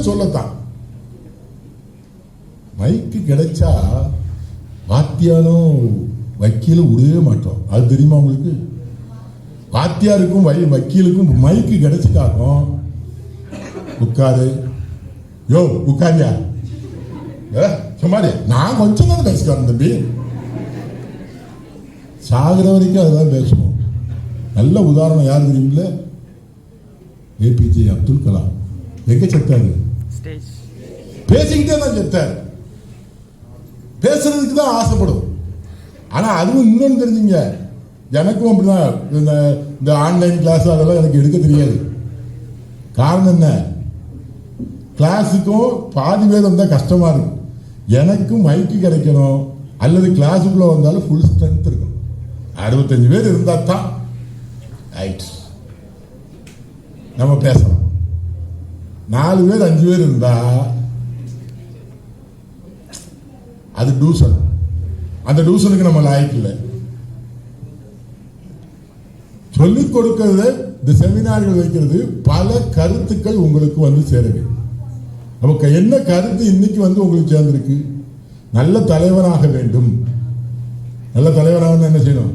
சொல்லத்தான். மைக்கு கிடைச்சா வாத்தியாரும் வக்கீலும் விடவே மாட்டோம். அது தெரியுமா உங்களுக்கு? வாத்தியாருக்கும் வக்கீலுக்கும் மைக்கு கிடைச்சிட்டாக்கும் உட்காரு, யோ உட்காரியா, சும்மாரி நான் கொஞ்சம் தான் பேசிக்கிறேன் தம்பி, சாகிற வரைக்கும் அதுதான் பேசுவோம். நல்ல உதாரணம் யார் தெரியுமில்ல? ஏபிஜே அப்துல் கலாம். எங்க செத்தாரு? பேசிக்கிட்டே தான் செத்தாரு. பேசுறதுக்கு தான் ஆசைப்படும். ஆனா அதுவும் இன்னொன்று தெரிஞ்சுங்க, எனக்கும் அப்படிதான். இந்த ஆன்லைன் கிளாஸ் அதெல்லாம் எனக்கு எடுக்க தெரியாது. காரணம் என்ன? கிளாஸுக்கும் பாதி வேதம் தான் கஷ்டமா இருக்கு. எனக்கும் மைக்கு கிடைக்கணும், அல்லது கிளாஸுக்குள்ள வந்தாலும் ஃபுல் ஸ்ட்ரென்த் இருக்கணும். 65 பேர் இருந்தா தான் நம்ம பேசலாம். 4 பேர் 5 பேர் இருந்தா அது டியூசன். அந்த டியூசனுக்கு நம்ம லாய்க்கு இல்லை. சொல்லிக் கொடுக்கிறது, இந்த செமினார்கள் வைக்கிறது, பல கருத்துக்கள் உங்களுக்கு வந்து சேருங்க. நமக்கு என்ன கருத்து இன்னைக்கு வந்து உங்களுக்கு சேர்ந்திருக்கு? நல்ல தலைவராக வேண்டும். நல்ல தலைவராக என்ன செய்யணும்?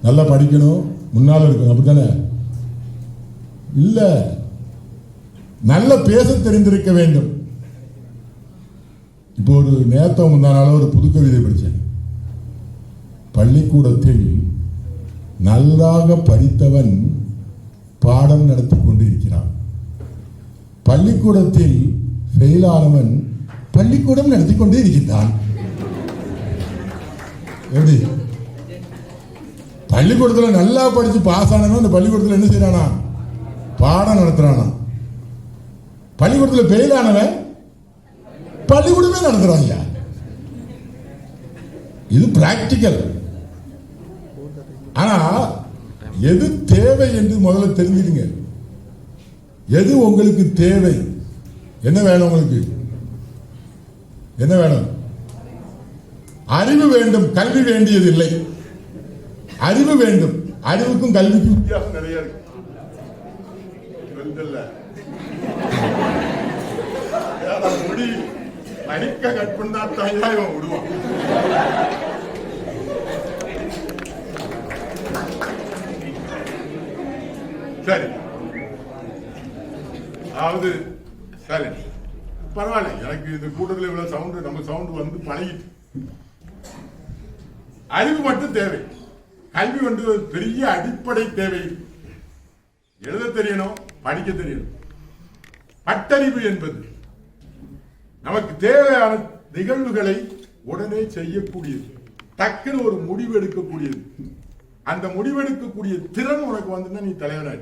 நல்லா படிக்கணும், முன்னால இருக்கணும், அப்படித்தானே? இல்ல, நல்ல பேச தெரிந்திருக்க வேண்டும். இப்போ ஒரு நேத்தம் முந்தானால ஒரு புது கவிதை படித்தேன். பள்ளிக்கூடத்தில் நன்றாக படித்தவன் பாடம் நடத்தி கொண்டு இருக்கிறான். பள்ளிக்கூடத்தில் ஃபெயிலானவன் பள்ளிக்கூடம் நடத்தி கொண்டே இருக்கின்றான். எப்படி? பள்ளிக்கூடத்தில் நல்லா படிச்சு பாஸ் ஆனவன் அந்த பள்ளிக்கூடத்தில் என்ன செய்யறானா? பாடம் நடத்துறானா. பள்ளிக்கூடத்தில் ஃபெயில் ஆனவன் பள்ளிக்கூடமே நடத்துறாங்க. இது பிராக்டிக்கல். ஆனா எது தேவை என்று முதல்ல தெரிஞ்சுடுங்க. எது உங்களுக்கு தேவை? என்ன வேணும் உங்களுக்கு? என்ன வேணும்? அறிவு வேண்டும், கல்வி வேண்டியது இல்லை. அறிவு வேண்டும். அறிவுக்கும் கல்விக்கும் வித்தியாசம் நிறைய இருக்கு. முடி மணிக்க கட் பண்ணா இவன் விடுவான். சரி, அதாவது சரி பரவாயில்ல. எனக்கு இந்த கூட்டத்தில் இவ்வளவு சவுண்ட், நம்ம சவுண்ட் வந்து பழகிட்டு. அறிவு மட்டும் தேவை. கல்வி வந்து பெரிய அடிப்படை தேவை. எழுத தெரியணும், படிக்க தெரியணும். பட்டறிவு என்பது நமக்கு தேவையான நிகழ்வுகளை உடனே செய்யக்கூடியது, டக்குன்னு ஒரு முடிவு எடுக்கக்கூடியது. அந்த முடிவெடுக்கக்கூடிய திறன் உனக்கு வந்து நீ தலைவனாய்.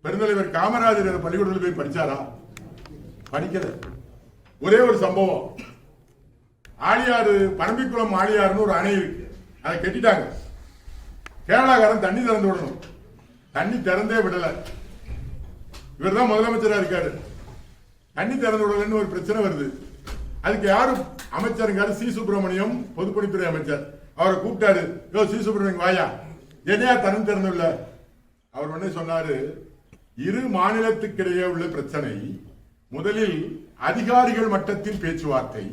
பெருந்தலைவர் காமராஜர் பள்ளிக்கூடத்தில் போய் படிச்சாரா? படிக்கல. ஒரே ஒரு சம்பவம், ஆழியாறு பரம்பிக்குளம் ஆழியாறுன்னு ஒரு அணை இருக்கு, அதை கட்டிட்டாங்க. கேரளாக்காரன் தண்ணி திறந்து விடணும், தண்ணி திறந்தே விடல. இவர் தான் முதலமைச்சரா இருக்காரு. தண்ணி திறந்து விடலன்னு ஒரு பிரச்சனை வருது. அதுக்கு யாரும் அமைச்சருங்காரு, சி சுப்பிரமணியம் பொதுப்பணித்துறை அமைச்சர். அவரை கூப்பிட்டாரு, யோ சி சுப்பிரமணியம் வாயா, என்னையா தண்ணி திறந்து இல்ல? அவர் உடனே சொன்னாரு, இரு மாநிலத்துக்கிடையே உள்ள பிரச்சனை, முதலில் அதிகாரிகள் மட்டத்தில் பேச்சுவார்த்தை,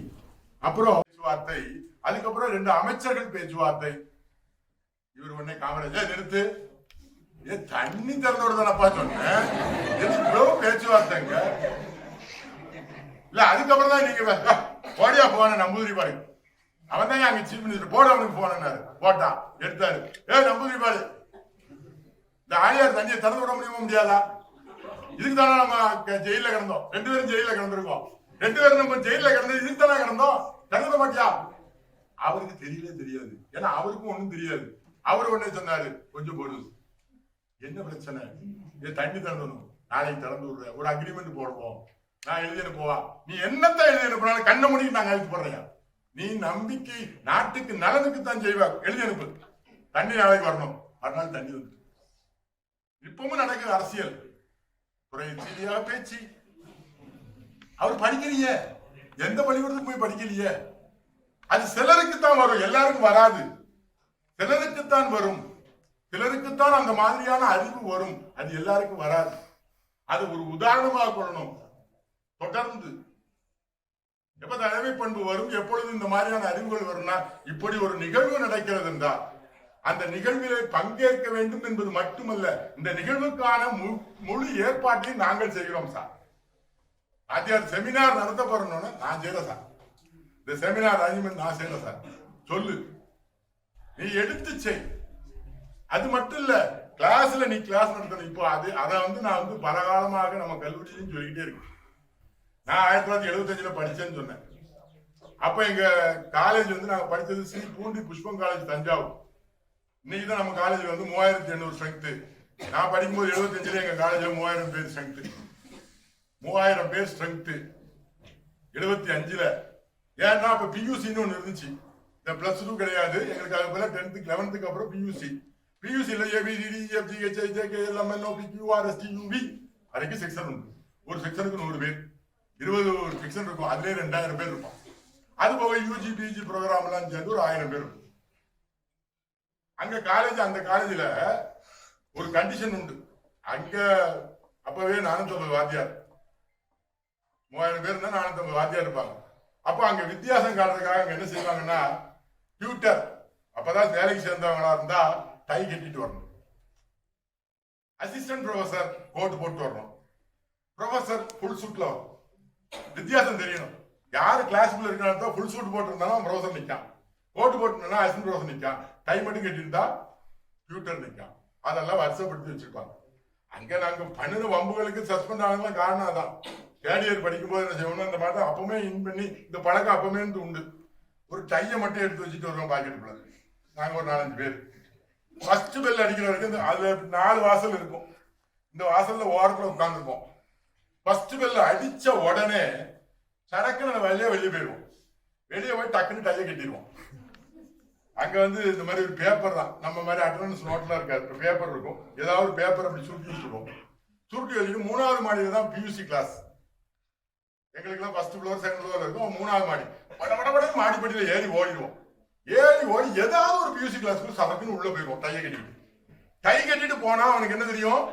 அப்புறம் பேச்சுவார்த்தை, அதுக்கப்புறம் 2 அமைச்சர்கள் பேச்சுவார்த்தை. இவர் உடனே காமராஜர் நிறுத்து, தண்ணி திறந்து விடுதானப்பா சொன்னேன், இவ்வளவு பேச்சுவார்த்தைங்க இல்ல. அதுக்கப்புறம் தான் நீங்க போடியா போன நம்பூதிரி பாரு, அவன் தான் அங்க சீஃப் மினிஸ்டர், போட அவனுக்கு போனாரு, போட்டான், எடுத்தாரு. நம்பூதிரி பாரு, இந்த ஆழியார் தண்ணியை திறந்து விட முடியுமா முடியாதா? இதுக்கு தானே நம்ம ஜெயில கிடந்தோம், 2 பேரும் ஜெயில கிடந்திருக்கோம். 2 பேரும் நம்ம ஜெயில கிடந்தது இதுக்கு தானே கிடந்தோம், திறந்த மாட்டியா? அவருக்கு தெரியாது, ஏன்னா அவருக்கும் ஒண்ணும் தெரியாது. அவர் உடனே சொன்னாரு, கொஞ்சம் பொருள், என்ன பிரச்சனை, இது தண்ணி திறந்தணும், நாளைக்கு திறந்து விடுறேன், ஒரு அக்ரிமெண்ட் போடுவோம், நான் எழுதி அனுப்புவா, நீ என்னத்தான் எழுதி அனுப்புனாலும் கண்ண முடிக்கு நாங்க அழைத்து போடுறேன், நீ நம்பிக்கை நாட்டுக்கு நலனுக்கு தான் செய்வா, எழுதி அனுப்பு, தண்ணி நாளைக்கு வரணும். மறுநாள் தண்ணி வந்து. இப்பவும் நடக்குது அரசியல் துறை ரீதியாக பேச்சு. அவர் படிக்கலைய, எந்த பள்ளிக்கூடத்துக்கு போய் படிக்கலைய. அது சிலருக்கு தான் வரும், எல்லாருக்கும் வராது. சிலருக்குத்தான் வரும், சிலருக்குத்தான் அந்த மாதிரியான அறிவு வரும், அது எல்லாருக்கும் வராது. அது ஒரு உதாரணமாக கொள்ளணும். தொடர்ந்து எப்ப தலைமை பண்பு வரும், எப்பொழுது இந்த மாதிரியான அறிவுகள் வரும்னா, இப்படி ஒரு நிகழ்வு நடக்கிறது என்றால் அந்த நிகழ்விலே பங்கேற்க வேண்டும் என்பது மட்டுமல்ல, இந்த நிகழ்வுக்கான முழு ஏற்பாட்டையும் நாங்கள் செய்கிறோம் சார். ஆத்தியார் செமினார் நடத்த போறோம்னு நான் செய்யறேன் சார், இந்த செமினார் அரேஞ்ச்மெண்ட் நான் செய்யறேன் சார், சொல்லு, நீ எடுத்து செய். அது மட்டும் இல்ல, கிளாஸ்ல நீ கிளாஸ் நடத்தணும். இப்போ அதை நான் பல காலமாக நம்ம கல்லூரியிலும் சொல்லிக்கிட்டே இருக்கேன். நான் 1975 படிச்சேன்னு சொன்னேன். அப்ப எங்க காலேஜ் நாங்க படிச்சது ஸ்ரீ பூண்டி புஷ்பம் காலேஜ் தஞ்சாவூர். இன்னைக்கு தான் நம்ம காலேஜ்ல 3800 ஸ்ட்ரென்த். நான் படிக்கும்போது 75 எங்க காலேஜ்ல 3000 பேர் ஸ்ட்ரென்த். 3000 பேர் ஸ்ட்ரென்த் 75ல. ஏன்னா அப்ப பியூசின்னு ஒண்ணு இருந்துச்சு, இந்த பிளஸ் 2 கிடையாது எங்களுக்கு. அது போல 10th 11th அப்புறம் பியூசில ABCD வரைக்கும் செக்ஷன் உண்டு. ஒரு செக்ஷனுக்கு 100 பேர், 20 செக்ஷன் இருக்கும், அதுலயே 2000 பேர் இருக்கும். அது போக யூஜி பிஜி ப்ரோக்ராம் எல்லாம் சேர்ந்து ஒரு 1000 பேர் இருக்கும். அங்க காலேஜ், அந்த காலேஜ்ல ஒரு கண்டிஷன் உண்டு. அங்க அப்பவே 450 வாத்தியார், 3000 பேர் இருந்தா 450 வாத்தியார் இருப்பாங்க. அப்ப அங்க வித்தியாசம் காட்டுறதுக்காக அங்க என்ன செய்வாங்கன்னா, டியூட்டர் அப்பதான் வேலைக்கு சேர்ந்தவங்களா இருந்தா டை கட்டிட்டு வரணும், அசிஸ்டன்ட் ப்ரொஃபசர் கோட் போட்டு வரணும், ப்ரொஃபசர் ஃபுல் சூட்ல வரும். வித்தியாசம் தெரியணும். யாரு கிளாஸ்க்குள்ள இருக்கானோ ஃபுல் சூட் போட்டு இருந்தாலும் ப்ரொஃபசர் நிற்கான், கோட் போட்டு அசிஸ்டன்ட் ப்ரொஃபசர் நிற்கான், டை மட்டும் கட்டியிருந்தா டியூட்டர் நிற்கான். அதெல்லாம் வருஷப்படுத்தி வச்சிருப்பாங்க. அங்க நாங்க பண்ணின வம்புகளுக்கு சஸ்பெண்ட் ஆனதுலாம் காரணம் அதான். தேர்ட் இயர் படிக்கும் போது என்ன செய்யணும், இந்த மாதிரி அப்பவுமே இன் பண்ணி இந்த பழக்கம் அப்பவுமே உண்டு. ஒரு டையை மட்டும் எடுத்து வச்சுட்டு வருவோம் பாக்கெட்டுக்குள்ள. நாங்க ஒரு 4-5 பேர் ஃபர்ஸ்ட் பெல் அடிக்கிற வரைக்கும் அதுல 4 வாசல் இருக்கும். இந்த வாசல்ல ஓரத்துல உட்காந்துருப்போம். ஃபர்ஸ்ட் பெல் அடிச்ச உடனே சடக்குன்னு வெளியே போயிடுவோம். வெளியே போய் டக்குன்னு டையை கட்டிடுவோம். அங்க இந்த மாதிரி ஒரு பேப்பர் தான், நம்ம மாதிரி அட்டண்டன்ஸ் நோட்லாம் இருக்காது, பேப்பர் இருக்கும். ஏதாவது ஒரு பேப்பர் அப்படி சுருட்டி வச்சுருவோம். சுருட்டி வச்சுட்டு 3வது மாடியில தான் பியூசி கிளாஸ். எங்களுக்குலாம் ஃபர்ஸ்ட் ஃப்ளோர் செகண்ட் ஃப்ளோர் இருக்கும். 3வது மாடி பட மாடிப்படியில ஏறி ஓடிடுவோம். ஏதாவது ஒரு பியூசி கிளாஸ்க்கு சதக்குன்னு உள்ள போயிடுவோம். டை கட்டிட்டு போனா அவனுக்கு என்ன தெரியும்,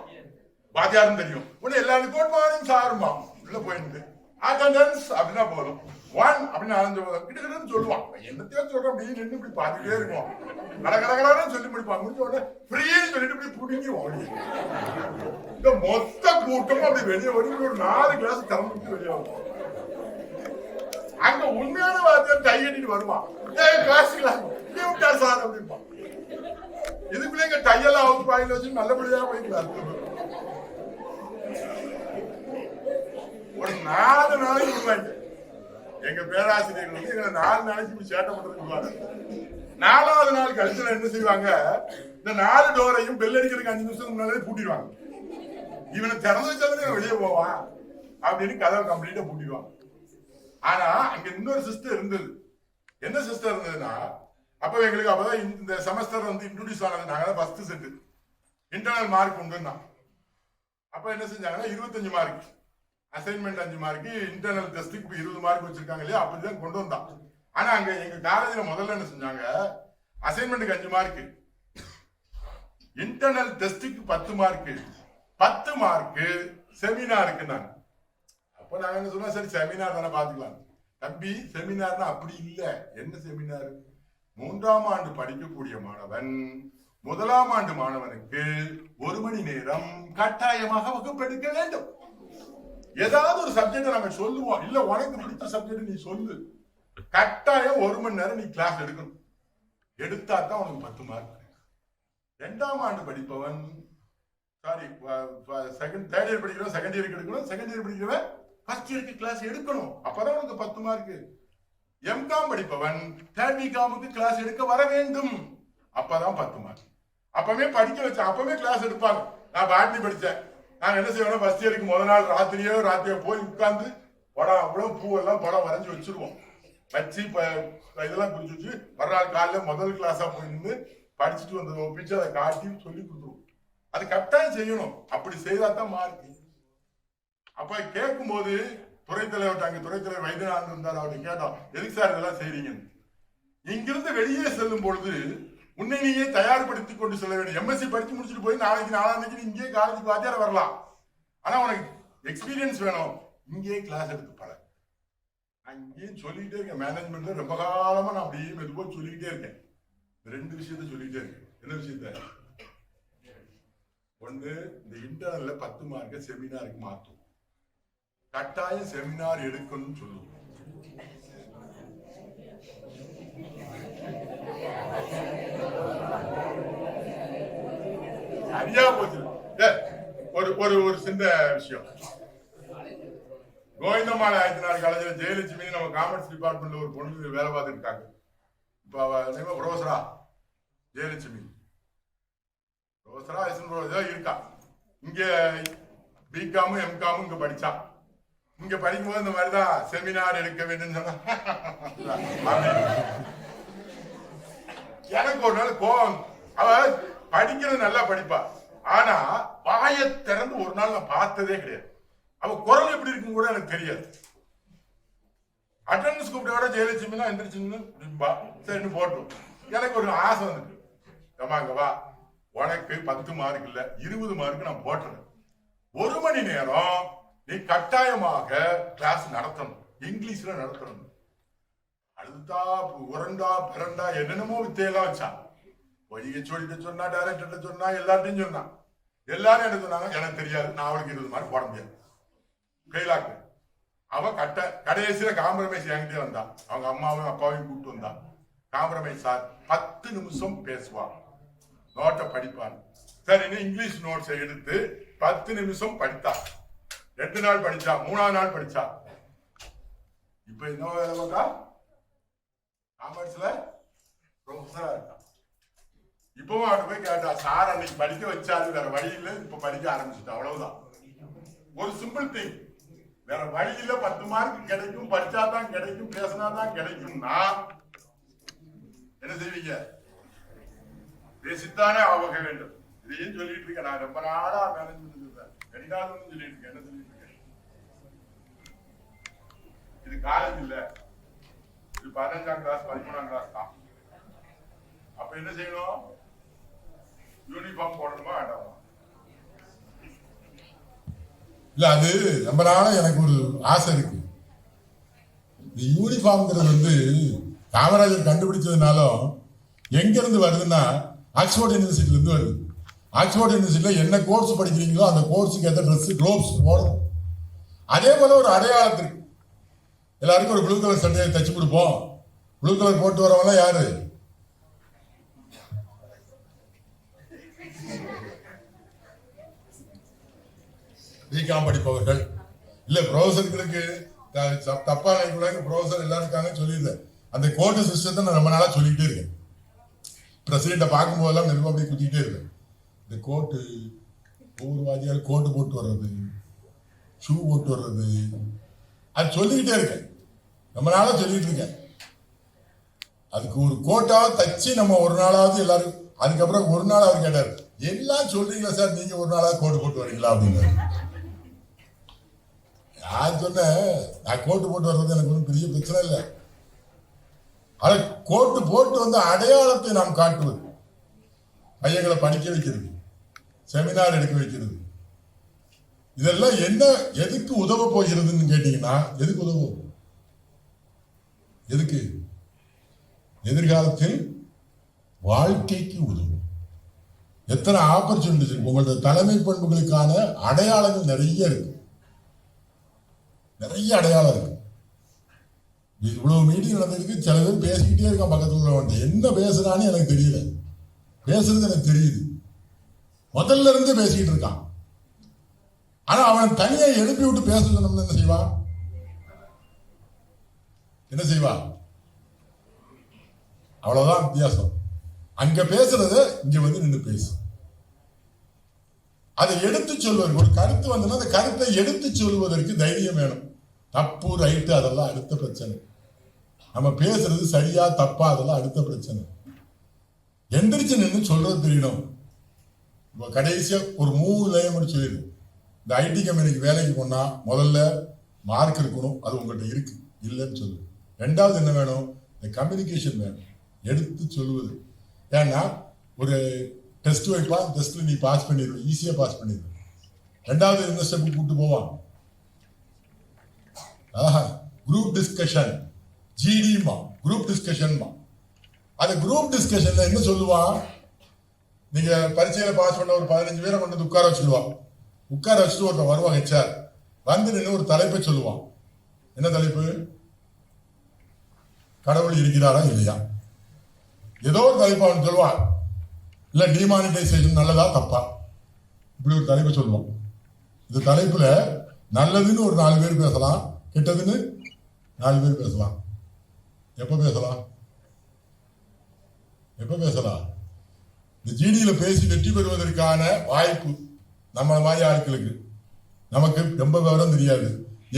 வாத்தியாரும் தெரியும். உடனே எல்லாரும் குட் மார்னிங் சாருமா உள்ள போயிருந்து அட்டண்டன்ஸ் அப்படின்னா போதும். 1 அப்படின்னு அரைஞ்சு கிட்ட சொல்லுவான். என்னத்தையோ சொல்றோம் அப்படின்னு நின்று இப்படி பார்த்துட்டே இருக்கும். கடகடகடான்னு சொல்லி முடிப்பான். முடிஞ்ச உடனே ஃப்ரீன்னு சொல்லிட்டு இப்படி புடுங்கி ஓடி இந்த மொத்த கூட்டமும் அப்படி வெளியே ஓடி ஒரு 4 கிளாஸ் திறந்துட்டு வெளியே வரும். அங்க உண்மையான வாத்தியார் கை கட்டிட்டு வருவான். கிளாஸ் விட்டார் சார் அப்படின்பான். இதுக்குள்ளே எங்க டையெல்லாம் அவுத்து வாயில வச்சு நல்லபடியா போய்க்கலாம். ஒரு 4 நாளைக்கு முன்னாடி எங்க பேராசிரியர் வந்து எங்களை 4 நாளைக்கு சேட்டை பண்றதுக்கு 4வது நாள் கழிச்சு என்ன செய்வாங்க, இந்த 4 டோரையும் பெல் அடிக்கிறதுக்கு 5 நிமிஷத்துக்கு முன்னாலே பூட்டிடுவாங்க. இவனை திறந்து வச்சாலே வெளியே போவான் அப்படின்னு கதவை கம்ப்ளீட்டா பூட்டிடுவாங்க. ஆனா அங்க இன்னொரு சிஸ்டம் இருந்தது. என்ன சிஸ்டம் இருந்ததுன்னா, அப்ப எங்களுக்கு அப்பதான் இந்த செமஸ்டர் வந்து இன்ட்ரோடியூஸ் ஆனது. நாங்க தான் ஃபர்ஸ்ட் செட் இன்டர்னல் மார்க் உண்டுன்னா, அப்ப என்ன செஞ்சாங்கன்னா 25 மார்க் அசைன்மெண்ட், 5 மார்க் இன்டர்னல் டெஸ்ட்டுக்கு 20 மார்க் வச்சிருக்காங்க இல்லையா, அப்படிதான் கொண்டு வந்தான். ஆனா அங்க எங்க காலேஜ்ல முதல்ல என்ன செஞ்சாங்க, அசைன்மெண்ட்டுக்கு 5 மார்க், இன்டர்னல் டெஸ்ட்டுக்கு 10 மார்க், 10 மார்க் செமினாருக்கு. நாங்க அப்ப நாங்க என்ன சொன்னா, சரி செமினார் தானே பாத்துக்கலாம். தம்பி செமினார்னா அப்படி இல்ல. என்ன செமினார்? 3ஆம் ஆண்டு படிக்கக்கூடிய மாணவன் 1ஆம் ஆண்டு மாணவனுக்கு 1 மணி நேரம் கட்டாயமாக வகுப்பெடுக்க வேண்டும். ஏதாவது ஒரு சப்ஜெக்ட் நாங்க சொல்லுவோம், இல்ல உனக்கு பிடிச்ச சப்ஜெக்ட் நீ சொல்லு, கட்டாயம் 1 மணி நேரம் நீ கிளாஸ் எடுக்கணும். எடுத்தா தான் உனக்கு 10 மார்க். 2ஆம் ஆண்டு படிப்பவன், சாரி தேர்ட் இயர் படிக்கிறவன் செகண்ட் இயருக்கு எடுக்கணும், செகண்ட் இயர் படிக்கிறவன் ஃபர்ஸ்ட் இயருக்கு கிளாஸ் எடுக்கணும். அப்பதான் உனக்கு 10 மார்க். எம்காம் படிப்பவன் தேர்ட் பிகாமுக்கு கிளாஸ் எடுக்க வர வேண்டும். அப்பதான் 10 மார்க். அப்பவே படிக்க வச்ச, அப்பவே கிளாஸ் எடுப்பாங்க. நான் பாட்னி படிச்சேன். நாங்க என்ன செய்வோம், ஃபர்ஸ்ட் இயருக்கு முதல் நாள் ராத்திரியோ போய் உட்கார்ந்து படம் அவ்வளவு பூவெல்லாம் படம் வரைஞ்சி வச்சிருவோம். வச்சு இதெல்லாம் குறிச்சு வச்சு மறுநாள் காலையில முதல் கிளாஸா போய் நின்று படிச்சுட்டு வந்தது ஒப்பிச்சு அதை காட்டி சொல்லி கொடுத்துருவோம். அது கட்டாயம் செய்யணும். அப்படி செய்தா தான் மார்க். அப்ப கேட்கும் போது துறைத்தலைவர், அங்க துறைத்தலைவர் வைத்தியநாதன் இருந்தார். அவர்கிட்ட கேட்டோம், எதுக்கு சார் இதெல்லாம் செய்றீங்கன்னு. இங்கிருந்து வெளியே செல்லும் பொழுது உன்னை நீயே தயார்படுத்தி கொண்டு செல்ல வேண்டும். எம்எஸ்சி படிச்சு முடிச்சுட்டு போய் நாளைக்கு 4ஆம் தேதி இங்கேயே காலேஜுக்கு வாத்தியார வரலாம். ஆனா உனக்கு எக்ஸ்பீரியன்ஸ் வேணும். இங்கேயே கிளாஸ் எடுத்து பழ. நான் இங்கேயும் சொல்லிக்கிட்டே இருக்கேன். மேனேஜ்மெண்ட்ல ரொம்ப காலமா நான் அப்படியே மெதுவா சொல்லிக்கிட்டே இருக்கேன். 2 விஷயத்த சொல்லிக்கிட்டே இருக்கேன். என்ன விஷயத்த? ஒண்ணு, இந்த இன்டர்னல்ல 10 மார்க்க செமினாருக்கு மாத்தும். கட்டாயம் செமினார் எடுக்கணும்னு சொல்லுவோம். சரியா போச்சு. ஒரு சின்ன விஷயம். கோவிந்தமாலை ஆயத்தினார் காலேஜில் ஜெயலட்சுமி நம்ம காமர்ஸ் டிபார்ட்மெண்ட்ல ஒரு பொண்ணு வேலை பார்த்துட்டு இருக்காங்க. இப்ப ப்ரொஃபஸரா ஜெயலட்சுமி ப்ரொஃபஸரா இருக்கா. இங்க பிகாமும் எம்காமும் இங்க படிச்சா. இங்க படிக்கும்போது இந்த மாதிரிதான் செமினார் எடுக்க வேண்டும் சொன்னா எனக்கு ஒரு நாள் கோவம். அவ படிக்கிறது நல்லா படிப்பா. ஆனா வாயை திறந்து ஒரு நாள் நான் பார்த்ததே கிடையாது. அவ குரல் எப்படி இருக்கும் கூட எனக்கு தெரியாது. அட்டெண்டன்ஸ் கூப்பிட்ட விட ஜெயலட்சுமி தான் எந்திரிச்சுன்னு சரின்னு போட்டோம். எனக்கு ஒரு ஆசை வந்துட்டு, அம்மாங்க வா, உனக்கு 10 மார்க் இல்ல 20 மார்க் நான் போட்டுறேன். 1 மணி நேரம் நீ கட்டாயமாக கிளாஸ் நடத்தணும், இங்கிலீஷ்ல நடத்தணும். அழுதா உரண்டா பிறண்டா என்னென்னமோ வித்தையெல்லாம் வச்சா. சொல்லிட்டு சொன்னா, டைரக்டர்கிட்ட சொன்னா, எல்லாத்தையும் சொன்னா. எல்லாரும் என்ன சொன்னாங்க, எனக்கு தெரியாது, நான் அவளுக்கு 20 மார்க் போட முடியாது. கைலாக்கு அவ கடைசியில காம்ப்ரமைஸ் என்கிட்டே வந்தா. அவங்க அம்மாவையும் அப்பாவையும் கூப்பிட்டு வந்தா. காம்ப்ரமைஸ் சார் 10 நிமிஷம் பேசுவா, நோட்டை படிப்பான். சரின்னு இங்கிலீஷ் நோட்ஸை எடுத்து 10 நிமிஷம் படித்தா. 2 நாள் படிச்சா, 3ஆவது நாள் படிச்சா. இப்ப என்ன வேலை பார்த்தா காமர்ஸ்ல ப்ரொஃபஸரா இருக்கா. இப்பவும் அவர்கிட்ட போய் கேட்டா, சார் அன்னைக்கு படிக்க வச்சாரு, வேற வழி இல்லை, இப்ப படிக்க ஆரம்பிச்சுட்டா. அவ்வளவுதான். ஒரு சிம்பிள் திங். வேற வழியில 10 மார்க் கிடைக்கும், படிச்சாதான் கிடைக்கும், பேசினாதான் கிடைக்கும்னா என்ன செய்வீங்க? பேசித்தானே ஆக வேண்டும். இதையும் சொல்லிட்டு இருக்கேன். நான் ரொம்ப நாளா மேனேஜ்மெண்ட் சொல்றேன், கடிகாலம் சொல்லிட்டு இருக்கேன். என்ன சொல்லிட்டு இருக்கேன்? இது காலேஜ் இல்ல, இது 15ஆம் கிளாஸ் 13ஆம் கிளாஸ் தான். அப்ப என்ன செய்யணும்? யூனிஃபார்ம் போடணுமா வேண்டாமா? இல்ல, அது ரொம்ப நாளா எனக்கு ஒரு ஆசை இருக்கு. இந்த யூனிஃபார்ம்ங்கிறது வந்து காமராஜர் கண்டுபிடிச்சதுனாலும் எங்க இருந்து வருதுன்னா ஆக்ஸ்போர்ட் யூனிவர்சிட்டில இருந்து வருது. ஆக்ஸ்போர்ட் யூனிவர்சிட்டியில என்ன கோர்ஸ் படிக்கிறீங்களோ அந்த கோர்ஸுக்கு ஏற்ற ட்ரெஸ், க்ளோவ்ஸ் போடணும். அதே போல ஒரு அடையாளத்திற்கு எல்லாருக்கும் ஒரு ப்ளூ கலர் சட்டையை தச்சு கொடுப்போம். ப்ளூ கலர் போட்டு வரவங்க யாரு? பிகாம் படிப்பவர்கள் இல்ல ப்ரொஃபஸர்களுக்கு தப்பா நினைக்கூடாது. ப்ரொஃபஸர் எல்லாரும் இருக்காங்கன்னு சொல்லியிருந்தேன். அந்த கோர்ட்டு சிஸ்டத்தை நான் ரொம்ப நாளா சொல்லிக்கிட்டே இருக்கேன். பிரசிடென்ட்டை பார்க்கும் போதெல்லாம் மெதுவாக அப்படியே குத்திக்கிட்டே இருக்கேன். இந்த கோர்ட்டு ஒவ்வொரு வாதியார் கோட்டு போட்டு வர்றது, ஷூ போட்டு வர்றது, அது சொல்லிக்கிட்டே இருக்கேன். ரொம்ப நாளா சொல்லிட்டு இருக்கேன். அதுக்கு ஒரு கோட்டாவது தச்சு நம்ம ஒரு நாளாவது எல்லாரும். அதுக்கப்புறம் ஒரு நாள் அவர் கேட்டார், எல்லாம் சொல்றீங்களா சார், நீங்க ஒரு நாளாவது கோட்டு போட்டு வரீங்களா அப்படின்னு. நான் சொன்னேன், நான் கோட்டு போட்டு வர்றது எனக்கு ஒன்றும் பெரிய பிரச்சனை இல்லை. ஆனா கோட்டு போட்டு வந்து அடையாளத்தை நாம் காட்டுவது, பையங்களை படிக்க வைக்கிறது, செமினார் எடுக்க வைக்கிறது, இதெல்லாம் என்ன எதுக்கு உதவ போகிறதுன்னு கேட்டீங்கன்னா, எதுக்கு உதவும்? எதுக்கு? எதிர்காலத்தில் வாழ்க்கைக்கு உதவும். எத்தனை ஆப்பர்ச்சுனிட்டிஸ் இருக்கு. உங்களோட தலைமை பண்புகளுக்கான அடையாளங்கள் நிறைய இருக்கு, நிறைய அடையாளம் இருக்கு. இவ்வளவு மீட்டிங் நடந்திருக்கு. சில பேர் பேசிக்கிட்டே இருக்கான் பக்கத்துல உள்ளவன், என்ன பேசுறான்னு எனக்கு தெரியல, பேசுறது எனக்கு தெரியுது, முதல்ல இருந்து பேசிக்கிட்டு இருக்கான். ஆனா அவன் தனியா எழுப்பி விட்டு பேச சொன்னோம்னா என்ன செய்வா? என்ன செய்வா? அவ்வளவுதான் வித்தியாசம். அங்க பேசுறத இங்க வந்து நின்று பேசு. அதை எடுத்து சொல்வதற்கு ஒரு கருத்து வந்ததுன்னா அந்த கருத்தை எடுத்து சொல்வதற்கு தைரியம் வேணும். தப்பு ரைட்டு அதெல்லாம் அடுத்த பிரச்சனை. நம்ம பேசுறது சரியா தப்பா அதெல்லாம் அடுத்த பிரச்சனை. எந்திரிச்சு நின்று சொல்றது தெரியணும். இப்போ கடைசியா ஒரு 3 லைன் மட்டும் சொல்லிடு. இந்த ஐடி கம்பெனிக்கு வேலைக்கு போனா முதல்ல மார்க் இருக்கணும், அது உங்கள்கிட்ட இருக்கு இல்லைன்னு சொல்லு. ரெண்டாவது என்ன வேணும்? இந்த கம்யூனிகேஷன் வேணும், எடுத்து சொல்லுவது. ஏன்னா ஒரு டெஸ்ட் வைப்பா, டெஸ்ட்ல நீ பாஸ் பண்ணிடுவ, ஈஸியா பாஸ் பண்ணிடுவ. ரெண்டாவது என்ன ஸ்டெப் கூப்பிட்டு போவான்? குரூப் டிஸ்கஷன், ஜிடிமா குரூப் டிஸ்கஷன்மா. அந்த குரூப் டிஸ்கஷன்ல என்ன சொல்லுவான்? நீங்க பரீட்சையில பாஸ் பண்ண ஒரு 15 பேரை கொண்டு உட்கார வச்சுடுவான். உட்கார வச்சுட்டு ஒருத்தன் வருவான், ஹெச்ஆர் வந்து நின்று ஒரு தலைப்பை சொல்லுவான். என்ன தலைப்பு? கடவுள் இருக்கிறாரா இல்லையா, ஏதோ ஒரு தலைப்பு அவன் சொல்லுவான். இல்ல டிமானிட்டைசேஷன் நல்லதா தப்பா, இப்படி ஒரு தலைப்பு சொல்லுவான். இந்த தலைப்புல நல்லதுன்னு ஒரு 4 பேர் பேசலாம், கெட்டதுன்னு 4 பேர் பேசலாம். எப்ப பேசலாம்? எப்ப பேசலாம்? இந்த ஜிடியில பேசி வெற்றி பெறுவதற்கான வாய்ப்பு நம்ம மாதிரி ஆட்களுக்கு. நமக்கு ரொம்ப விவரம் தெரியாது,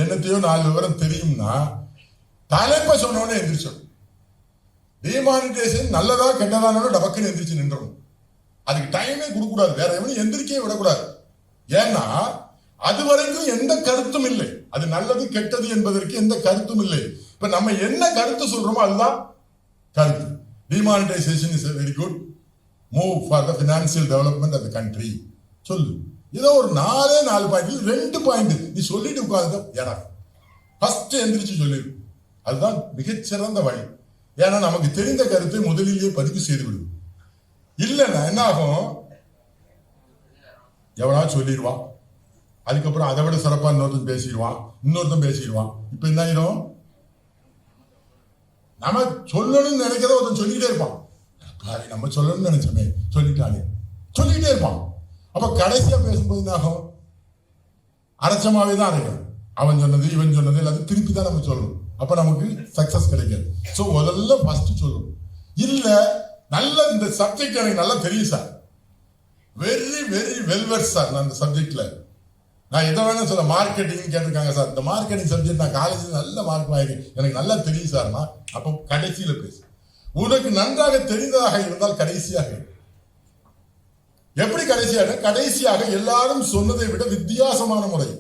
என்னத்தையோ 4 விவரம் தெரியும்னா தலைப்பை சொன்னோடனே எந்திரிச்சோம். டிமானிட்டைசேஷன் நல்லதா கெட்டதானோ டபக்குன்னு எந்திரிச்சு நின்றணும். அதுக்கு டைமே கொடுக்கூடாது, வேற எவனையும் எந்திரிக்கவே விடக்கூடாது. ஏன்னா அது வரைக்கும் எந்த கருத்தும் இல்லை. அது நல்லது கெட்டது என்பதற்கு எந்த கருத்தும் இல்லை. இப்ப நம்ம என்ன கருத்து சொல்றோமோ அதுதான் கருத்து. Demonetisation is very good move for the financial development of the country சொல்லு. ஏதோ ஒரு 4 பாயிண்ட் 2 பாயிண்ட் நீ சொல்லிட்டு உட்கார்ந்து எனக்கு ஃபர்ஸ்ட் எந்திரிச்சு சொல்லிடு. அதுதான் மிகச்சிறந்த வழி. ஏன்னா நமக்கு தெரிந்த கருத்தை முதலிலேயே பதிவு செய்து விடும். இல்லைன்னா என்ன ஆகும்? எவனாவது சொல்லிடுவான், அதுக்கப்புறம் அதை விட சிறப்பா இன்னொருத்தன் பேசிடுவான், இன்னொருத்தன் பேசிடுவான். இப்ப என்ன ஆயிரும்? நம்ம சொல்லணும்னு நினைக்கிறத ஒருத்தன் சொல்லிக்கிட்டே இருப்பான். நம்ம சொல்லணும்னு நினைச்சோமே சொல்லிட்டானே, சொல்லிக்கிட்டே இருப்பான். அப்ப கடைசியா பேசும்போது என்ன ஆகும்? அரைச்சமாவே தான் அரைக்கணும். அவன் சொன்னது இவன் சொன்னது எல்லாத்தையும் திருப்பி தான் நம்ம சொல்லணும். அப்ப நமக்கு சக்சஸ் கிடைக்காது. சோ முதல்ல ஃபர்ஸ்ட் சொல்லணும். இல்ல நல்ல இந்த சப்ஜெக்ட் எனக்கு நல்லா தெரியும் சார், வெரி வெரி வெல்வெர்ஸ் சார், நான் இந்த சப்ஜெக்ட்ல நான் எதை வேணா சொல்ல. மார்க்கெட்டிங் கேட்டிருக்காங்க சார், இந்த மார்க்கெட்டிங் சப்ஜெக்ட் நான் காலேஜில் நல்ல மார்க் வாங்கிருக்கேன், எனக்கு நல்லா தெரியும் சார்னா அப்போ கடைசியில பேசு. உனக்கு நன்றாக தெரிந்ததாக இருந்தால் கடைசியாக. எப்படி கடைசியாக? கடைசியாக எல்லாரும் சொன்னதை விட வித்தியாசமான முறை.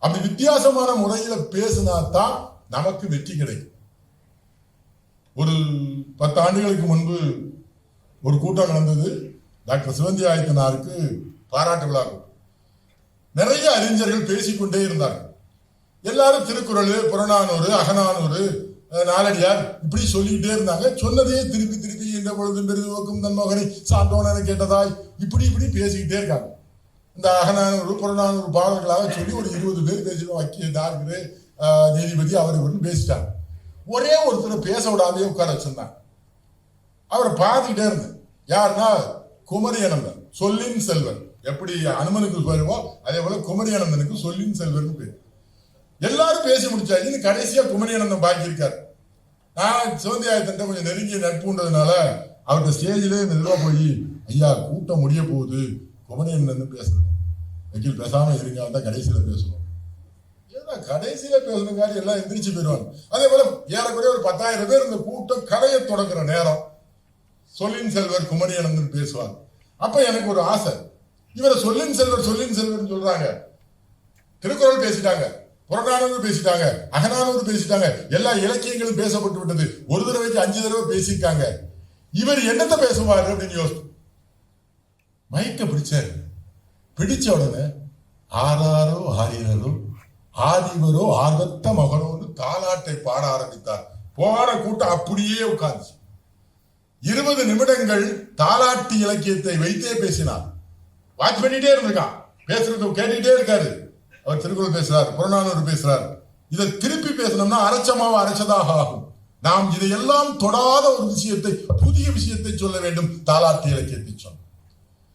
அப்படி வித்தியாசமான முறையில பேசினா தான் நமக்கு வெற்றி கிடைக்கும். ஒரு 10 ஆண்டுகளுக்கு முன்பு ஒரு கூட்டம் நடந்தது. டாக்டர் சிவந்தி ஆயத்தனாருக்கு பாராட்டு விழா. நிறைய அறிஞர்கள் பேசிக்கொண்டே இருந்தார்கள். எல்லாரும் திருக்குறள், புறநானூறு, அகநானூறு, நாலடியார் இப்படி சொல்லிக்கிட்டே இருந்தாங்க. சொன்னதையே திருப்பி திருப்பி இந்த பொழுதும் பெரிதுவக்கும் தன்மகனை சான்றோன கேட்டதாய் இப்படி இப்படி பேசிக்கிட்டே இருக்காங்க. இந்த அகநானூறு புறநானூறு பாடல்களாக சொல்லி ஒரு 20 பேர் பேசிடுவோம். வக்கீல், டாக்டர், நீதிபதி அவர் இவருன்னு பேசிட்டாங்க. ஒரே ஒருத்தர் பேச விடாமே உட்கார வச்சிருந்தாங்க. அவரை பார்த்துக்கிட்டே இருந்தேன். யாருன்னா குமரி அனந்தன், சொல்லின் செல்வன். எப்படி அனுமனுக்கு பேருவோ அதே போல குமரியானந்தனுக்கு சொல்லின் செல்வர்னு பேர். எல்லாரும் பேசி முடிச்சாச்சு. கடைசியா குமரியானந்தன் பாக்கி இருக்காரு. நான் சிவந்தியாயத்திட்ட கொஞ்சம் நெருங்கிய நட்புன்றதுனால அவர்கிட்ட ஸ்டேஜிலே மெதுவா போய், ஐயா கூட்டம் முடிய போகுது, குமரியானந்தன் பேசுறது, வக்கீல் பேசாம இருங்க, வந்தா கடைசியில பேசணும். ஏன்னா கடைசியில பேசணுங்காரி எல்லாம் எந்திரிச்சு போயிடுவாங்க. அதே போல ஏறக்குறைய ஒரு 10,000 பேர் இந்த கூட்டம் கலையை தொடங்குற நேரம் சொல்லின் செல்வர் குமரியானந்தன் பேசுவார். அப்ப எனக்கு ஒரு ஆசை, இவரை சொல்லின் செல்வர் சொல்றாங்க, திருக்குறள் பேசிட்டாங்க, புறநானூறு பேசிட்டாங்க, அகநானூறு பேசிட்டாங்க, எல்லா இலக்கியங்களும் பேசப்பட்டு விட்டது, ஒரு தடவைக்கு 5 தடவை பேசிட்டாங்க, இவர் என்னத்தை பேசுவாரு அப்படின்னு யோசிச்சு மைக்க பிடிச்ச உடனே ஆறாரோ ஆயிரரோ ஆதிவரோ ஆர்வத்த மகனோடு தாலாட்டை பாட ஆரம்பித்தார். போன கூட்டம் அப்படியே உட்கார்ந்துச்சு. 20 நிமிடங்கள் தாலாட்டு இலக்கியத்தை வைத்தே பேசினார். வாட்ச் பண்ணிட்டே இருந்திருக்கான், பேசுறது கேட்டுட்டே இருக்காரு. அவர் திருக்குறள் பேசுறார், புறநானூறு பேசுறார். இதை திருப்பி பேசணும்னா அரைச்சமாவ அரைச்சதாக ஆகும். நாம் இதையெல்லாம் தொடாத ஒரு விஷயத்தை, புதிய விஷயத்தை சொல்ல வேண்டும். தாலாட்டு இலக்கியத்தை சொன்ன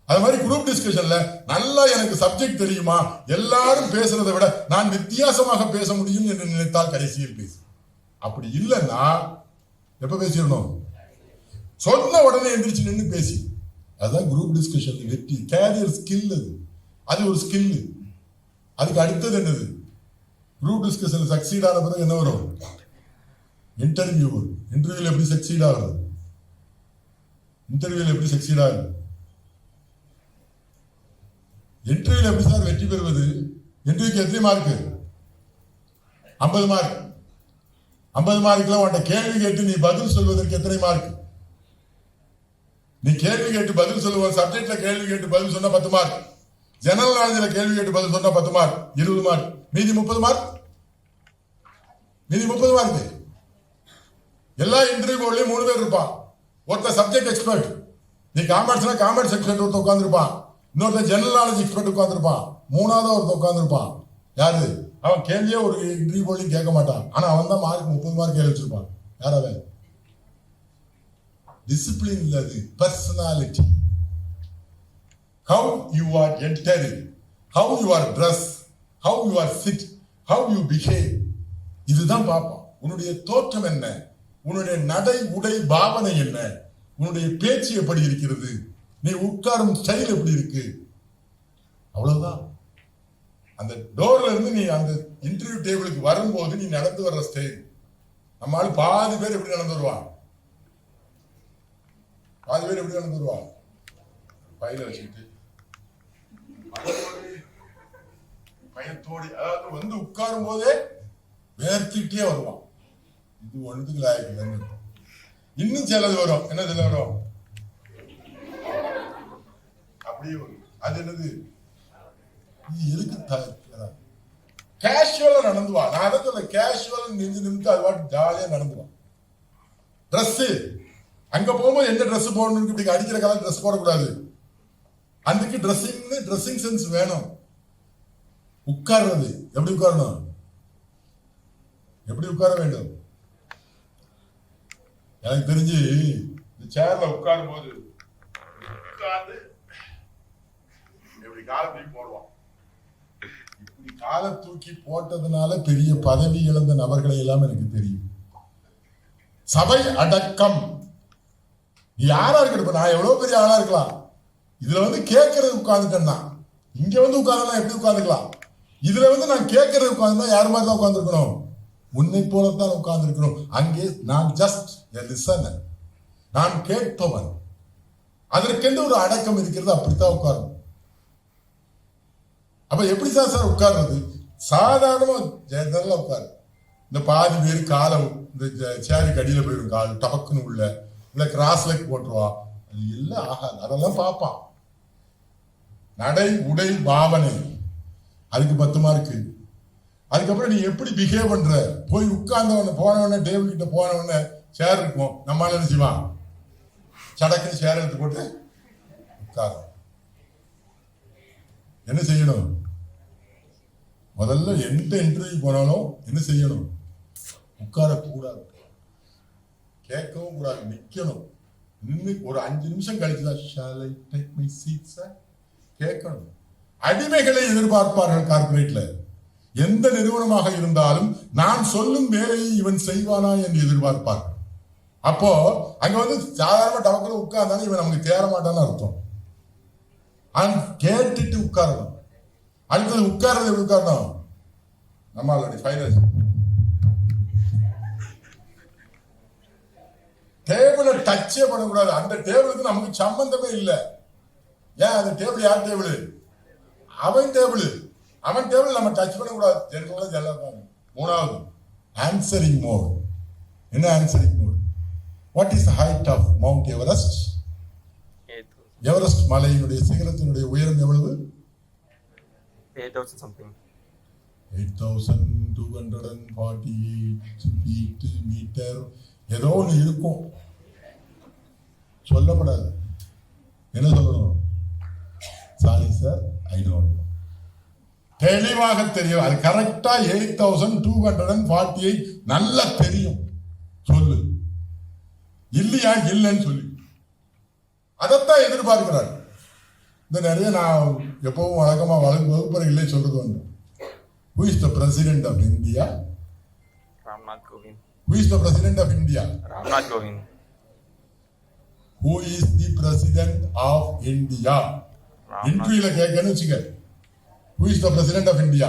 அது மாதிரி குரூப் டிஸ்கஷன்ல நல்லா எனக்கு சப்ஜெக்ட் தெரியுமா, எல்லாரும் பேசுறதை விட நான் வித்தியாசமாக பேச முடியும் என்று நினைத்தால் கடைசியில் பேசு. அப்படி இல்லைன்னா எப்ப பேசிடணும், சொன்ன உடனே எந்திரிச்சு நின்று பேசி. அதுதான் குரூப் டிஸ்கஷன் வெற்றி. கேரியர் ஸ்கில் அது ஒரு ஸ்கில். அதுக்கு அடுத்தது என்னது, குரூப் டிஸ்கஷன் சக்சீட் ஆன பிறகு என்ன வரும், இன்டர்வியூல எப்படி சக்சீட் ஆகுது, இன்டர்வியூல எப்படி சக்சீட் ஆகுது, இன்டர்வியூல எப்படி சார் வெற்றி பெறுவது. இன்டர்வியூக்கு எத்தனை மார்க், 50 மார்க். 50 மார்க்ல உன்ட கேள்வி கேட்டு நீ பதில் சொல்வதற்கு எத்தனை மார்க், நீ கேள்வி கேட்டு பதில் சொல்லுவ, சப்ஜெக்ட்ல கேள்வி கேட்டு பதில் சொன்னா 10 மார்க், ஜெனரல் நாலேஜ்ல கேள்வி கேட்டு பதில் சொன்னா 10 மார்க், 20 மார்க், மீதி 30 மார்க். எல்லா இன்டர்வியூ போர்ட்லயும் 3 பேர் இருப்பான். ஒருத்தர் சப்ஜெக்ட் எக்ஸ்பர்ட், நீ காமர்ஸ்னா காமர்ஸ் எக்ஸ்பர்ட் ஒருத்தர் உட்கார்ந்துருப்பான், இன்னொருத்தர் ஜெனரல் நாலேஜ் எக்ஸ்பர்ட் உட்கார்ந்துருப்பான், 3வது ஒருத்தர் உட்கார்ந்துருப்பான். யாரு அவன், கேள்வியே ஒரு இன்டர்வியூ போர்ட்லயும் கேட்க மாட்டான், ஆனா அவன் தான் மார்க் 30 மார்க் கேள்வி வச்சிருப்பான். யார் அவன், டிசிப்ளின் இல்லது, personality. How you are entering, how you are dressed, how you are sit, how you behave. இதுதான் பார்ப்பான். உன்னுடைய தோற்றம் என்ன, உன்னுடைய நடை உடை பாவனை என்ன, உன்னுடைய பேச்சு எப்படி இருக்கிறது, நீ உட்காரும் ஸ்டைல் எப்படி இருக்கு, அவ்வளவுதான். அந்த டோர்ல இருந்து நீ அந்த இன்டர்வியூ டேபிளுக்கு வரும்போது நீ நடந்து வர்ற ஸ்டைல். நம்மளால பாதி பேர் எப்படி நடந்து வருவான், பையில வச்சுக்கிட்டு பயத்தோடு, அதாவது வந்து உட்காரும் போதே வேர்த்திட்டே வருவான். இது ஒன்றுக்கு லாயக்கு. இன்னும் சிலது வரும், என்ன சில வரும் அப்படியே வரும். அது என்னது, எதுக்கு கேஷுவலா நடந்துவா. நான் அதை சொல்ல, கேஷுவலா நின்று அது வாட்டு ஜாலியா நடந்துவான். ட்ரெஸ் அங்க போகும்போது எந்த ட்ரெஸ் போடணும், இப்படி அடிக்கிற காலம் ட்ரெஸ் போடக்கூடாது. அதுக்கு ட்ரெஸ்ஸிங் சென்ஸ் வேணும். உட்கார்றது எப்படி உட்காரணும், எப்படி உட்கார வேண்டும். எனக்கு தெரிஞ்சு இந்த சேர்ல உட்காரும் போது உட்கார்ந்து எப்படி காலை தூக்கி போடுவான். இப்படி காலை தூக்கி போட்டதுனால பெரிய பதவி இழந்த நபர்களை எல்லாம் எனக்கு தெரியும். சபை அடக்கம். நீ யாரா இருக்கட்டும், நான் எவ்வளவு பெரிய ஆளா இருக்கலாம், இதுல வந்து கேட்கறது உட்கார்ந்துட்டேன்னா, இங்க வந்து உட்கார்ந்தா எப்படி உட்கார்ந்துக்கலாம், இதுல வந்து நான் கேட்கறது உட்கார்ந்தா யார் மாதிரி தான் உட்கார்ந்துருக்கணும், உன்னை போலத்தான் உட்கார்ந்துருக்கணும். அங்கே நான் ஜஸ்ட் லிசனர், நான் கேட்பவன். அதற்கென்று ஒரு அடக்கம் இருக்கிறது, அப்படித்தான் உட்காரணும். அப்ப எப்படி சார் உட்கார்றது, சாதாரணமா ஜெனரலா உட்காரு. இந்த பாதி பேர் காலை இந்த சேருக்கு அடியில போயிடும், கால் டபக்குன்னு உள்ள, இல்ல கிராஸ் லெக் போட்டுருவா, அது எல்லாம் ஆகாது. அதெல்லாம் பார்ப்பான். நடை உடை பாவனை, அதுக்கு 10 மார்க்கு. அதுக்கப்புறம் நீ எப்படி பிஹேவ் பண்ற, போய் உட்கார்ந்தவன போனவன டேபிள் கிட்ட போனவன சேர் இருக்கும், நம்மளால என்ன செய்வான், சடக்குன்னு சேர் எடுத்து போட்டு உட்கார. என்ன செய்யணும், முதல்ல எந்த இன்டர்வியூ போனாலும் என்ன செய்யணும், உட்காரக்கூடாது, கேட்கவும் கூடாது, நிக்கணும். நின்று ஒரு 5 நிமிஷம் கழிச்சுதான், shall I take my seat sir, கேட்கணும். அடிமைகளை எதிர்பார்ப்பார்கள் கார்பரேட்ல. எந்த நிறுவனமாக இருந்தாலும் நான் சொல்லும் வேலையை இவன் செய்வானா என்று எதிர்பார்ப்பார்கள். அப்போ அங்க வந்து சாதாரண டவக்கில் உட்கார்ந்தாலும் இவன் நமக்கு தேர மாட்டான்னு அர்த்தம். கேட்டுட்டு உட்காரணும். அடுத்தது உட்கார்றது எப்படி உட்காரணும்? நம்மளுடைய ஃபைனல் டேபிள டச்சே பண்ணக்கூடாது. அந்த டேபிளுக்கு நமக்கு சம்பந்தமே இல்லை. ஏன் அந்த டேபிள் யார் டேபிள்? அவன் டேபிள். அவன் டேபிள் நம்ம டச் பண்ணக்கூடாது. ஜெனரலா. மூணாவது ஆன்சரிங் மோட். என்ன answering mode? What is height of Mount Everest? Everest மலையினுடைய சிகரத்தினுடைய உயரம் எவ்வளவு? 8,000 something. 8,248 feet மீட்டர் ஏதோ ஒன்று இருக்கும். சொல்லப்படாது. என்ன சொல்லணும்? Sorry sir, I don't know. தெளிவாக தெரியும். அது கரெக்டா 8,248 நல்லா தெரியும். சொல்லு. இல்லையா? இல்லைன்னு சொல்லி அதைத்தான் எதிர்பார்க்கிறார். இந்த நிறைய நான் எப்பவும் வழக்கமா வகுப்பறை இல்லை சொல்றது ஒன்று. Who is the president of India? Ramnath Kovind. Who is the president of India? Ramnath Kovind. Who is the president of India? இன்டர்வியூல கேட்கன்னு வச்சுக்க. Who is the president of India?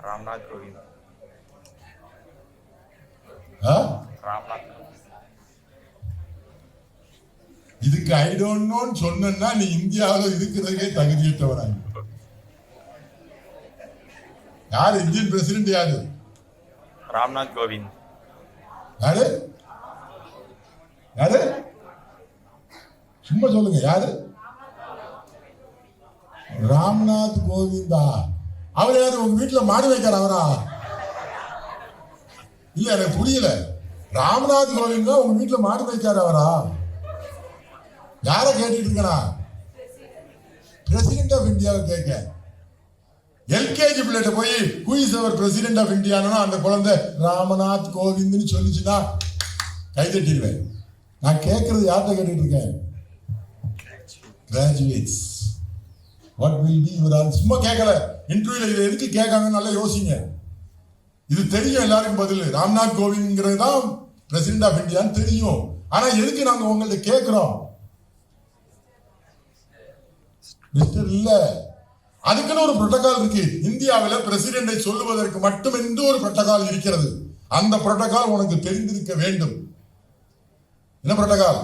Ramnath Kovind. Ramnath. இதுக்கு I don't நோன்னு சொன்னா நீ இந்தியாவில் இருக்கிறதுக்கே தகுதியற்றவராங்க. யாரு Indian president? யாரு? ராம்நாத் கோவிந்த். யாரு? யாரு? சும்மா சொல்லுங்க. யாரு? ராம்நாத் கோவிந்தா? அவர் யாரு? உங்க வீட்டுல மாடு வைக்கிற அவரா? இல்ல, எனக்கு புரியல. ராம்நாத் கோவிந்தா உங்க வீட்டுல மாடு வைக்காரு அவரா? யார கேட்டுட்டு இருக்கா? பிரசிடென்ட் ஆஃப் இந்தியாவை கேட்க. எல்கேஜி பிள்ளைகிட்ட போய் who is our president of India அந்த குழந்தை ராமநாத் கோவிந்த்னு சொல்லிச்சுன்னா கைதட்டிடுவேன். நான் கேட்கறது யார்கிட்ட கேட்டுட்டு இருக்கேன்? Graduates. What will be your answer? சும்மா கேட்கல. இன்டர்வியூல இதை எதுக்கு கேட்காங்க நல்லா யோசிங்க. இது தெரியும் எல்லாருக்கும் பதில். ராம்நாத் கோவிந்த்ங்கிறது தான் பிரசிடென்ட் ஆஃப் இந்தியான்னு தெரியும். ஆனா எதுக்கு நாங்க உங்கள்ட்ட கேட்கிறோம்? மிஸ்டர் இல்ல, அதுக்குன்னு ஒரு புரோட்டோகால் இருக்கு. இந்தியாவில் பிரசிடென்டை சொல்லுவதற்கு மட்டும் என்று ஒரு புரோட்டோகால் இருக்கிறது. அந்த புரோட்டோகால் உனக்கு தெரிந்திருக்க வேண்டும். என்ன புரோட்டோகால்?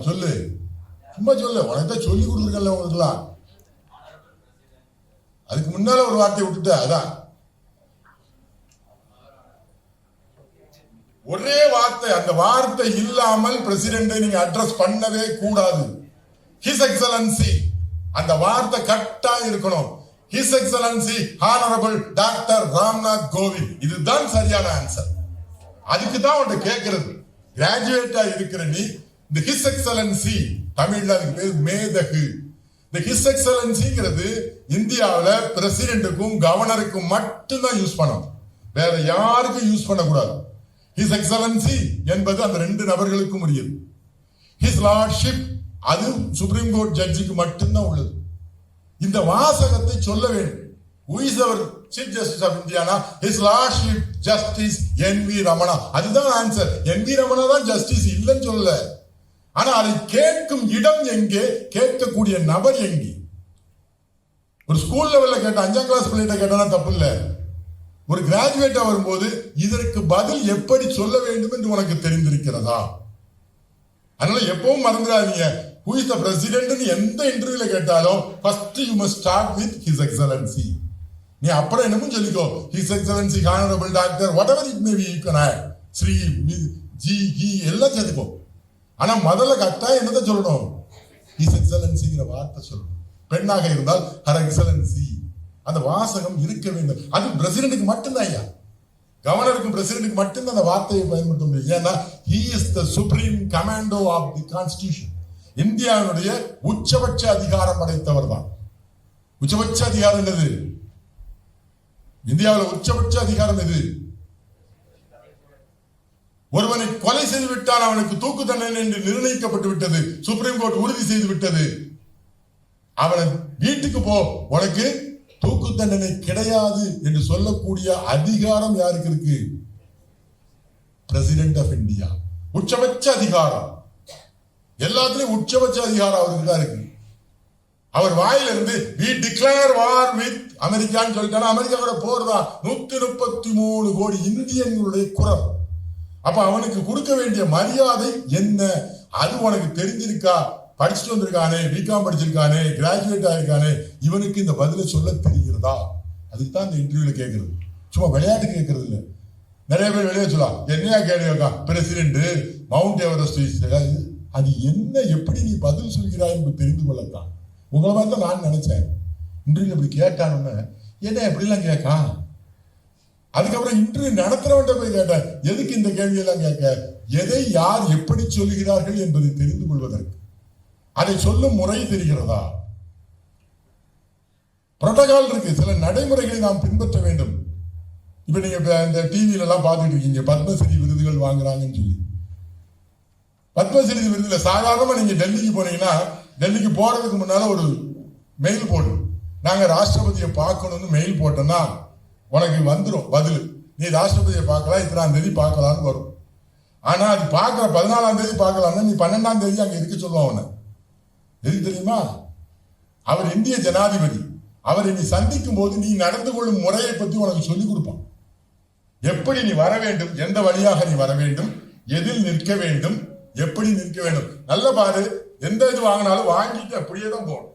சொல்லு. சும்மா சொல்லு. உனக்கு சொல்லி கொடுத்துருக்கல உங்களுக்குலாம். அதுக்கு முன்னால ஒரு வார்த்தையை விட்டுட்ட. அதான் ஒரே வார்த்தை. அந்த வார்த்தை இல்லாமல் பிரசிடென்டை நீங்க அட்ரஸ் பண்ணவே கூடாது. His Excellency. அந்த வார்த்தை கரெக்டா இருக்கணும். His Excellency Honorable Dr. Ramnath Kovind. இதுதான் சரியான ஆன்சர். அதுக்கு தான் உன்கிட்ட கேட்கிறது. கிராஜுவேட்டா இருக்கிற நீ இந்த His Excellency தமிழ்ல அதுக்கு பேர் மேதகு. இந்த His Excellencyங்கிறது இந்தியாவில் பிரசிடென்ட்டுக்கும் கவர்னருக்கும் மட்டும்தான் யூஸ் பண்ணணும். வேற யாருக்கும் யூஸ் பண்ணக்கூடாது. His Excellency என்பது அந்த ரெண்டு நபர்களுக்கும் உரியது. His Lordship அது சுப்ரீம் கோர்ட் ஜட்ஜுக்கு மட்டும்தான் உள்ளது. இந்த வாசகத்தை சொல்ல வேண்டும். Who is our Chief Justice of India? His Lordship Justice NV Ramana. அதுதான் ஆன்சர். NV Ramana தான் ஜஸ்டிஸ், இல்லைன்னு சொல்லல. ஆனா அதை கேட்கும் இடம் எங்கே? கேட்கக்கூடிய நபர் எங்கே? ஒரு ஸ்கூல் லெவல்ல கேட்ட 5ஆம் கிளாஸ் பிள்ளைகிட்ட கேட்டானா தப்பு இல்ல. ஒரு கிராஜுவேட்டா வரும்போது இதற்கு பதில் எப்படி சொல்ல வேண்டும் என்று உனக்கு தெரிந்திருக்கிறதா? அதனால எப்பவும் மறந்துடாதீங்க. Who is the president? எந்த இன்டர்வியூல கேட்டாலும் first you must start with His Excellency. நீ அப்புறம் என்னமும் சொல்லிக்கோ. His Excellency Honorable Doctor whatever it may be you can add. Shri ji ஹி எல்லாம் சேர்த்துக்கோ. ஆனா முதல்ல கரெக்டா என்னதான் சொல்லணும்? His Excellencyங்கிற வார்த்தை சொல்லணும். பெண்ணாக இருந்தால் Her Excellency. அந்த வாசகம் இருக்க வேண்டும். அது பிரசிடென்ட்டுக்கு மட்டும்தான். ஐயா, கவர்னருக்கும் பிரசிடென்ட்டுக்கு மட்டும்தான் அந்த வார்த்தையை பயன்படுத்த முடியும். ஏன்னா he is the supreme commando of the constitution. இந்தியாவுடைய உச்சபட்ச அதிகாரம் படைத்தவர் தான். உச்சபட்ச அதிகாரம் என்னது? இந்தியாவில் உச்சபட்ச அதிகாரம் எது? ஒருவனை கொலை செய்து விட்டால் அவனுக்கு தூக்கு தண்டனை என்று நிர்ணயிக்கப்பட்டு விட்டது. சுப்ரீம் கோர்ட் உறுதி செய்து விட்டது. அவனை வீட்டுக்கு போ, உனக்கு தூக்கு தண்டனை கிடையாது என்று சொல்லக்கூடிய அதிகாரம் யாருக்கு இருக்கு? President of India. உச்சபட்ச அதிகாரம், எல்லாத்துலயும் உச்சபட்ச அதிகாரம் அவருக்கு தான் இருக்கு. அவர் வாயிலிருந்து we declare war with அமெரிக்கான்னு சொல்லிட்டானா, அமெரிக்காவோட போர் தான் 133 கோடி இந்தியர்களுடைய குரல். அப்ப அவனுக்கு கொடுக்க வேண்டிய மரியாதை என்ன? அது உனக்கு தெரிஞ்சிருக்கா? படிச்சுட்டு வந்திருக்கானே, பிகாம் படிச்சிருக்கானே, கிராஜுவேட் ஆயிருக்கானே, இவனுக்கு இந்த பதிலை சொல்ல தெரிகிறதா? அதுக்கு தான் இந்த இன்டர்வியூல கேட்கறது. சும்மா விளையாட்டு கேட்கறது இல்லை. நிறைய பேர் வெளியே சொல்லலாம், என்னையா கேள்வி பிரசிடென்ட் மவுண்ட் எவரெஸ்ட், அது என்ன, எப்படி நீ பதில் சொல்கிறாய் என்று தெரிந்து கொள்ளத்தான். உங்களை மாதிரி தான் நான் நினைச்சேன். இன்டர்வியூ இப்படி கேட்டானுன்னு, என்ன எப்படிலாம் கேட்கா? அதுக்கப்புறம் இன்டர்வியூ நடத்துறவன்ட்ட போய் கேட்டேன், எதுக்கு இந்த கேள்வியெல்லாம் கேட்க? எதை யார் எப்படி சொல்லுகிறார்கள் என்பதை தெரிந்து கொள்வதற்கு. அதை சொல்லும் முறை தெரிகிறதா? புரோட்டோகால் இருக்கு, சில நடைமுறைகளை நாம் பின்பற்ற வேண்டும். இப்ப நீங்க இந்த டிவியில எல்லாம் பார்த்துட்டு இருக்கீங்க, பத்மஸ்ரீ விருதுகள் வாங்குறாங்கன்னு சொல்லி. பத்மஸ்ரீ விருதுல சாதாரணமா நீங்க டெல்லிக்கு போனீங்கன்னா, டெல்லிக்கு போறதுக்கு முன்னால ஒரு மெயில் போடு, நாங்க ராஷ்டிரபதியை பார்க்கணும்னு மெயில் போட்டோம்னா உனக்கு வந்துடும் பதில். நீ ராஷ்டிரபதியை பார்க்கலாம், இத்தனாம் தேதி பார்க்கலான்னு வரும். ஆனா அது பார்க்கற 14ஆம் தேதி பார்க்கலாம்னா நீ 12ஆம் தேதி அங்க இருக்க சொல்லுவான். அவனை எது தெரியுமா? அவர் இந்திய ஜனாதிபதி. அவரை நீ சந்திக்கும் போது நீ நடந்து கொள்ளும் முறையை பத்தி உனக்கு சொல்லிக் கொடுப்பான். எப்படி நீ வர வேண்டும், எந்த வழியாக நீ வர வேண்டும், எதில் நிற்க வேண்டும், எப்படி நிற்க வேண்டும். நல்ல பாரு, எந்த இது வாங்கினாலும் வாங்கிட்டு அப்படியே தான் போகணும்.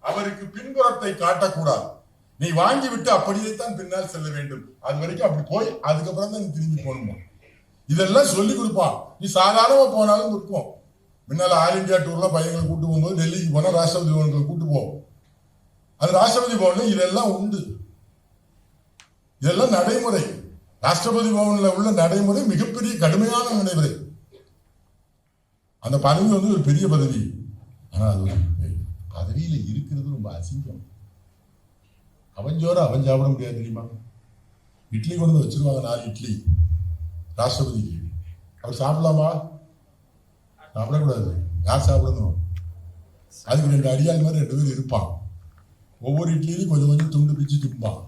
அவருக்கு பின்புறத்தை காட்டக்கூடாது. நீ வாங்கி விட்டு அப்படியே தான் பின்னால் செல்ல வேண்டும். அது வரைக்கும் அப்படி போய் அதுக்கப்புறம் தான் நீ திரும்பி போகணுமா. இதெல்லாம் சொல்லி கொடுப்பான். நீ சாதாரணமா போனாலும் இருக்கும். முன்னால ஆல் இந்தியா டூர்ல பையங்களை கூட்டு போகும்போது டெல்லிக்கு போனா ராஷ்டிரபதி பவனுக்கு கூட்டு போவோம். அது ராஷ்டிரபதி பவன்ல இதெல்லாம் உண்டு. இதெல்லாம் நடைமுறை. ராஷ்டிரபதி பவன்ல உள்ள நடைமுறை மிகப்பெரிய கடுமையான நடைமுறை. அந்த பதவி வந்து ஒரு பெரிய பதவி. ஆனா அது பதவியில இருக்கிறது ரொம்ப அசிங்கம். அவன் ஜோர அவன் சாப்பிட முடியாது தெரியுமா? இட்லி கொண்டு வந்து வச்சிருவாங்க, 4 இட்லி ராஷ்டிரபதிக்கு. அவர் சாப்பிடலாமா? சாப்பிடக்கூடாது. யார் சாப்பிடணும்? அதுக்கு 2 அடியாள் மாதிரி 2 பேர் இருப்பான். ஒவ்வொரு இட்லியிலும் கொஞ்சம் கொஞ்சம் துண்டு பிச்சு திப்பான்.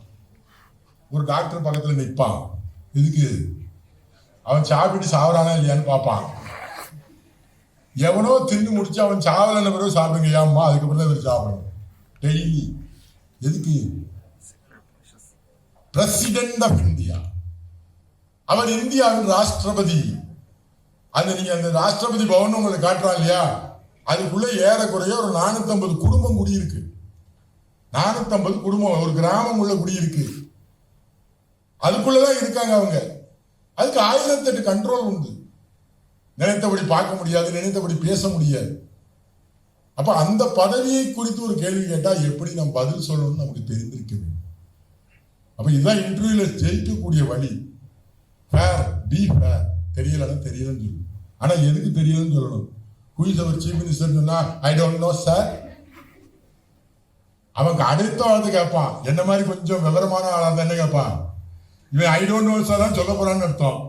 ஒரு டாக்டர் பக்கத்துல நிற்பான். இதுக்கு அவன் சாப்பிட்டு சாப்பிடானா இல்லையான்னு பார்ப்பான். எவனோ தின்னு முடிச்சு அவன் சாவலன்னு பிறகு சாப்பிடுங்க ஏம்மா, அதுக்கப்புறம் தான் இவர் சாப்பிடணும் டெய்லி. எதுக்கு? President of India. அவர் இந்தியாவின் ராஷ்டிரபதி. அந்த நீங்க அந்த ராஷ்டிரபதி பவன் உங்களுக்கு காட்டுறான் இல்லையா, அதுக்குள்ள ஏறக்குறைய ஒரு 450 குடும்பம் குடியிருக்கு. 450 குடும்பம், ஒரு கிராமம் உள்ள குடியிருக்கு. அதுக்குள்ளதான் இருக்காங்க அவங்க. அதுக்கு 1008 கண்ட்ரோல் உண்டு. நினைத்தபடி பார்க்க முடியாது, நினைத்தபடி பேச முடியாது. அப்ப அந்த பதவியை குறித்து ஒரு கேள்வி கேட்டா எப்படி நம்ம பதில் சொல்லணும்னு நமக்கு தெரிந்திருக்க வேண்டும். அப்ப இதுதான் இன்டர்வியூல ஜெயிக்கக்கூடிய வழி. Fair, be fair. தெரியலன்னு தெரியலன்னு சொல்லு. ஆனா எதுக்கு தெரியலன்னு சொல்லணும்? Who is our chief minister சொன்னா I don't know sir. அவன் அடுத்த வாழ்த்து கேட்பான். என்ன மாதிரி கொஞ்சம் விவரமான ஆளா இருந்தா என்ன கேட்பான்? இவன் I don't know sir தான் சொல்ல போறான்னு அர்த்தம்.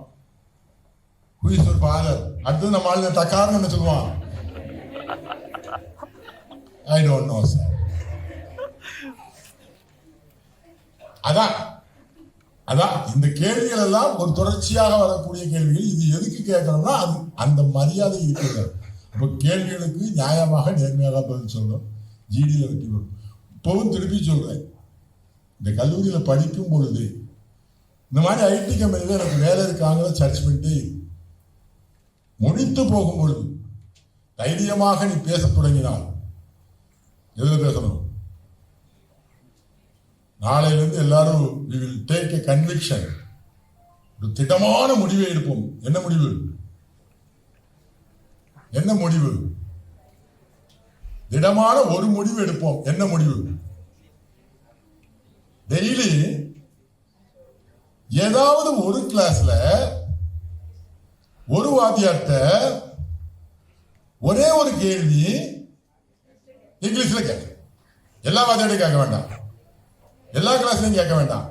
Who is your father? அடுத்து நம்ம ஆளு தக்காரன்னு என்ன சொல்லுவான்? I don't know sir. அதான் அதான் இந்த கேள்விகள் எல்லாம் ஒரு தொடர்ச்சியாக வரக்கூடிய கேள்விகள். இது எதுக்கு கேட்கணும்னா அது அந்த மரியாதை இருக்கிறது. அப்ப கேள்விகளுக்கு நியாயமாக நேர்மையாக பதில் சொல்லணும். ஜிடியில் வெற்றி பெறும். இப்பவும் திருப்பி சொல்றேன், இந்த கல்லூரியில படிக்கும் பொழுது இந்த மாதிரி ஐடி கம்பெனில எனக்கு வேலை இருக்காங்க சர்ச் பண்ணிட்டு முடித்து போகும் பொழுது தைரியமாக நீ பேச தொடங்கினால் எதுல பேசணும்? நாளையிலிருந்து எல்லாரும் we will take a conviction. ஒரு திடமான முடிவை எடுப்போம். என்ன முடிவு? என்ன முடிவு? திடமான ஒரு முடிவு எடுப்போம். என்ன முடிவு? டெய்லி ஏதாவது ஒரு கிளாஸ்ல ஒரு வாத்தியார்ட்ட ஒரே ஒரு கேள்வி இங்கிலீஷ்ல கேட்க. எல்லா வாத்தியார்ட்டையும் கேட்க வேண்டாம், எல்லா கிளாஸ்லையும் கேட்க வேண்டாம்.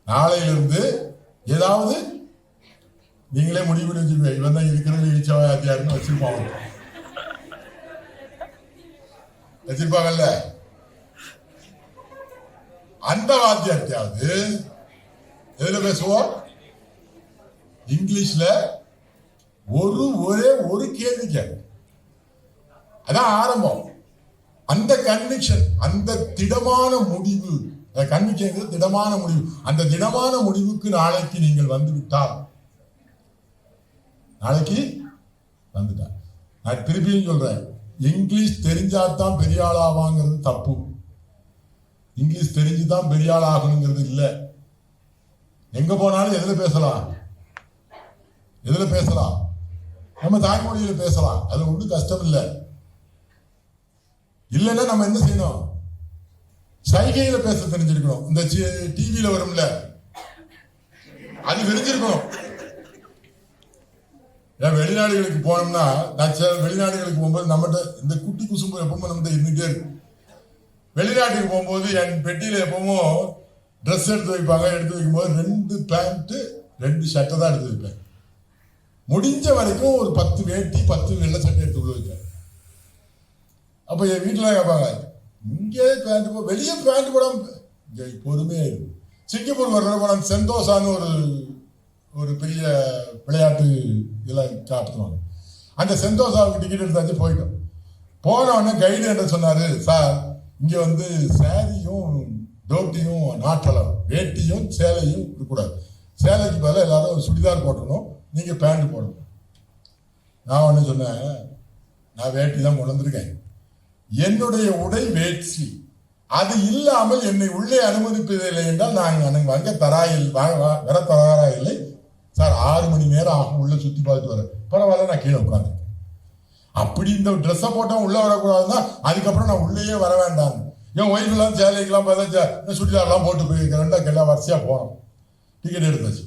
நாளையிலிருந்து ஏதாவது நீங்களே முடிவு பண்ணி வச்சிருப்பீங்க. இவன் தான் இருக்கிறது இழிச்சவாத்தியாருன்னு வச்சிருப்பாங்க. வச்சிருப்பாங்கல்ல, அந்த வாத்தியார்த்தையாவது எதுல பேசுவோம்? இங்கிலீஷ்ல ஒரே ஒரு கேள்வி கேட்க. அதான் ஆரம்பம். அந்த கன்விக்ஷன், அந்த திடமான முடிவு, கன்விக்ஷன் திடமான முடிவு, அந்த திடமான முடிவுக்கு நாளைக்கு நீங்கள் வந்து விட்டால், நாளைக்கு வந்துட்டார். நான் திருப்பியும் சொல்றேன், இங்கிலீஷ் தெரிஞ்சாதான் பெரிய ஆள் ஆவாங்கிறது தப்பு. இங்கிலீஷ் தெரிஞ்சுதான் பெரிய ஆள் ஆகணுங்கிறது இல்லை. எங்க போனாலும் எதுல பேசலாம், எதுல பேசலாம்? நம்ம தாய்மொழியில பேசலாம், அது ஒன்றும் கஷ்டம் இல்லை. இல்லைன்னா நம்ம என்ன செய்யணும்? சைகையில பேச தெரிஞ்சிருக்கணும். இந்த டிவியில வரும்ல, அது தெரிஞ்சிருக்கணும். வெளிநாடுகளுக்கு போனோம்னா, நான் வெளிநாடுகளுக்கு போகும்போது நம்மகிட்ட இந்த குட்டி குசும்பு எப்பவுமே நம்மகிட்ட இருந்துட்டே இருக்கு. வெளிநாட்டுக்கு போகும்போது என் பெட்டியில எப்பவும் ட்ரெஸ் எடுத்து வைப்பாங்க. எடுத்து வைக்கும்போது 2 பேண்ட் 2 ஷர்ட்டை தான் எடுத்து வைப்பேன். முடிஞ்ச வரைக்கும் ஒரு 10 வேட்டி 10 வெள்ளை சட்டை எடுத்து உள்ள வைப்பேன். அப்ப என் வீட்டுல கேட்பாங்க, இங்கே பேண்ட் போ, வெளியே பேண்ட் போடாம இங்க பொறுமையா இருக்கு. சிங்கப்பூர் வர்ற போன செந்தோசான்னு ஒரு பெரிய விளையாட்டு இதெல்லாம் காட்டுவாங்க. அந்த செந்தோசாவுக்கு டிக்கெட் எடுத்தாச்சு போயிட்டோம். போன உடனே கைடு என்ன சொன்னாரு, சார் இங்க வந்து சேரியும் டோட்டியும் நாட்டளவு, வேட்டியும் சேலையும் இருக்கக்கூடாது. சேலைக்கு பதிலாக எல்லாரும் சுடிதார் போட்டணும், நீங்க பேண்ட் போடணும். நான் ஒண்ணு சொன்னேன், நான் வேட்டி தான் கொண்டு வந்திருக்கேன், என்னுடைய உடை வேட்சி, அது இல்லாமல் என்னை உள்ளே அனுமதிப்பதில்லை என்றால் நான் வாங்க வர தயாரா இல்லை சார். 6 மணி நேரம் ஆகும் உள்ள சுத்தி பார்த்துட்டு வர. பரவாயில்ல, நான் கீழே உட்காந்து. அப்படி இந்த ட்ரெஸ்ஸை போட்டா உள்ள வரக்கூடாதுன்னா அதுக்கப்புறம் நான் உள்ளேயே வர வேண்டாம். என் ஒய்ஃப் எல்லாம் சேலைக்கெல்லாம் பார்த்தா சுடிதார்லாம் போட்டு போயிருக்கிறேன். எல்லாம் வரிசையா போனோம், டிக்கெட் எடுத்தாச்சு,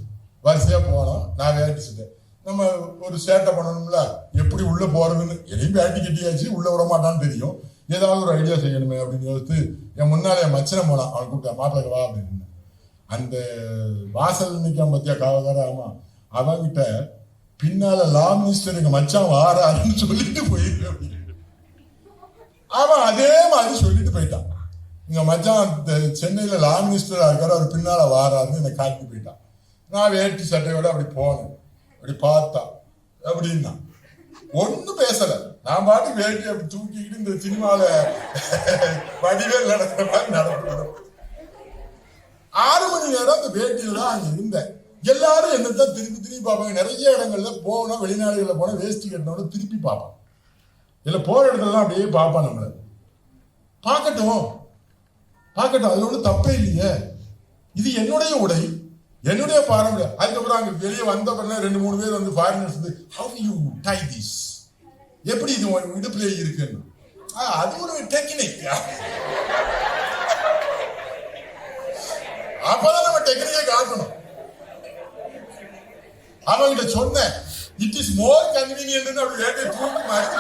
வரிசையா போனோம். நான் வேட்டிச்சிட்டேன். நம்ம ஒரு சேட்டை பண்ணணும்ல, எப்படி உள்ள போறதுன்னு. எதையும் வேட்டி கட்டியாச்சு, உள்ள விட மாட்டான்னு தெரியும். ஏதாவது ஒரு ஐடியா செய்யணுமே அப்படின்னு யோசித்து என் முன்னாலே என் மச்சனை போனான். அவன் கூப்பிட்டா, மாப்பிள்ளை வா அப்படின்னு. அந்த வாசல் நிற்காம பத்தியா காவல்கார, ஆமா, அவன்கிட்ட பின்னால லா மினிஸ்டர் எங்க மச்சான் வாராருன்னு சொல்லிட்டு போயிரு. அவன் அதே மாதிரி சொல்லிட்டு போயிட்டான். எங்க மச்சான் சென்னையில லா மினிஸ்டரா இருக்காரு, அவர் பின்னால வாராருன்னு என்னை காட்டி போயிட்டான். நான் வேட்டி சட்டையோட அப்படி போனேன். அப்படி பார்த்தா அப்படின்னா ஒன்னும் பேசல. நான் பாட்டு வேட்டி அப்படி தூக்கிக்கிட்டு இந்த சினிமால வடிவேல் நடக்கிற மாதிரி நடக்கணும். 6 மணி நேரம் அந்த வேட்டியில தான் அங்க இருந்தேன். எல்லாரும் என்னதான் திருப்பி பார்ப்பாங்க. நிறைய இடங்கள்ல போனா, வெளிநாடுகள்ல போனா வேஷ்டி கட்டினோட திருப்பி பார்ப்பான். இல்ல போற இடத்துல அப்படியே பார்ப்பான். நம்மள பார்க்கட்டும், அதுல ஒன்றும் தப்பே இல்லையே. இது என்னுடைய உடை, என்னுடைய பாரம்பரியம். அதுக்கப்புறம் அங்க வெளியே வந்த பிறகு 2-3 பேர் வந்து ஃபாரினர்ஸ் வந்து, ஹவ் யூ டை திஸ், எப்படி இது இடுப்புல இருக்குன்னு. அது ஒரு டெக்னிக். அப்பதான் நம்ம டெக்னிக்கை காட்டணும். அவங்கிட்ட சொன்னேன், இட் இஸ் மோர் கன்வீனியன்ட். அப்படி வேட்டை தூக்கி மறைச்சு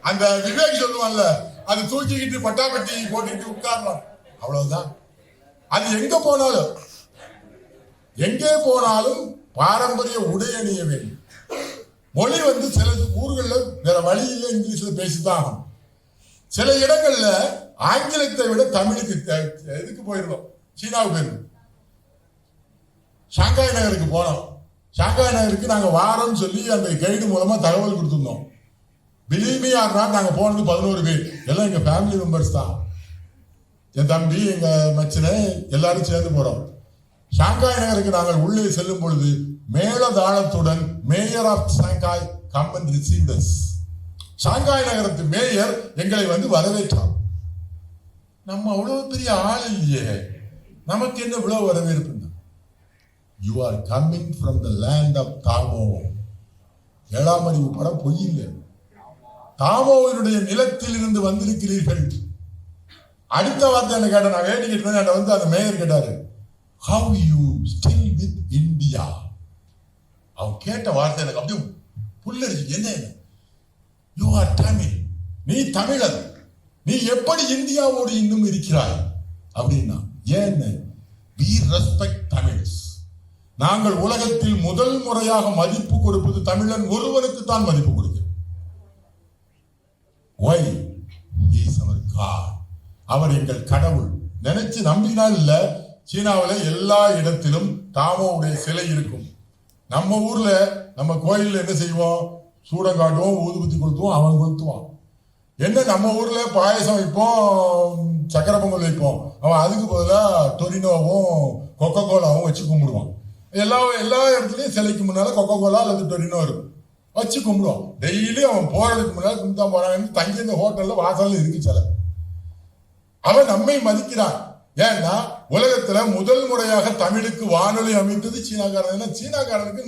அந்த விவேக் சொல்லுவான்ல, அது தூக்கிக்கிட்டு பட்டாப்பட்டி போட்டுக்கிட்டு உட்காரலாம், அவ்வளவுதான். அது எங்கே போனாலும் பாரம்பரிய உடை அணிய வேண்டும். மொழி வந்து சில ஊர்கள்ல வேற வழி இல்லை, இங்கிலீஷ்ல பேசித்தான் ஆகும். சில இடங்கள்ல ஆங்கிலத்தை விட தமிழுக்கு எதுக்கு போயிருந்தோம், சீனாவுக்கு போயிருந்தோம். ஷாங்காய் நகருக்கு போனோம். ஷாங்காய் நகருக்கு நாங்க வாரோம்னு சொல்லி அந்த கைடு மூலமா தகவல் கொடுத்துருந்தோம். பிலீவ் மீ ஆர் நாட், நாங்க போனது 11 பேர், எல்லாம் எங்க ஃபேமிலி மெம்பர்ஸ் தான். என் தம்பி, எங்க மச்சனை, எல்லாரும் சேர்ந்து போறோம். ஷாங்காய் நகருக்கு நாங்கள் உள்ளே செல்லும் பொழுது மேலதாளத்துடன் mayor of Shanghai come and received us. Shanghai நகரத்து மேயர் எங்களை வந்து வரவேற்றார். நம்ம அவ்வளவு பெரிய ஆள் இல்லையே, நமக்கு என்ன இவ்வளவு வரவேற்பு? You are coming from the land of தாமோ. 7ஆம் அறிவு படம் பொய் இல்லை. தாமோவினுடைய நிலத்தில் இருந்து வந்திருக்கிறீர்கள். அடுத்த வார்த்தை என்ன கேட்ட, நான் வேண்டி கேட்டேன் வந்து அந்த மேயர் கேட்டாரு, how you still with India. அவன் கேட்ட வார்த்தை எனக்கு அப்படியே புல்லரிச்சு. என்ன, யூ ஆர் தமிழ், நீ தமிழர், நீ எப்படி இந்தியாவோடு இன்னும் இருக்கிறாய் அப்படின்னா. ஏன்னு, we respect Tamils. நாங்கள் உலகத்தில் முதல் முறையாக மதிப்பு கொடுப்பது தமிழன் ஒருவனுக்கு தான் மதிப்பு கொடுக்கிறோம். Why? He is our God. அவர் எங்கள் கடவுள். நினைச்சு நம்பினால் இல்ல, சீனாவில் எல்லா இடத்திலும் தாமோவுடைய சிலை இருக்கும். நம்ம ஊர்ல நம்ம கோயில்ல என்ன செய்வோம்? சூடம் காட்டுவோம், ஊதுபத்தி கொளுத்துவோம், அவன் கொளுத்துவான். என்ன நம்ம ஊர்ல பாயசம் வைப்போம், சக்கரை பொங்கல் வைப்போம், அவன் அதுக்கு பதிலாக டொரினோவும் கொக்கோ கோலாவும் வச்சு கும்பிடுவான். எல்லா இடத்துலயும் சிலைக்கு முன்னால கொக்கோ கோலா அல்லது டொரினோ இருக்கும், வச்சு கும்பிடுவான். டெய்லி அவன் போறதுக்கு முன்னால கும்பிட்டா போறான்னு தங்கி இந்த ஹோட்டல்ல வாசல்ல இருக்கு சிலை. அவன் நம்மை மதிக்கிறான். ஏன்னா உலகத்துல முதல் முறையாக தமிழுக்கு வானொலி அமைத்தது சீனாக்காரன். சீனாக்காரனுக்கு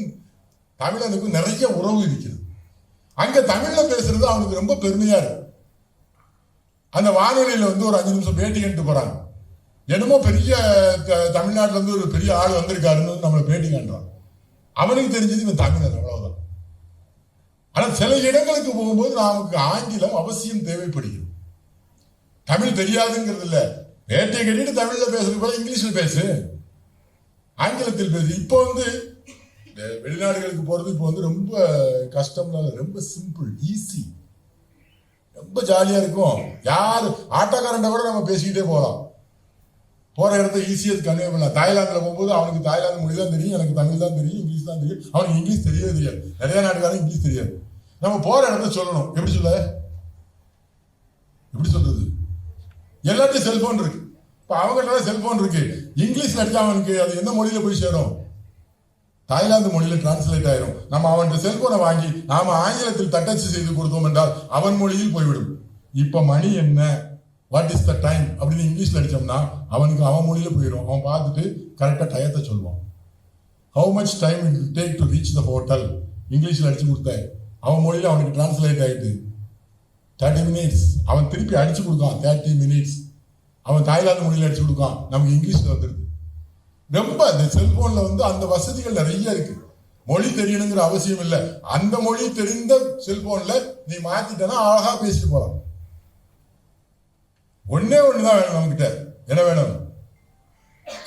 தமிழனுக்கு நிறைய உறவு இருக்கிறது. அங்க தமிழ்ல பேசுறது அவனுக்கு ரொம்ப பெருமையா இருக்கு. அந்த வானொலியில ஒரு 5 நிமிஷம் பேட்டி கேட்டு போறாங்க. என்னமோ பெரிய தமிழ்நாட்டுல இருந்து ஒரு பெரிய ஆள் வந்திருக்காருன்னு நம்மளை பேட்டி காண்றான். அவனுக்கு தெரிஞ்சது இவன் தமிழன், அவ்வளவுதான். ஆனா சில இடங்களுக்கு போகும்போது நமக்கு ஆங்கிலம் அவசியம் தேவைப்படுகிறது. தமிழ் தெரியாதுங்கிறது இல்ல, பேட்டியை கட்டிட்டு தமிழ்ல பேசுறது போல இங்கிலீஷ்ல பேசு, ஆங்கிலத்தில் பேசு. இப்போ வெளிநாடுகளுக்கு போறது இப்போ ரொம்ப கஷ்டம்னால ரொம்ப சிம்பிள், ஈஸி, ரொம்ப ஜாலியா இருக்கும். யாரு ஆட்டோக்காரன் கூட நம்ம பேசிக்கிட்டே போகலாம். போற இடத்த ஈஸியா கன்வே பண்ணலாம். தாய்லாந்துல போகும்போது அவனுக்கு தாய்லாந்து மொழி தான் தெரியும், எனக்கு தமிழ் தான் தெரியும், இங்கிலீஷ் தான் தெரியும். அவனுக்கு இங்கிலீஷ் தெரியவே தெரியாது. நிறைய நாட்டுக்காரன் இங்கிலீஷ் தெரியாது. நம்ம போற இடத்த சொல்லணும். எப்படி சொல்றது? எல்லாத்தையும் செல்போன் இருக்கு. இப்ப அவங்ககிட்ட செல்போன் இருக்கு. இங்கிலீஷ்ல அடிச்சா அவனுக்கு அது எந்த மொழியில போய் சேரும்? தாய்லாந்து மொழியில டிரான்ஸ்லேட் ஆயிரும். நம்ம அவன் செல்போனை வாங்கி நாம ஆங்கிலத்தில் தட்டச்சு செய்து கொடுத்தோம் என்றால் அவன் மொழியில் போய்விடும். இப்ப மணி என்ன, வாட் இஸ் த டைம் அப்படின்னு இங்கிலீஷ்ல அடிச்சோம்னா அவனுக்கு அவன் மொழியில போயிடும். அவன் பார்த்துட்டு கரெக்டா டயத்தை சொல்லுவான். How much time it will take to reach the hotel இங்கிலீஷ்ல அடிச்சு கொடுத்தேன், அவன் மொழியில அவனுக்கு டிரான்ஸ்லேட் ஆயிட்டு 30 minutes. அவன் திருப்பி அடிச்சு கொடுக்கான் 30 minutes. அவன் தாய்லாந்து மொழியில அடிச்சு கொடுக்கான், நமக்கு இங்கிலீஷ்ல வந்துருக்கு. ரொம்ப அந்த செல்போன்ல அந்த வசதிகள் நிறைய இருக்கு. மொழி தெரியணுங்கிற அவசியம் இல்லை. அந்த மொழி தெரிந்த செல்போன்ல நீ மாத்திட்டனா அழகா பேசிட்டு போலாம். ஒண்ணுதான் வேணும் நம்மகிட்ட. என்ன வேணும்?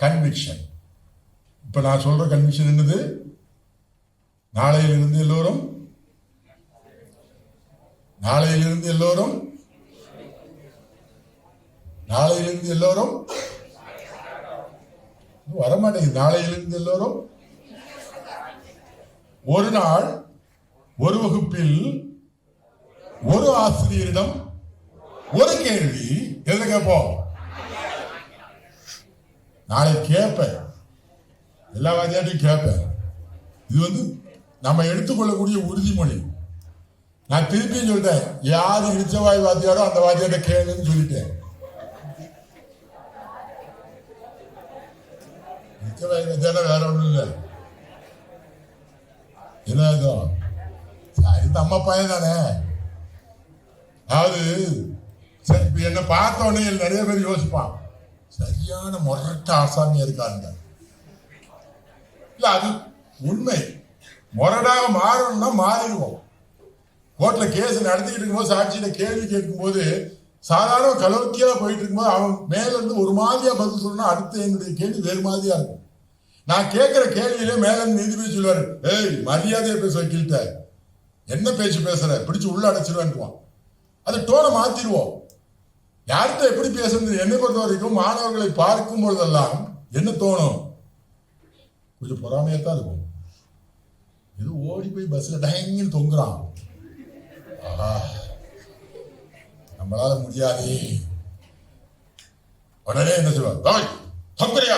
கன்விக்ஷன். இப்ப நான் சொல்ற கன்விக்ஷன் என்னது? நாளையிலிருந்து எல்லோரும் வரமாட்டேங்குது. நாளையிலிருந்து எல்லோரும் ஒரு நாள் ஒரு வகுப்பில் ஒரு ஆசிரியரிடம் ஒரு கேள்வி எதை கேட்போம்? நாளை கேட்பேன், எல்லா வாத்தியாரையும் கேட்பேன். இது நம்ம எடுத்துக்கொள்ளக்கூடிய உறுதிமொழி. நான் திருப்பியும் சொல்லிட்டேன், யாரு இடிச்சவாய் வாத்தியாரோ அந்த வாத்தியார கேளுன்னு சொல்லிட்டேன். இடிச்சவாய் வாத்தியார வேற ஒண்ணும் இல்லை. என்ன இந்த அம்மா பையன் தானே. அதாவது சரி, இப்ப என்ன பார்த்த உடனே நிறைய பேர் யோசிப்பான், சரியான முரட்ட ஆசாமியா இருக்காங்க. இல்ல, அது உண்மை. முரடாக மாறணும்னா மாறிடுவோம். கோர்ட்ல கேஸ் நடத்திக்கிட்டு இருக்கும்போது சாட்சியில கேள்வி கேட்கும் போது சாதாரண கலோக்கியா போயிட்டு இருக்கும்போது அவன் மேல இருந்து ஒரு மாதிரியா பதில் சொல்லணும், அடுத்து என்னுடைய கேள்வி வேறு மாதிரியா இருக்கும். நான் கேட்கிற கேள்வியிலே மேல இருந்து நீதிபதி சொல்லுவாரு, ஏய் மரியாதையா பேச வைக்கிட்ட, என்ன பேச்சு பேசுற, பிடிச்சு உள்ள அடைச்சிருவான். அது டோனை மாத்திடுவோம். யார்கிட்ட எப்படி பேசுறது? என்னை பொறுத்த வரைக்கும் மாணவர்களை பார்க்கும் பொழுதெல்லாம் என்ன தோணும்? கொஞ்சம் பொறாமையாத்தான் இருக்கும். இது ஓடி போய் பஸ்ல டயங்கன்னு தொங்குறான், நம்மளால முடியாது. உடனே என்ன சொல்லுவான்? தொங்குறியா?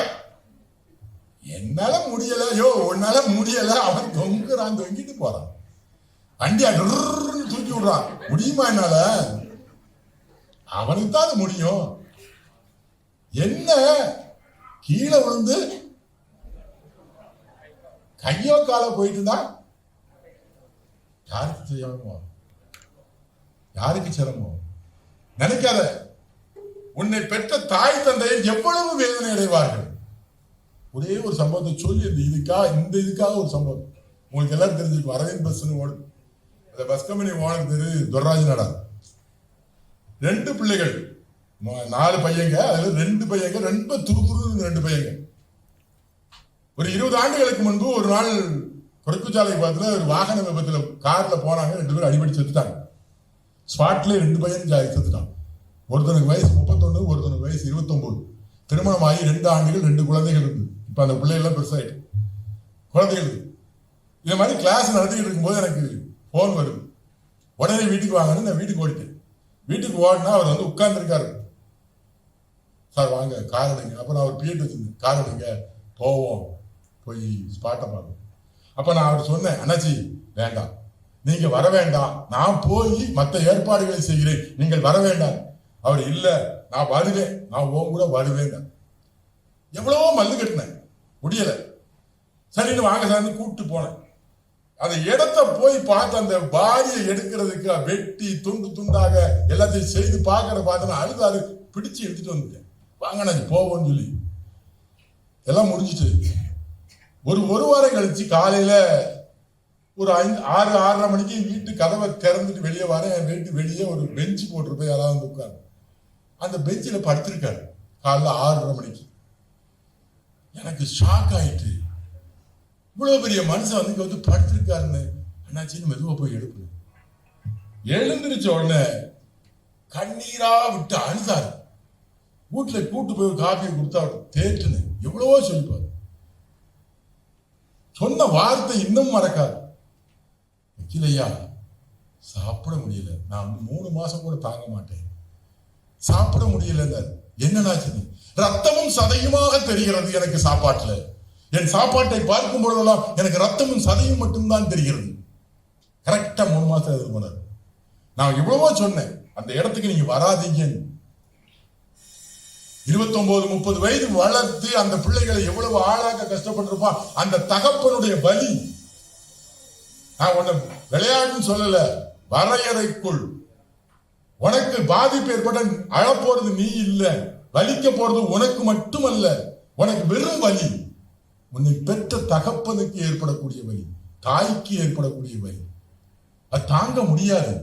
என்னால முடியல. யோ, உன்னால முடியல. அவன் தொங்குறான், தொங்கிட்டு போறான். வண்டி தூக்கி விடுறான். முடியுமா என்னால? அவனுக்கு தான் அது முடியும். என்ன கீழே விழுந்து கையோ கால போயிட்டு இருந்தா யாருக்கு செய்யணுமோ, யாருக்கு சிரமம் நினைக்காத. உன்னை பெற்ற தாய் தந்தையை எவ்வளவு வேதனை அடைவார்கள். ஒரே ஒரு சம்பவத்தை சொல்லி இதுக்காக ஒரு சம்பவம் உங்களுக்கு எல்லாரும் தெரிஞ்சுக்கும். அரவிந்த் பஸ் ஓடும், அந்த பஸ் கம்பெனி ஓனர் பேரு துர்ராஜ் நடா. 2 பிள்ளைகள், 4 பையங்க. அதுல 2 பையங்க ரொம்ப துருதுரு 2 பையங்க. ஒரு 20 ஆண்டுகளுக்கு முன்பு ஒரு நாள் குறைக்குச்சாலை பக்கத்துல ஒரு வாகன விபத்துல கார்ல போனாங்க. 2 பேரும் அடிபடி செத்துட்டாங்க. ஸ்பாட்லேயே 2 பையன் செத்துட்டான். ஒருத்தனுக்கு வயசு 31, ஒருத்தனுக்கு வயசு 29. திருமணமாகி 2 ஆண்டுகள் 2 குழந்தைகள் இருந்து. இப்போ அந்த பிள்ளைகள்லாம் பெருசாயிட்டு குழந்தைகள். இந்த மாதிரி கிளாஸ் நடத்திக்கிட்டு இருக்கும்போது எனக்கு ஃபோன் வருது. உடனே வீட்டுக்கு வாங்கன்னு நான் வீட்டுக்கு ஓடிட்டேன். வீட்டுக்கு ஓடினா அவர் வந்து உட்கார்ந்துருக்காரு. சார் வாங்க கார் எடுங்க. அப்புறம் அவர் பிஎட் வச்சிருந்தேன். கார் எடுங்க போவோம், போய் ஸ்பாட்டை பார்ப்போம். அப்போ நான் அவர் சொன்னேன், அண்ணாச்சி வேண்டாம், நீங்க வர வேண்டாம், நான் போய் மற்ற ஏற்பாடுகளை செய்கிறேன், நீங்கள் வர வேண்டாம். அவர் இல்லை நான் வருவேன், நான் உன் கூட வருவேன். எவ்வளவோ மல்லு கட்டினேன், முடியல. சரின்னு வாங்க சார்னு கூப்பிட்டு போனேன். அந்த இடத்த போய் பார்த்து அந்த பாடியை எடுக்கிறதுக்கு வெட்டி துண்டு துண்டாக எல்லாத்தையும் செய்து பார்க்கற பார்த்தா அழுதாரு. பிடிச்சு எடுத்துட்டு வந்துட்டேன். வாங்க நான் போவோம்னு சொல்லி எல்லாம் முடிஞ்சிட்டு ஒரு வாரம் கழிச்சு காலையில ஒரு 6:30 மணிக்கு வீட்டு கதவை திறந்துட்டு வெளியே வரேன். என் வீட்டு வெளியே ஒரு பெஞ்சு போட்டிருப்பேன். யாராவது வந்து உட்காரு. அந்த பெஞ்சில் படுத்திருக்காரு காலைல 6:30 மணிக்கு. எனக்கு ஷாக் ஆயிட்டு, இவ்வளவு பெரிய மனுஷன் வந்து படுத்திருக்காருன்னு. அண்ணாச்சின்னு மெதுவா போய் எடுப்பு. எழுந்திருச்ச உடனே கண்ணீரா விட்டு அழுதாரு. வீட்டுல கூட்டு போய் காஃபியை கொடுத்தா தேற்றுன்னு எவ்வளவோ சொல்லிப்பாரு. சொன்ன வார்த்தை இன்னும் மறக்காது. வக்கீலையா சாப்பிட முடியல, நான் 3 மாசம் கூட தாங்க மாட்டேன், சாப்பிட முடியல. என்னன்னாச்சு? ரத்தமும் சதையுமாக தெரிகிறது எனக்கு சாப்பாட்டுல. என் சாப்பாட்டை பார்க்கும் பொழுதெல்லாம் எனக்கு ரத்தமும் சதையும் மட்டும்தான் தெரிகிறது. கரெக்டா 3 மாசம் எதிர்ப்பு போனார். நான் எவ்வளவோ சொன்னேன், அந்த இடத்துக்கு நீங்க வராதீங்கன்னு. 29-30 வயது வளர்த்து அந்த பிள்ளைகளை எவ்வளவு ஆளாக கஷ்டப்பட்டிருப்பான். அந்த தகப்பனுடைய பலி. நான் உன்னை விளையாட்டுன்னு சொல்லல, வரையறைக்குள். உனக்கு பாதிப்பு ஏற்பட அழப்போறது நீ இல்ல, வலிக்க போறது உனக்கு மட்டுமல்ல, உனக்கு வெறும் வலி. உன்னை பெற்ற தகப்பனுக்கு ஏற்படக்கூடிய வலி, தாய்க்கு ஏற்படக்கூடிய வலி, அது தாங்க முடியாது.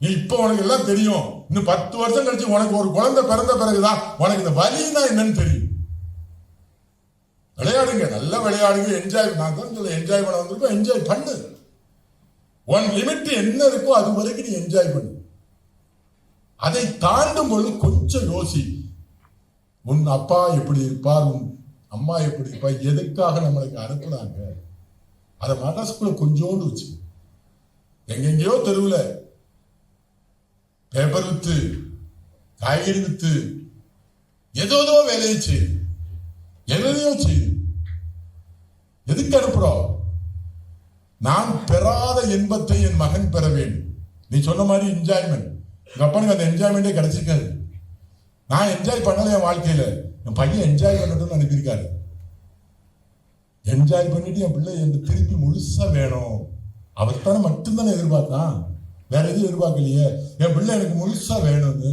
நீ இப்ப உனக்கு எல்லாம் தெரியும். இன்னும் 10 வருஷம் கழிச்சு உனக்கு ஒரு குழந்தை பிறந்த பிறகுதான் உனக்கு இந்த வலினா என்னன்னு தெரியும். விளையாடுங்க, நல்லா விளையாடுங்க, என்ஜாய். நான் தான் சொல்ல என்ஜாய் பண்ண வந்திருக்கோம், என்ஜாய் பண்ணு. உன் லிமிட் என்ன இருக்கோ அது வரைக்கும் நீ என்ஜாய் பண்ணு. அதை தாண்டும் பொழுது கொஞ்சம் யோசி. உன் அப்பா எப்படி இருப்பார், உன் அம்மா எப்படி இருப்பார், எதுக்காக நம்மளுக்கு அனுப்புனாங்க, அதை மனசுக்குள்ள கொஞ்சோண்டு வச்சு. எங்கெங்கயோ தெருவில் பேப்பர் வித்து, காய்கறி வித்து, ஏதோ வேலையை செய்து, எதையோ செய்து, எதுக்கு அனுப்புறோம்? நான் பெறாத இன்பத்தை என் மகன் பெற வேண்டும். நீ சொன்ன மாதிரி என்ஜாய்மெண்ட், எங்க அப்பனுக்கு அந்த என்ஜாய்மெண்டே கிடைச்சிருக்காரு. நான் என்ஜாய் பண்ணல என் வாழ்க்கையில, என் பையன் என்ஜாய் பண்ணட்டும்னு அனுப்பியிருக்காரு. என்ஜாய் பண்ணிட்டு என் பிள்ளை என் திருப்பி முழுசா வேணும், அவர்தானே மட்டும்தானே எதிர்பார்த்தான், வேற எதுவும் எதிர்பார்க்கலையே. என் பிள்ளை எனக்கு முழுசா வேணும்னு,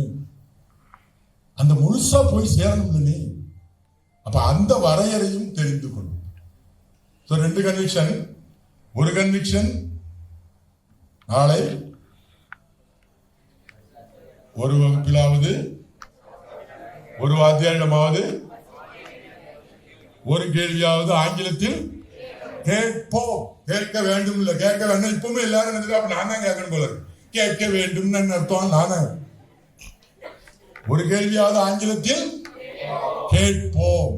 அந்த முழுசா போய் சேரணும் நீ. அப்ப அந்த வரையறையும் தெரிந்து கொள்ளும். 2 கன்விக்ஷன். ஒரு கன்விக்ஷன், நாளை ஒரு வகுப்பிலாவது, ஒரு வாத்தியாரிடமாவது, ஒரு கேள்வியாவது ஆங்கிலத்தில் கேட்போம். கேட்க வேண்டும் இல்ல, கேட்க வேண்டும். இப்பவுமே எல்லாரும் நான் தான் கேட்கணும் போல இருக்கு. கேட்க வேண்டும் அர்த்தம் நானே. ஒரு கேள்வியாவது ஆங்கிலத்தில் கேட்போம்,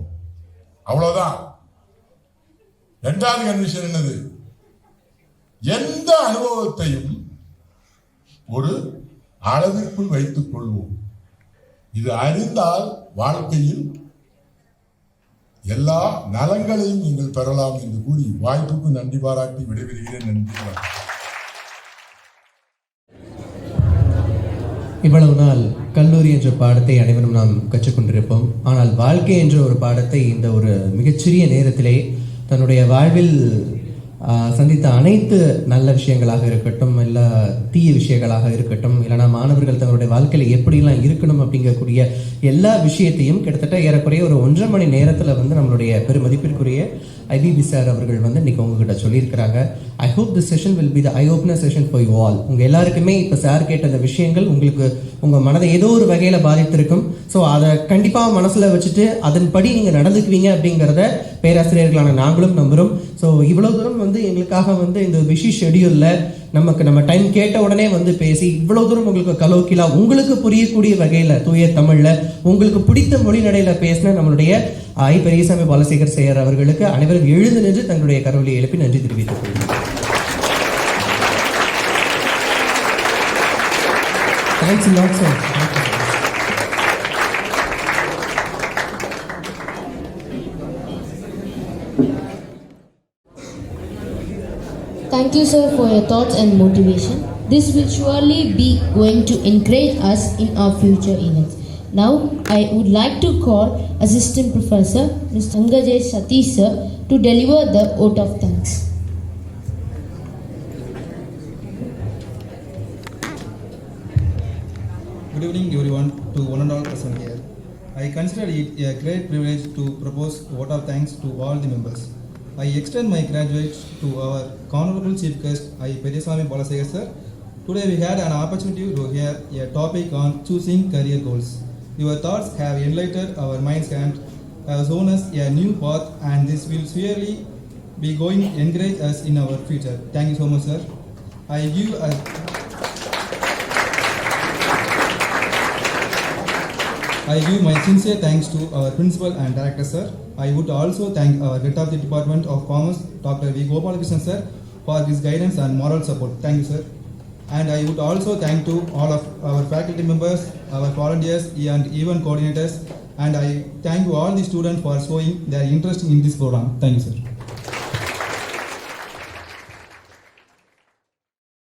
அவ்வளவுதான். 2வது கண்டிஷன் என்னது? எந்த அனுபவத்தையும் ஒரு அளவிற்குள் வைத்துக் கொள்வோம். இது அறிந்தால் வாழ்க்கையில் எல்லா நலங்களையும் நீங்கள் பெறலாம் என்று கூறி வாய்ப்புக்கு நன்றி பாராட்டி விடைபெறுகிறேன். நன்றி. இவ்வளவு நாள் கல்லூரி என்ற பாடத்தை அனைவரும் நாம் கற்றுக்கொண்டிருப்போம். ஆனால் வாழ்க்கை என்ற ஒரு பாடத்தை இந்த ஒரு மிகச்சிறிய நேரத்திலே தன்னுடைய வாழ்வில் சந்தித்த அனைத்து நல்ல விஷயங்களாக இருக்கட்டும், இல்லை தீய விஷயங்களாக இருக்கட்டும், இல்லைனா மாணவர்கள் தங்களுடைய வாழ்க்கையில் எப்படிலாம் இருக்கணும் அப்படிங்கக்கூடிய எல்லா விஷயத்தையும் கிட்டத்தட்ட ஏறக்குறைய ஒரு 1.5 மணி நேரத்தில் நம்மளுடைய பெருமதிப்பிற்குரிய ஐபிபி சார் அவர்கள் வந்து இன்னைக்கு உங்ககிட்ட சொல்லியிருக்கிறாங்க. I hope this session will be the I opener session for you all. உங்கள் எல்லாருக்குமே இப்போ சார் கேட்ட அந்த விஷயங்கள் உங்களுக்கு உங்கள் மனதை ஏதோ ஒரு வகையில் பாதித்திருக்கும். ஸோ அதை கண்டிப்பாக மனசில் வச்சுட்டு அதன்படி நீங்கள் நடந்துக்குவீங்க அப்படிங்கிறத பேராசிரியர்களான நாங்களும் நம்புகிறோம். ஸோ இவ்வளோ தூரம் வந்து எங்களுக்காக வந்து இந்த பிஸி ஷெடியூலில் நம்ம டைம் கேட்ட உடனே வந்து பேசி இவ்வளோ தூரம் உங்களுக்கு கலோக்கிலா உங்களுக்கு புரியக்கூடிய வகையில் தூய தமிழில் உங்களுக்கு பிடித்த மொழி நடையில் பேசின நம்மளுடைய ஐ பெரியசாமி பாலசேகர் செய்யர் அவர்களுக்கு அனைவரும் எழுந்து நின்று தங்களுடைய கரவொலியை எழுப்பி நன்றி தெரிவித்துக் கொள்கிறேன். Thanks a lot, sir. Thank you, sir, for your thoughts and motivation. This will surely be going to encourage us in our future events. Now, I would like to call Assistant Professor Mr. Angajay Satish, sir, to deliver the vote of thanks. Good evening, everyone, to one and all present here. I consider it a great privilege to propose a vote of thanks to all the members. I extend my gratitude to our Honorable Chief Guest, I. Periswamy Balasegar sir. Today we had an opportunity to hear a topic on choosing career goals. Your thoughts have enlightened our minds and have shown us a new path, and this will surely be going to encourage us in our future. Thank you so much, sir. I give my sincere thanks to our principal and director, sir. I would also thank our head of the Department of Commerce, Dr. V. Gopalakrishnan, sir, for his guidance and moral support. Thank you, sir. And I would also thank to all of our faculty members, our volunteers and event coordinators. And I thank all the students for showing their interest in this program. Thank you, sir.